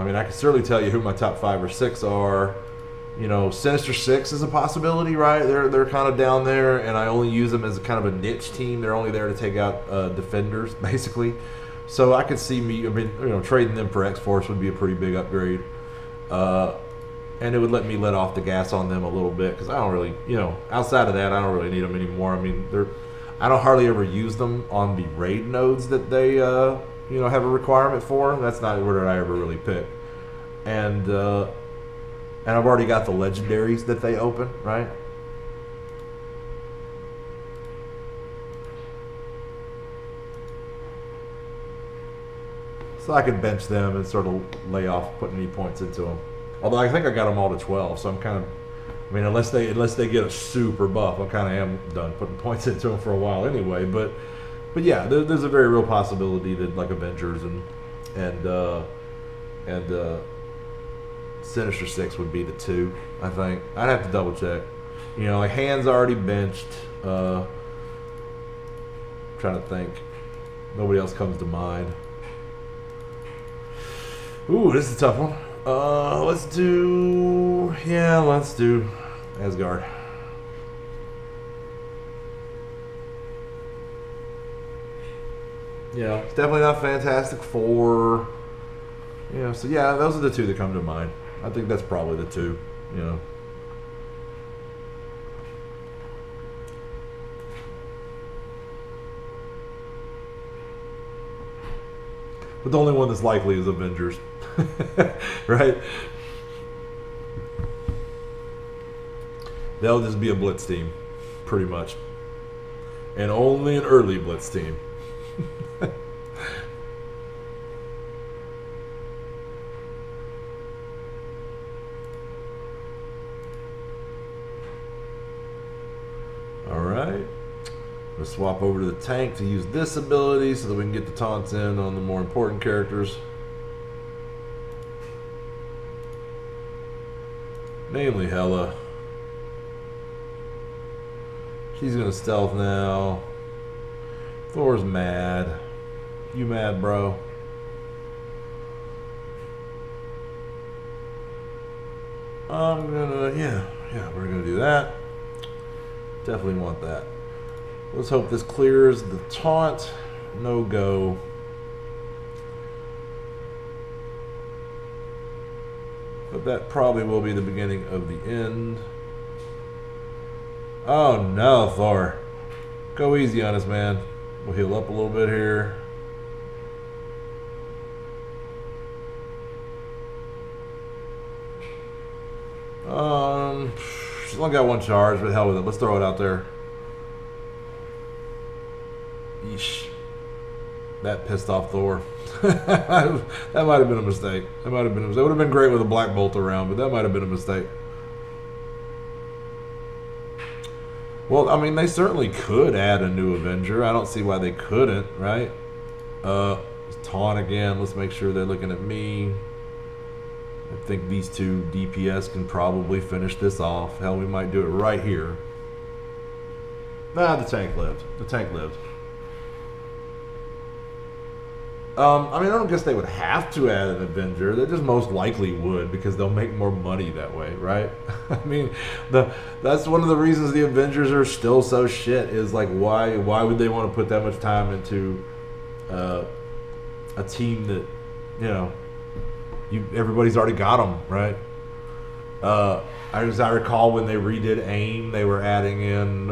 mean, I can certainly tell you who my top 5 or 6 are. You know, Sinister Six is a possibility, right? They're kind of down there, and I only use them as a kind of a niche team. They're only there to take out defenders, basically. So I could see me, I mean, you know, trading them for X-Force would be a pretty big upgrade. And it would let me let off the gas on them a little bit, because I don't really, you know, outside of that, I don't really need them anymore. I mean, I don't hardly ever use them on the raid nodes that they, you know, have a requirement for. That's not where I ever really pick. And I've already got the legendaries that they open, right? So I could bench them and sort of lay off putting any points into them. Although I think I got them all to 12, so I'm kind of, I mean, unless they get a super buff, I kind of am done putting points into them for a while anyway. But yeah, there's a very real possibility that like Avengers and Sinister Six would be the 2. I think I'd have to double check. You know, like Hand's already benched. Trying to think. Nobody else comes to mind. Ooh, this is a tough one. Let's do Asgard. Yeah, it's definitely not Fantastic Four. You know, so yeah, those are the 2 that come to mind. I think that's probably the 2, you know. But the only one that's likely is Avengers. Right? They'll just be a blitz team, pretty much. And only an early blitz team. Alright. We'll swap over to the tank to use this ability so that we can get the taunts in on the more important characters. Namely Hela. She's gonna stealth now. Thor's mad. You mad, bro? I'm gonna, yeah, we're gonna do that. Definitely want that. Let's hope this clears the taunt. No go. But that probably will be the beginning of the end. Oh no, Thor. Go easy on us, man. We'll heal up a little bit here. She's only got 1 charge, but hell with it. Let's throw it out there. Yeesh. That pissed off Thor. That might have been a mistake. It would have been great with a Black Bolt around, but that might have been a mistake. Well, I mean, they certainly could add a new Avenger. I don't see why they couldn't, right? Taunt again. Let's make sure they're looking at me. I think these 2 DPS can probably finish this off. Hell, we might do it right here. Nah, the tank lived. The tank lived. I mean, I don't guess they would have to add an Avenger. They just most likely would, because they'll make more money that way, right? I mean, that's one of the reasons the Avengers are still so shit, is like, why would they want to put that much time into a team that, you know, everybody's already got them, right? As I recall, when they redid AIM, they were adding in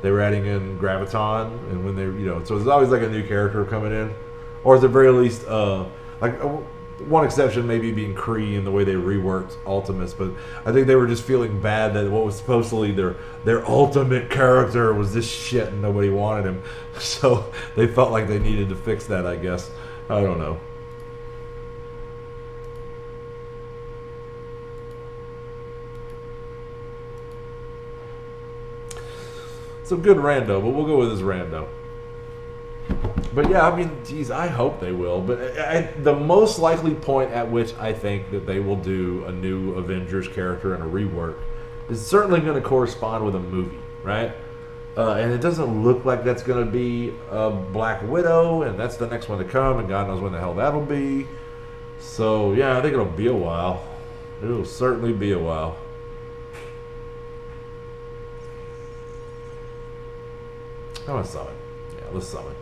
Graviton, and when they, you know, so there's always like a new character coming in, or at the very least, one exception maybe being Kree and the way they reworked Ultimates, but I think they were just feeling bad that what was supposedly their ultimate character was this shit and nobody wanted him, so they felt like they needed to fix that, I guess. I don't know. Some good rando, but we'll go with his rando. But yeah, I mean, geez, I hope they will. But the most likely point at which I think that they will do a new Avengers character and a rework is certainly going to correspond with a movie, right? And it doesn't look like that's going to be Black Widow, and that's the next one to come, and God knows when the hell that'll be. So yeah, I think it'll be a while. It'll certainly be a while. I'm gonna summon. Yeah, let's summon.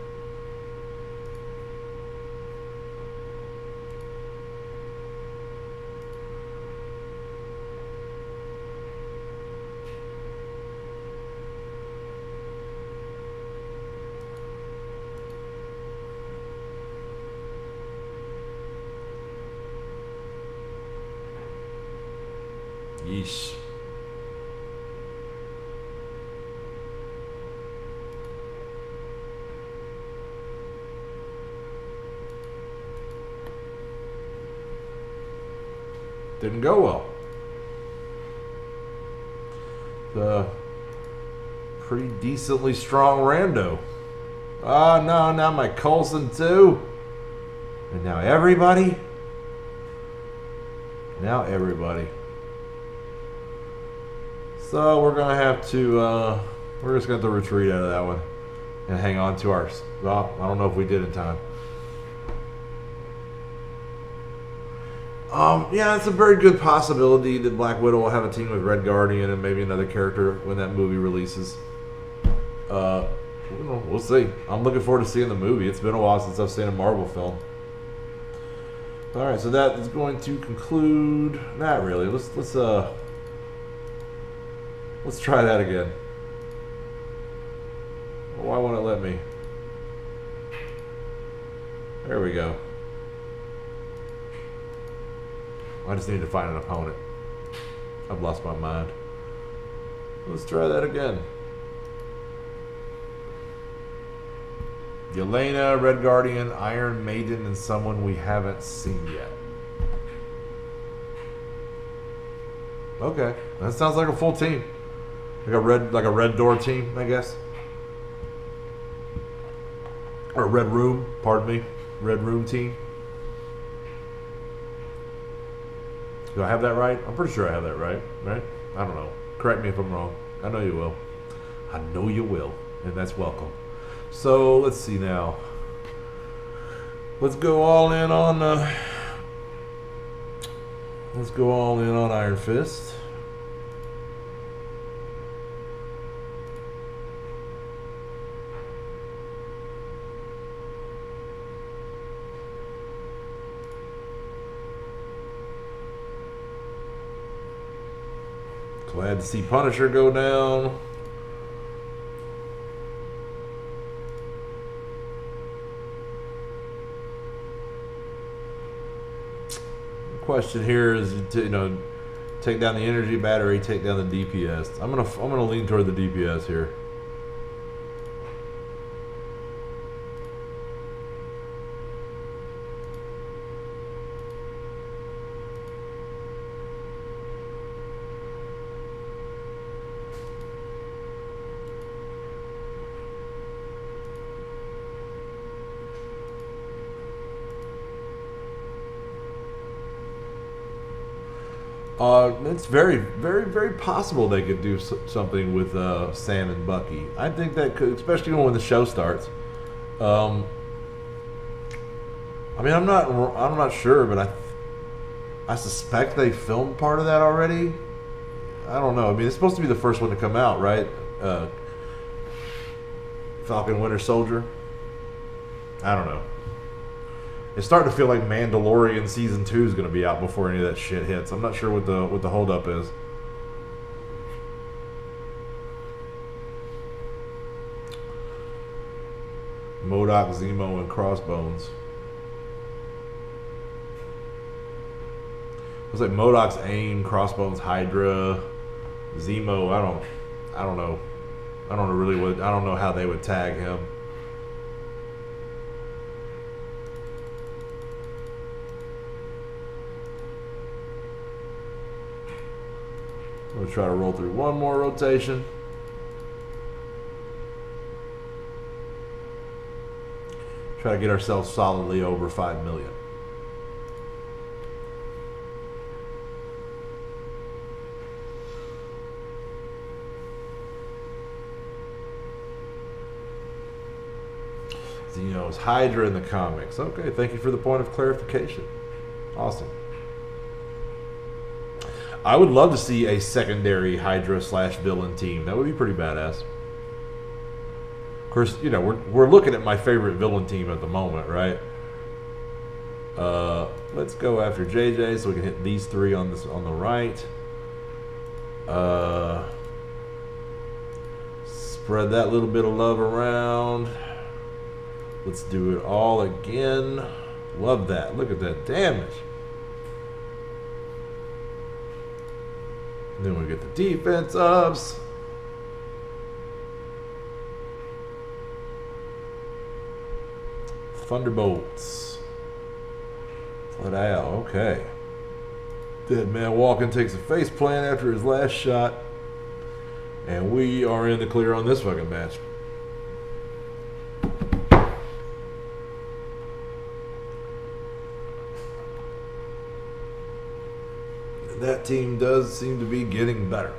Yeesh. Didn't go well. The pretty decently strong rando. Oh no, now my Coulson too. And now everybody. Now everybody. So we're gonna have to we're just gonna have to retreat out of that one and hang on to ours. Well, I don't know if we did in time. Yeah, it's a very good possibility that Black Widow will have a team with Red Guardian and maybe another character when that movie releases. We'll see. I'm looking forward to seeing the movie. It's been a while since I've seen a Marvel film. All right, so that is going to conclude. Not really. Let's try that again. Why won't it let me? There we go. I just need to find an opponent. I've lost my mind. Let's try that again. Yelena, Red Guardian, Iron Maiden, and someone we haven't seen yet. Okay, that sounds like a full team. Like a red door team, I guess. Or red room, pardon me. Red room team. Do I have that right? I'm pretty sure I have that right, right? I don't know. Correct me if I'm wrong. I know you will. I know you will, and that's welcome. So let's see now. Let's go all in on. Let's go all in on Iron Fist. Glad to see Punisher go down. The question here is, take down the energy battery, take down the DPS. I'm gonna lean toward the DPS here. It's very, very, very possible they could do something with Sam and Bucky. I think that could, especially when the show starts. I mean, I'm not sure, but I suspect they filmed part of that already. I don't know. I mean, it's supposed to be the first one to come out, right? Falcon Winter Soldier. I don't know. It's starting to feel like Mandalorian Season 2 is going to be out before any of that shit hits. I'm not sure what the holdup is. MODOK, Zemo, and Crossbones. Looks like MODOK's AIM, Crossbones, Hydra, Zemo. I don't know. I don't know how they would tag him. I'm going to try to roll through one more rotation. Try to get ourselves solidly over 5 million. Xenos Hydra in the comics. Okay, thank you for the point of clarification. Awesome. I would love to see a secondary Hydra / villain team. That would be pretty badass. Of course, you know, we're looking at my favorite villain team at the moment, right? Let's go after JJ so we can hit these three on the right. Spread that little bit of love around. Let's do it all again. Love that. Look at that damage. And then we get the defense ups. Thunderbolts. Flat out. Okay. Dead man walking takes a face plant after his last shot. And we are in the clear on this fucking match. That team does seem to be getting better.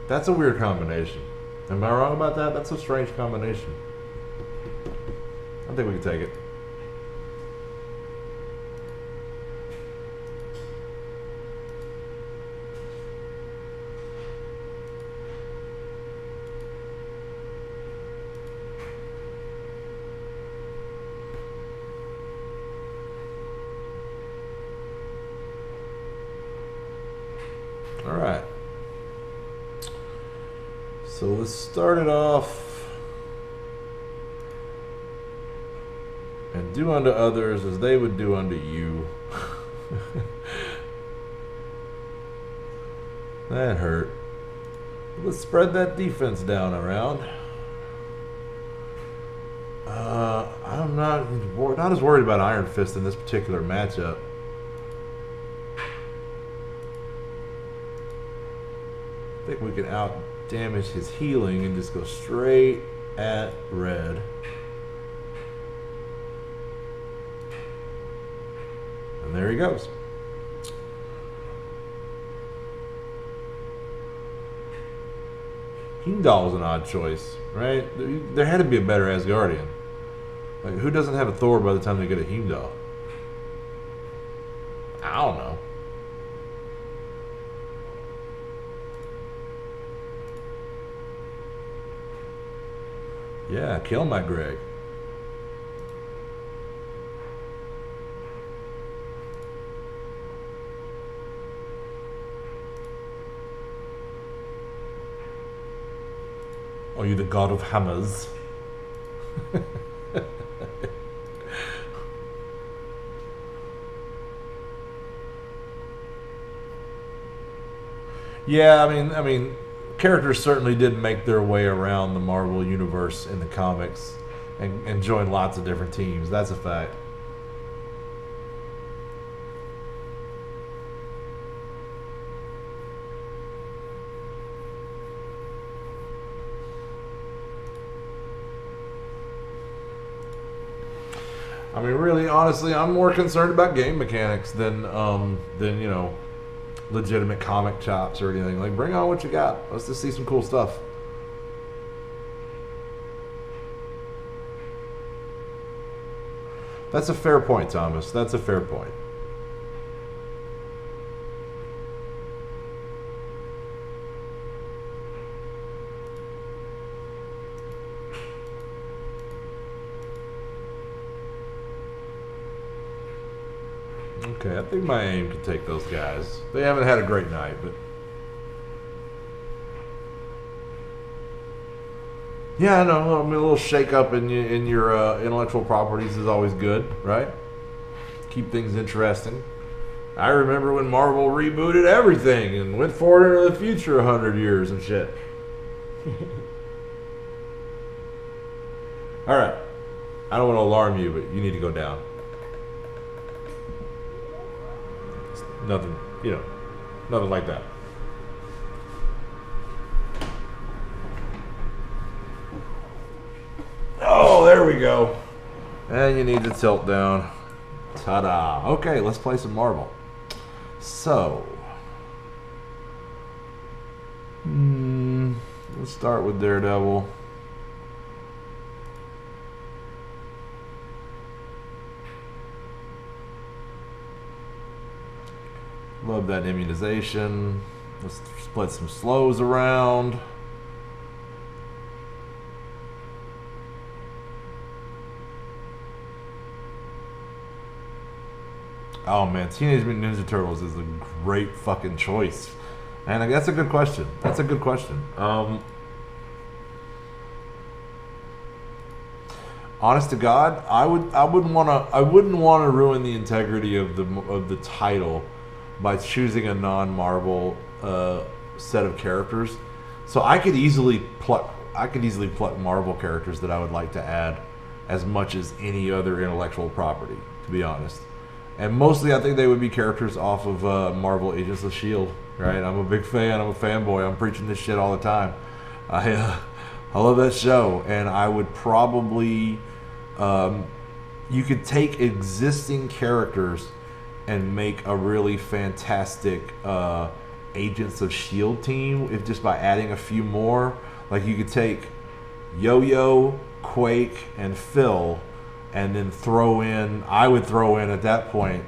That's a weird combination. Am I wrong about that? That's a strange combination. I think we can take it. All right. So let's start it off. And do unto others as they would do unto you. That hurt. Let's spread that defense down around. I'm not as worried about Iron Fist in this particular matchup. I think we can out damage his healing and just go straight at red. And there he goes. Heimdall's an odd choice, right? There had to be a better Asgardian. Like, who doesn't have a Thor by the time they get a Heimdall? I don't know. Yeah, kill my Greg. Are you the god of hammers? Yeah, I mean, characters certainly did make their way around the Marvel universe in the comics and join lots of different teams. That's a fact. I mean, really, honestly, I'm more concerned about game mechanics than you know, legitimate comic chops or anything. Like, bring on what you got. Let's just see some cool stuff. That's a fair point, Thomas. That's a fair point. Okay, I think my aim can take those guys. They haven't had a great night, but yeah, I know. I mean, a little shake up in your intellectual properties is always good, right? Keep things interesting. I remember when Marvel rebooted everything and went forward into the future 100 years and shit. All right. I don't want to alarm you, but you need to go down. It's nothing, nothing like that. Oh, there we go. And you need to tilt down. Ta-da. Okay, let's play some Marvel. So, let's start with Daredevil. Love that immunization. Let's split some slows around. Oh man, Teenage Mutant Ninja Turtles is a great fucking choice. And that's a good question. That's a good question. Honest to God, I wouldn't want to ruin the integrity of the title by choosing a non-Marvel set of characters. So I could easily pluck Marvel characters that I would like to add as much as any other intellectual property, to be honest. And mostly I think they would be characters off of Marvel Agents of S.H.I.E.L.D., right? I'm a big fan. I'm a fanboy. I'm preaching this shit all the time. I love that show. And I would probably... you could take existing characters and make a really fantastic Agents of S.H.I.E.L.D. team if just by adding a few more. Like you could take Yo-Yo, Quake, and Phil... and then I would throw in at that point,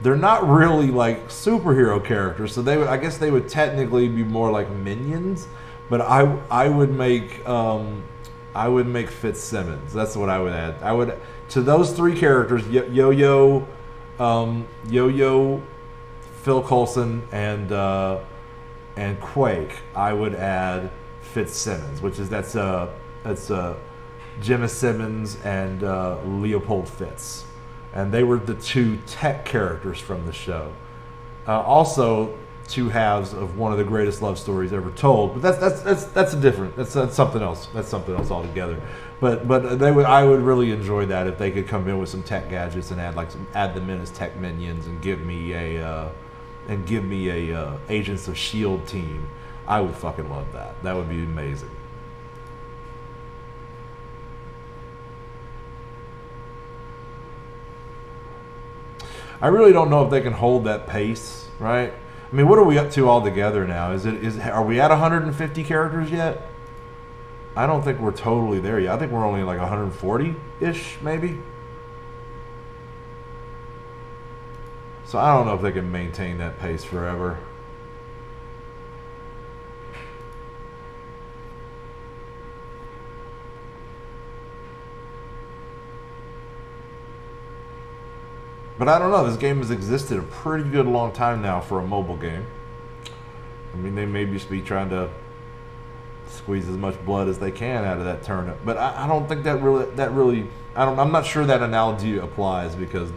they're not really like superhero characters, so I guess they would technically be more like minions, but I would make Fitzsimmons. That's what I would add. I would, to those three characters, Yo-Yo, Phil Coulson, and Quake, I would add Fitzsimmons, which is that's Gemma Simmons and Leopold Fitz, and they were the two tech characters from the show. Also, two halves of one of the greatest love stories ever told. But that's something else. That's something else altogether. But I would really enjoy that if they could come in with some tech gadgets and add them in as tech minions and give me a Agents of S.H.I.E.L.D. team. I would fucking love that. That would be amazing. I really don't know if they can hold that pace, right? I mean, what are we up to all together now? Are we at 150 characters yet? I don't think we're totally there yet. I think we're only like 140-ish, maybe. So I don't know if they can maintain that pace forever. But I don't know. This game has existed a pretty good long time now for a mobile game. I mean, they may just be trying to squeeze as much blood as they can out of that turnip. But I don't think I'm not sure that analogy applies because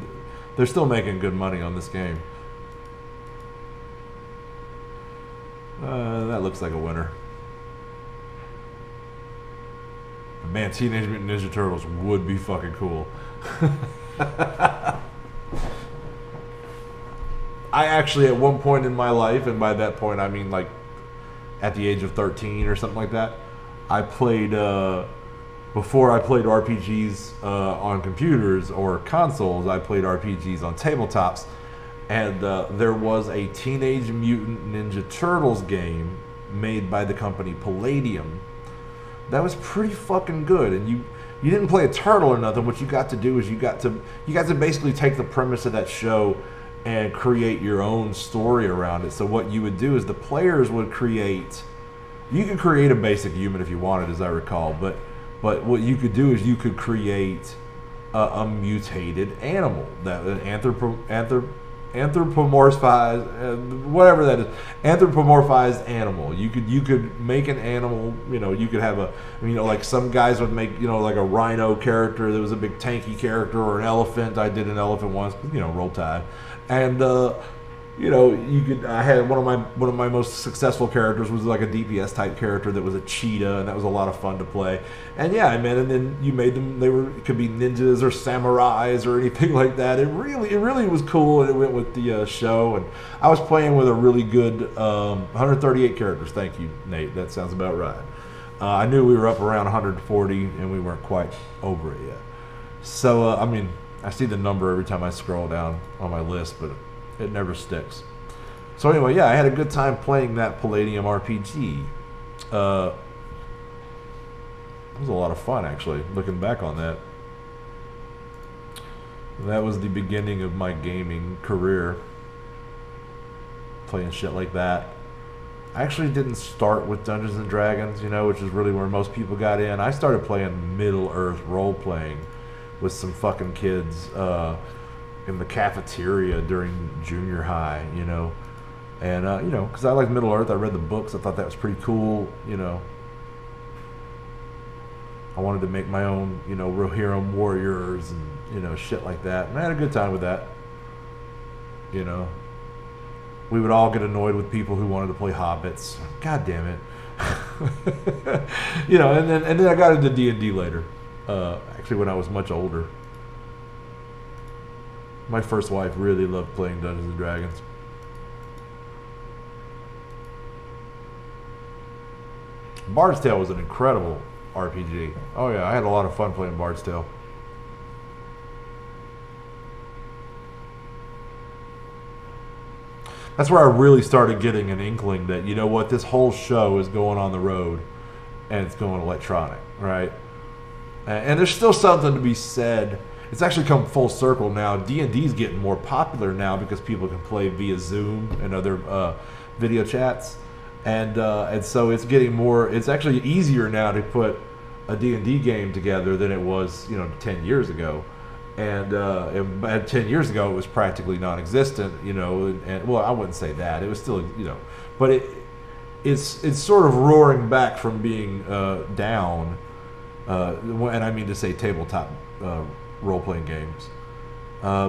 they're still making good money on this game. That looks like a winner. Man, Teenage Mutant Ninja Turtles would be fucking cool. I actually, at one point in my life, and by that point I mean like at the age of 13 or something like that, I played, before I played RPGs on computers or consoles, I played RPGs on tabletops, and there was a Teenage Mutant Ninja Turtles game made by the company Palladium that was pretty fucking good, and you didn't play a turtle or nothing. What you got to do is you got to basically take the premise of that show and create your own story around it. So what you would do is the players would create, you could create a basic human if you wanted, as I recall, but what you could do is you could create a mutated animal, that an anthropomorphized, whatever that is, anthropomorphized animal. You could make an animal, you could have like some guys would make, like a rhino character that was a big tanky character, or an elephant. I did an elephant once, roll tide. And you know, you could. I had one of my most successful characters was like a DPS type character that was a cheetah, and that was a lot of fun to play. And yeah, man, and then you made them. It could be ninjas or samurais or anything like that. It really was cool, and it went with the show. And I was playing with a really good 138 characters. Thank you, Nate. That sounds about right. I knew we were up around 140, and we weren't quite over it yet. So I mean, I see the number every time I scroll down on my list, but it never sticks. So anyway, yeah, I had a good time playing that Palladium RPG. It was a lot of fun, actually, looking back on that. That was the beginning of my gaming career, playing shit like that. I actually didn't start with Dungeons and Dragons, you know, which is really where most people got in. I started playing Middle-earth role-playing with some fucking kids in the cafeteria during junior high, you know. And, you know, because I liked Middle-earth. I read the books. I thought that was pretty cool, you know. I wanted to make my own, you know, Rohirrim warriors and, you know, shit like that. And I had a good time with that, you know. We would all get annoyed with people who wanted to play hobbits. God damn it. You know, and then I got into D&D later. Actually, when I was much older. My first wife really loved playing Dungeons and Dragons. Bard's Tale was an incredible RPG. Oh yeah, I had a lot of fun playing Bard's Tale. That's where I really started getting an inkling that, you know what, this whole show is going on the road and it's going electronic, right? And there's still something to be said. It's actually come full circle now. D&D is getting more popular now because people can play via Zoom and other video chats. And so it's getting more, it's actually easier now to put a D&D game together than it was, you know, 10 years ago. And 10 years ago, it was practically non-existent, you know, and well, I wouldn't say that. It was still, you know, but it's sort of roaring back from being down, and I mean to say tabletop role-playing games,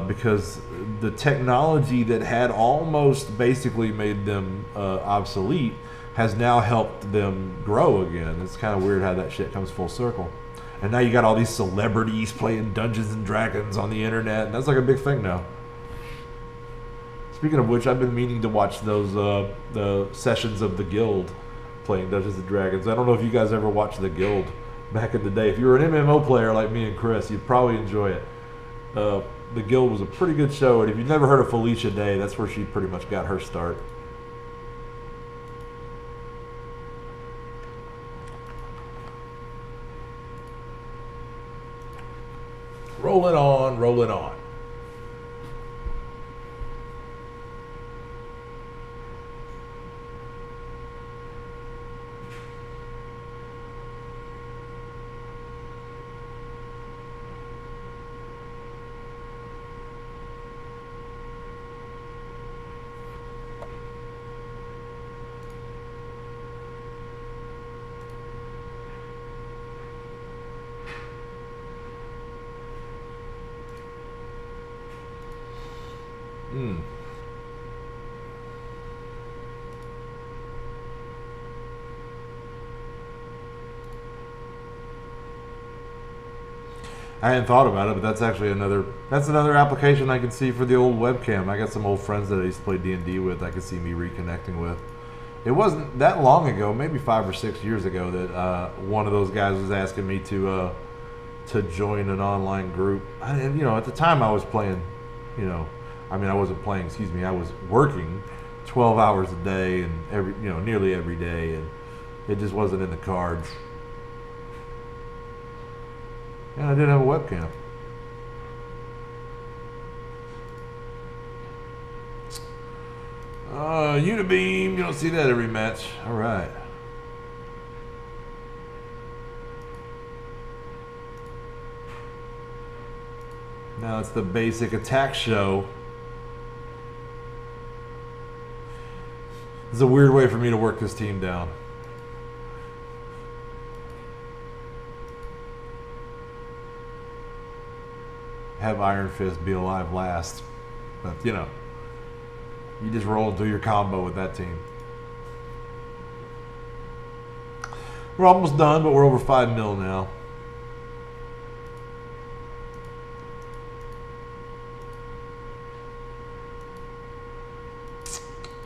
because the technology that had almost basically made them obsolete has now helped them grow again. It's kind of weird how that shit comes full circle. And now you got all these celebrities playing Dungeons and Dragons on the internet, and that's like a big thing now. Speaking of which, I've been meaning to watch those the sessions of the Guild playing Dungeons and Dragons. I don't know if you guys ever watched the Guild back in the day. If you were an MMO player like me and Chris, you'd probably enjoy it. The Guild was a pretty good show, and if you've never heard of Felicia Day, that's where she pretty much got her start. Rolling on, rolling on. I hadn't thought about it, but that's actually another application I can see for the old webcam. I got some old friends that I used to play D&D with I could see me reconnecting with. It wasn't that long ago, maybe 5 or 6 years ago, that one of those guys was asking me to join an online group. And you know, at the time I was playing, you know, I mean I wasn't playing, excuse me, I was working 12 hours a day and nearly every day, and it just wasn't in the cards. And I didn't have a webcam. Unibeam, you don't see that every match. All right. Now it's the basic attack show. It's a weird way for me to work this team down. Have Iron Fist be alive last, but you know, You just roll and do your combo with that team. We're almost done, but we're over 5 mil now.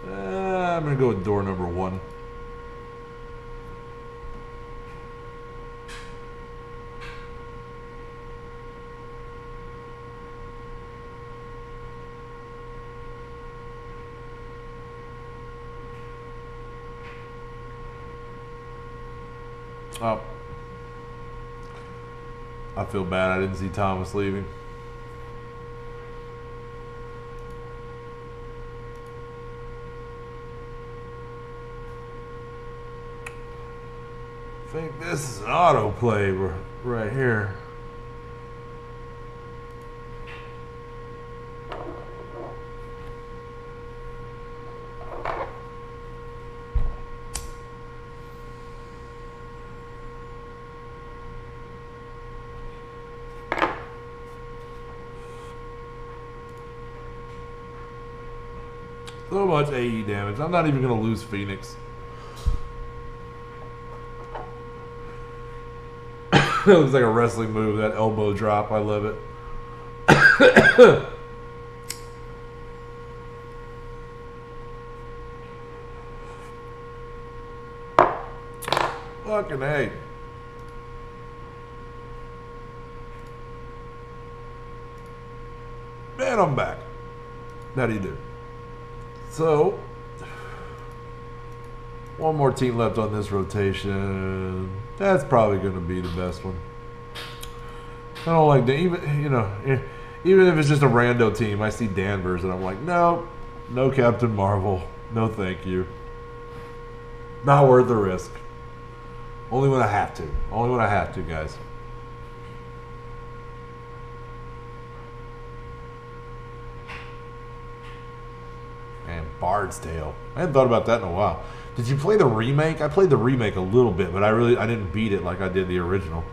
I'm going to go with door number 1. Oh. I feel bad I didn't see Thomas leaving. I think this is an autoplay right here. So much AE damage. I'm not even going to lose Phoenix. It looks like a wrestling move, that elbow drop. I love it. Fucking A. Man, I'm back. How do you do? So, one more team left on this rotation. That's probably going to be the best one. I don't like that. Even if it's just a rando team, I see Danvers and I'm like, no Captain Marvel. No, thank you. Not worth the risk. Only when I have to. Only when I have to, guys. And Bard's Tale. I hadn't thought about that in a while. Did you play the remake? I played the remake a little bit, but I didn't beat it like I did the original.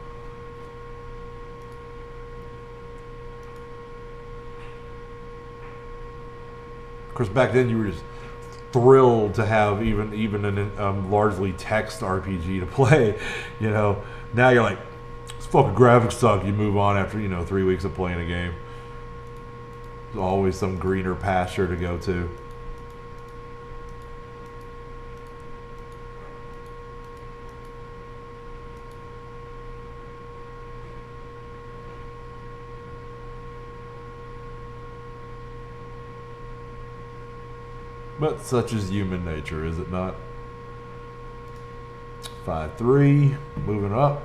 Of course, back then you were just thrilled to have even a largely text RPG to play. You know, now you're like, this fucking graphics suck. You move on after 3 weeks of playing a game. There's always some greener pasture to go to. But such is human nature, is it not? 5-3, moving up.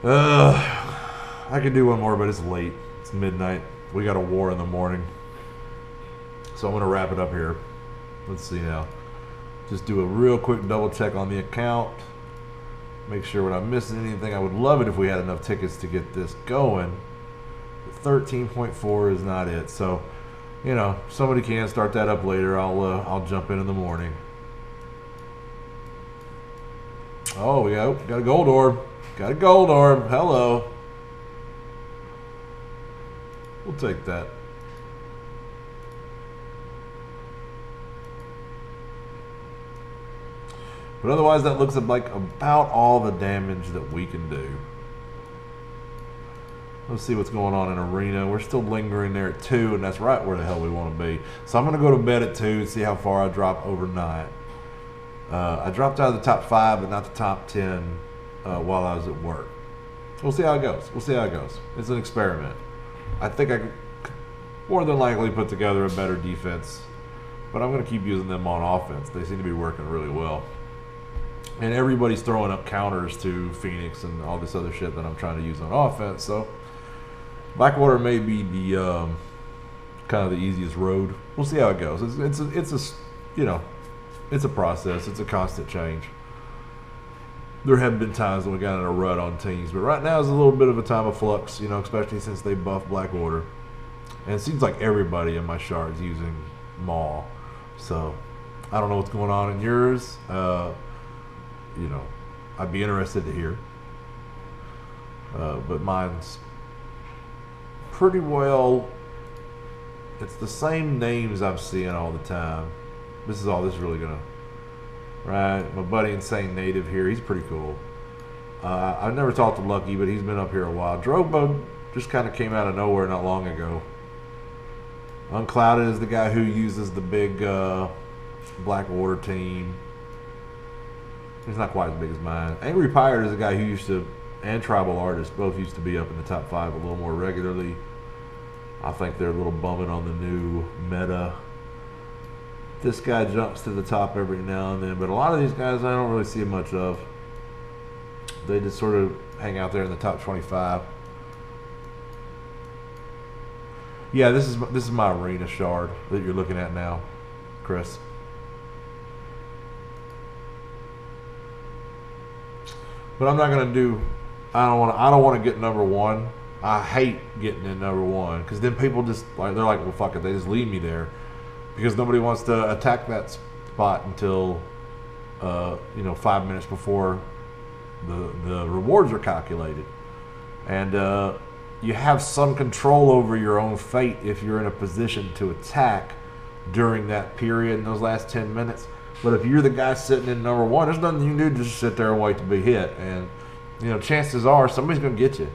I could do one more, but it's late. It's midnight. We got a war in the morning. So I'm going to wrap it up here. Let's see now. Just do a real quick double check on the account. Make sure we're not missing anything. I would love it if we had enough tickets to get this going. 13.4 is not it. So, somebody can start that up later. I'll jump in the morning. Oh, we got a gold orb. Got a gold orb. Hello. We'll take that. But otherwise, that looks like about all the damage that we can do. Let's see what's going on in Arena. We're still lingering there at 2, and that's right where the hell we want to be. So I'm going to go to bed at 2 and see how far I drop overnight. I dropped out of the top 5, but not the top 10 while I was at work. We'll see how it goes. It's an experiment. I think I could more than likely put together a better defense, but I'm going to keep using them on offense. They seem to be working really well. And everybody's throwing up counters to Phoenix and all this other shit that I'm trying to use on offense. So Blackwater may be the kind of the easiest road. We'll see how it goes. It's a process. It's a constant change. There have been times when we got in a rut on teams, but right now is a little bit of a time of flux. Especially since they buffed Blackwater, and it seems like everybody in my shards using Maul. So I don't know what's going on in yours. I'd be interested to hear. But mine's pretty well It's the same names I'm seeing all the time. This is really gonna. Right, my buddy Insane Native here. He's pretty cool. I've never talked to Lucky, but he's been up here a while. Drobo just kind of came out of nowhere not long ago. Unclouded is the guy who uses the big Black Order team. He's not quite as big as mine. Angry Pirate is a guy who used to, and Tribal Artist, both used to be up in the top 5 a little more regularly. I think they're a little bumming on the new meta. This guy jumps to the top every now and then, but a lot of these guys I don't really see much of. They just sort of hang out there in the top 25. Yeah, this is my arena shard that you're looking at now, Chris. But I'm not gonna do. I don't want to get number 1. I hate getting in number 1 because then people just they're like, well, fuck it, they just leave me there because nobody wants to attack that spot until 5 minutes before the rewards are calculated, and you have some control over your own fate if you're in a position to attack during that period in those last 10 minutes. But if you're the guy sitting in number 1, there's nothing you can do, just sit there and wait to be hit. And, chances are somebody's going to get you.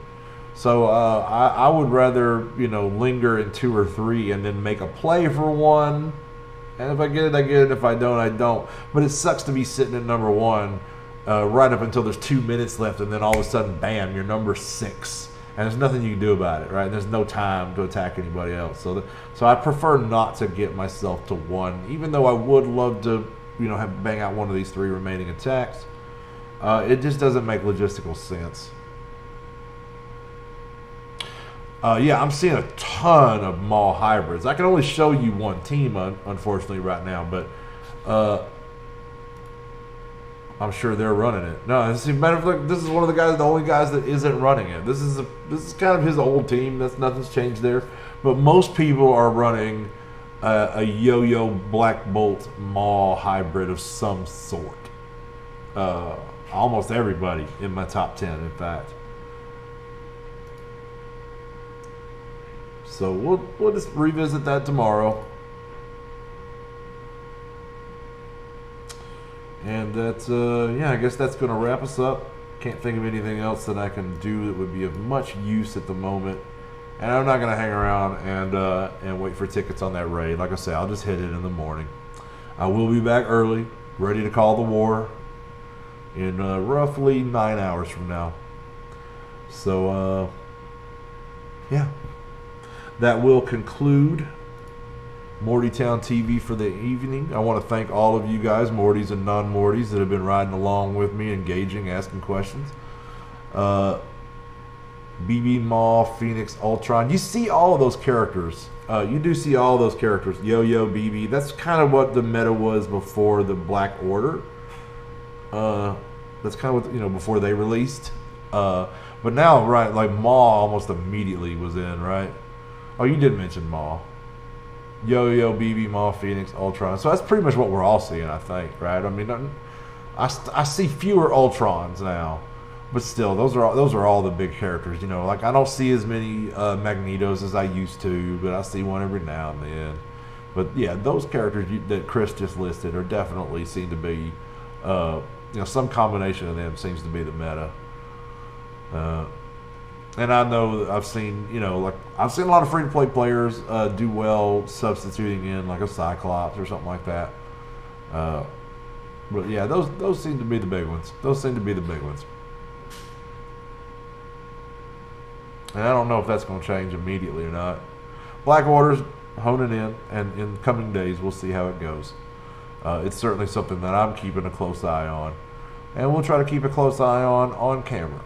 So I would rather, linger in 2 or 3 and then make a play for 1. And if I get it, I get it. If I don't, I don't. But it sucks to be sitting at number 1 right up until there's 2 minutes left. And then all of a sudden, bam, you're number 6. And there's nothing you can do about it, right? There's no time to attack anybody else. So I prefer not to get myself to 1, even though I would love to, bang out one of these 3 remaining attacks. It just doesn't make logistical sense. Yeah, I'm seeing a ton of Maul hybrids. I can only show you 1 team, unfortunately, right now, but I'm sure they're running it. No, as a matter of fact, this is one of the only guys that isn't running it. This is kind of his old team. Nothing's changed there, but most people are running a Yo-Yo Black Bolt Maul hybrid of some sort. Almost everybody in my top 10, in fact. So we'll just revisit that tomorrow. And that's I guess that's going to wrap us up. Can't think of anything else that I can do that would be of much use at the moment. And I'm not going to hang around and wait for tickets on that raid. Like I say, I'll just hit it in the morning. I will be back early, ready to call the war in roughly 9 hours from now. So, yeah. That will conclude Mortytown TV for the evening. I want to thank all of you guys, Mortys and non-Mortys, that have been riding along with me, engaging, asking questions. BB Maw, Phoenix, Ultron. You see all of those characters. You do see all of those characters. Yo-Yo, BB. That's kind of what the meta was before the Black Order. That's kind of what, before they released. But now, right, like Maw almost immediately was in, right? Oh, you did mention Maw. Yo-Yo, BB, Maw, Phoenix, Ultron. So that's pretty much what we're all seeing, I think, right? I mean, I see fewer Ultrons now, but still, those are all the big characters. Like I don't see as many Magnetos as I used to, but I see one every now and then. But yeah, those characters that Chris just listed are definitely seem to be, some combination of them seems to be the meta. And I know that I've seen, I've seen a lot of free-to-play players do well substituting in like a Cyclops or something like that. But yeah, those seem to be the big ones. And I don't know if that's going to change immediately or not. Black Order's honing in, and in coming days we'll see how it goes. It's certainly something that I'm keeping a close eye on, and we'll try to keep a close eye on camera.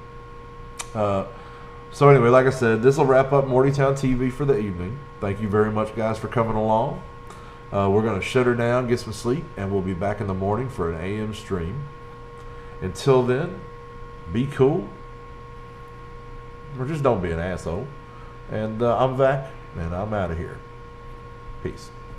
So anyway, like I said, this will wrap up Mortytown TV for the evening. Thank you very much, guys, for coming along. We're going to shut her down, get some sleep, and we'll be back in the morning for an AM stream. Until then, be cool, or just don't be an asshole. And I'm back, and I'm out of here. Peace.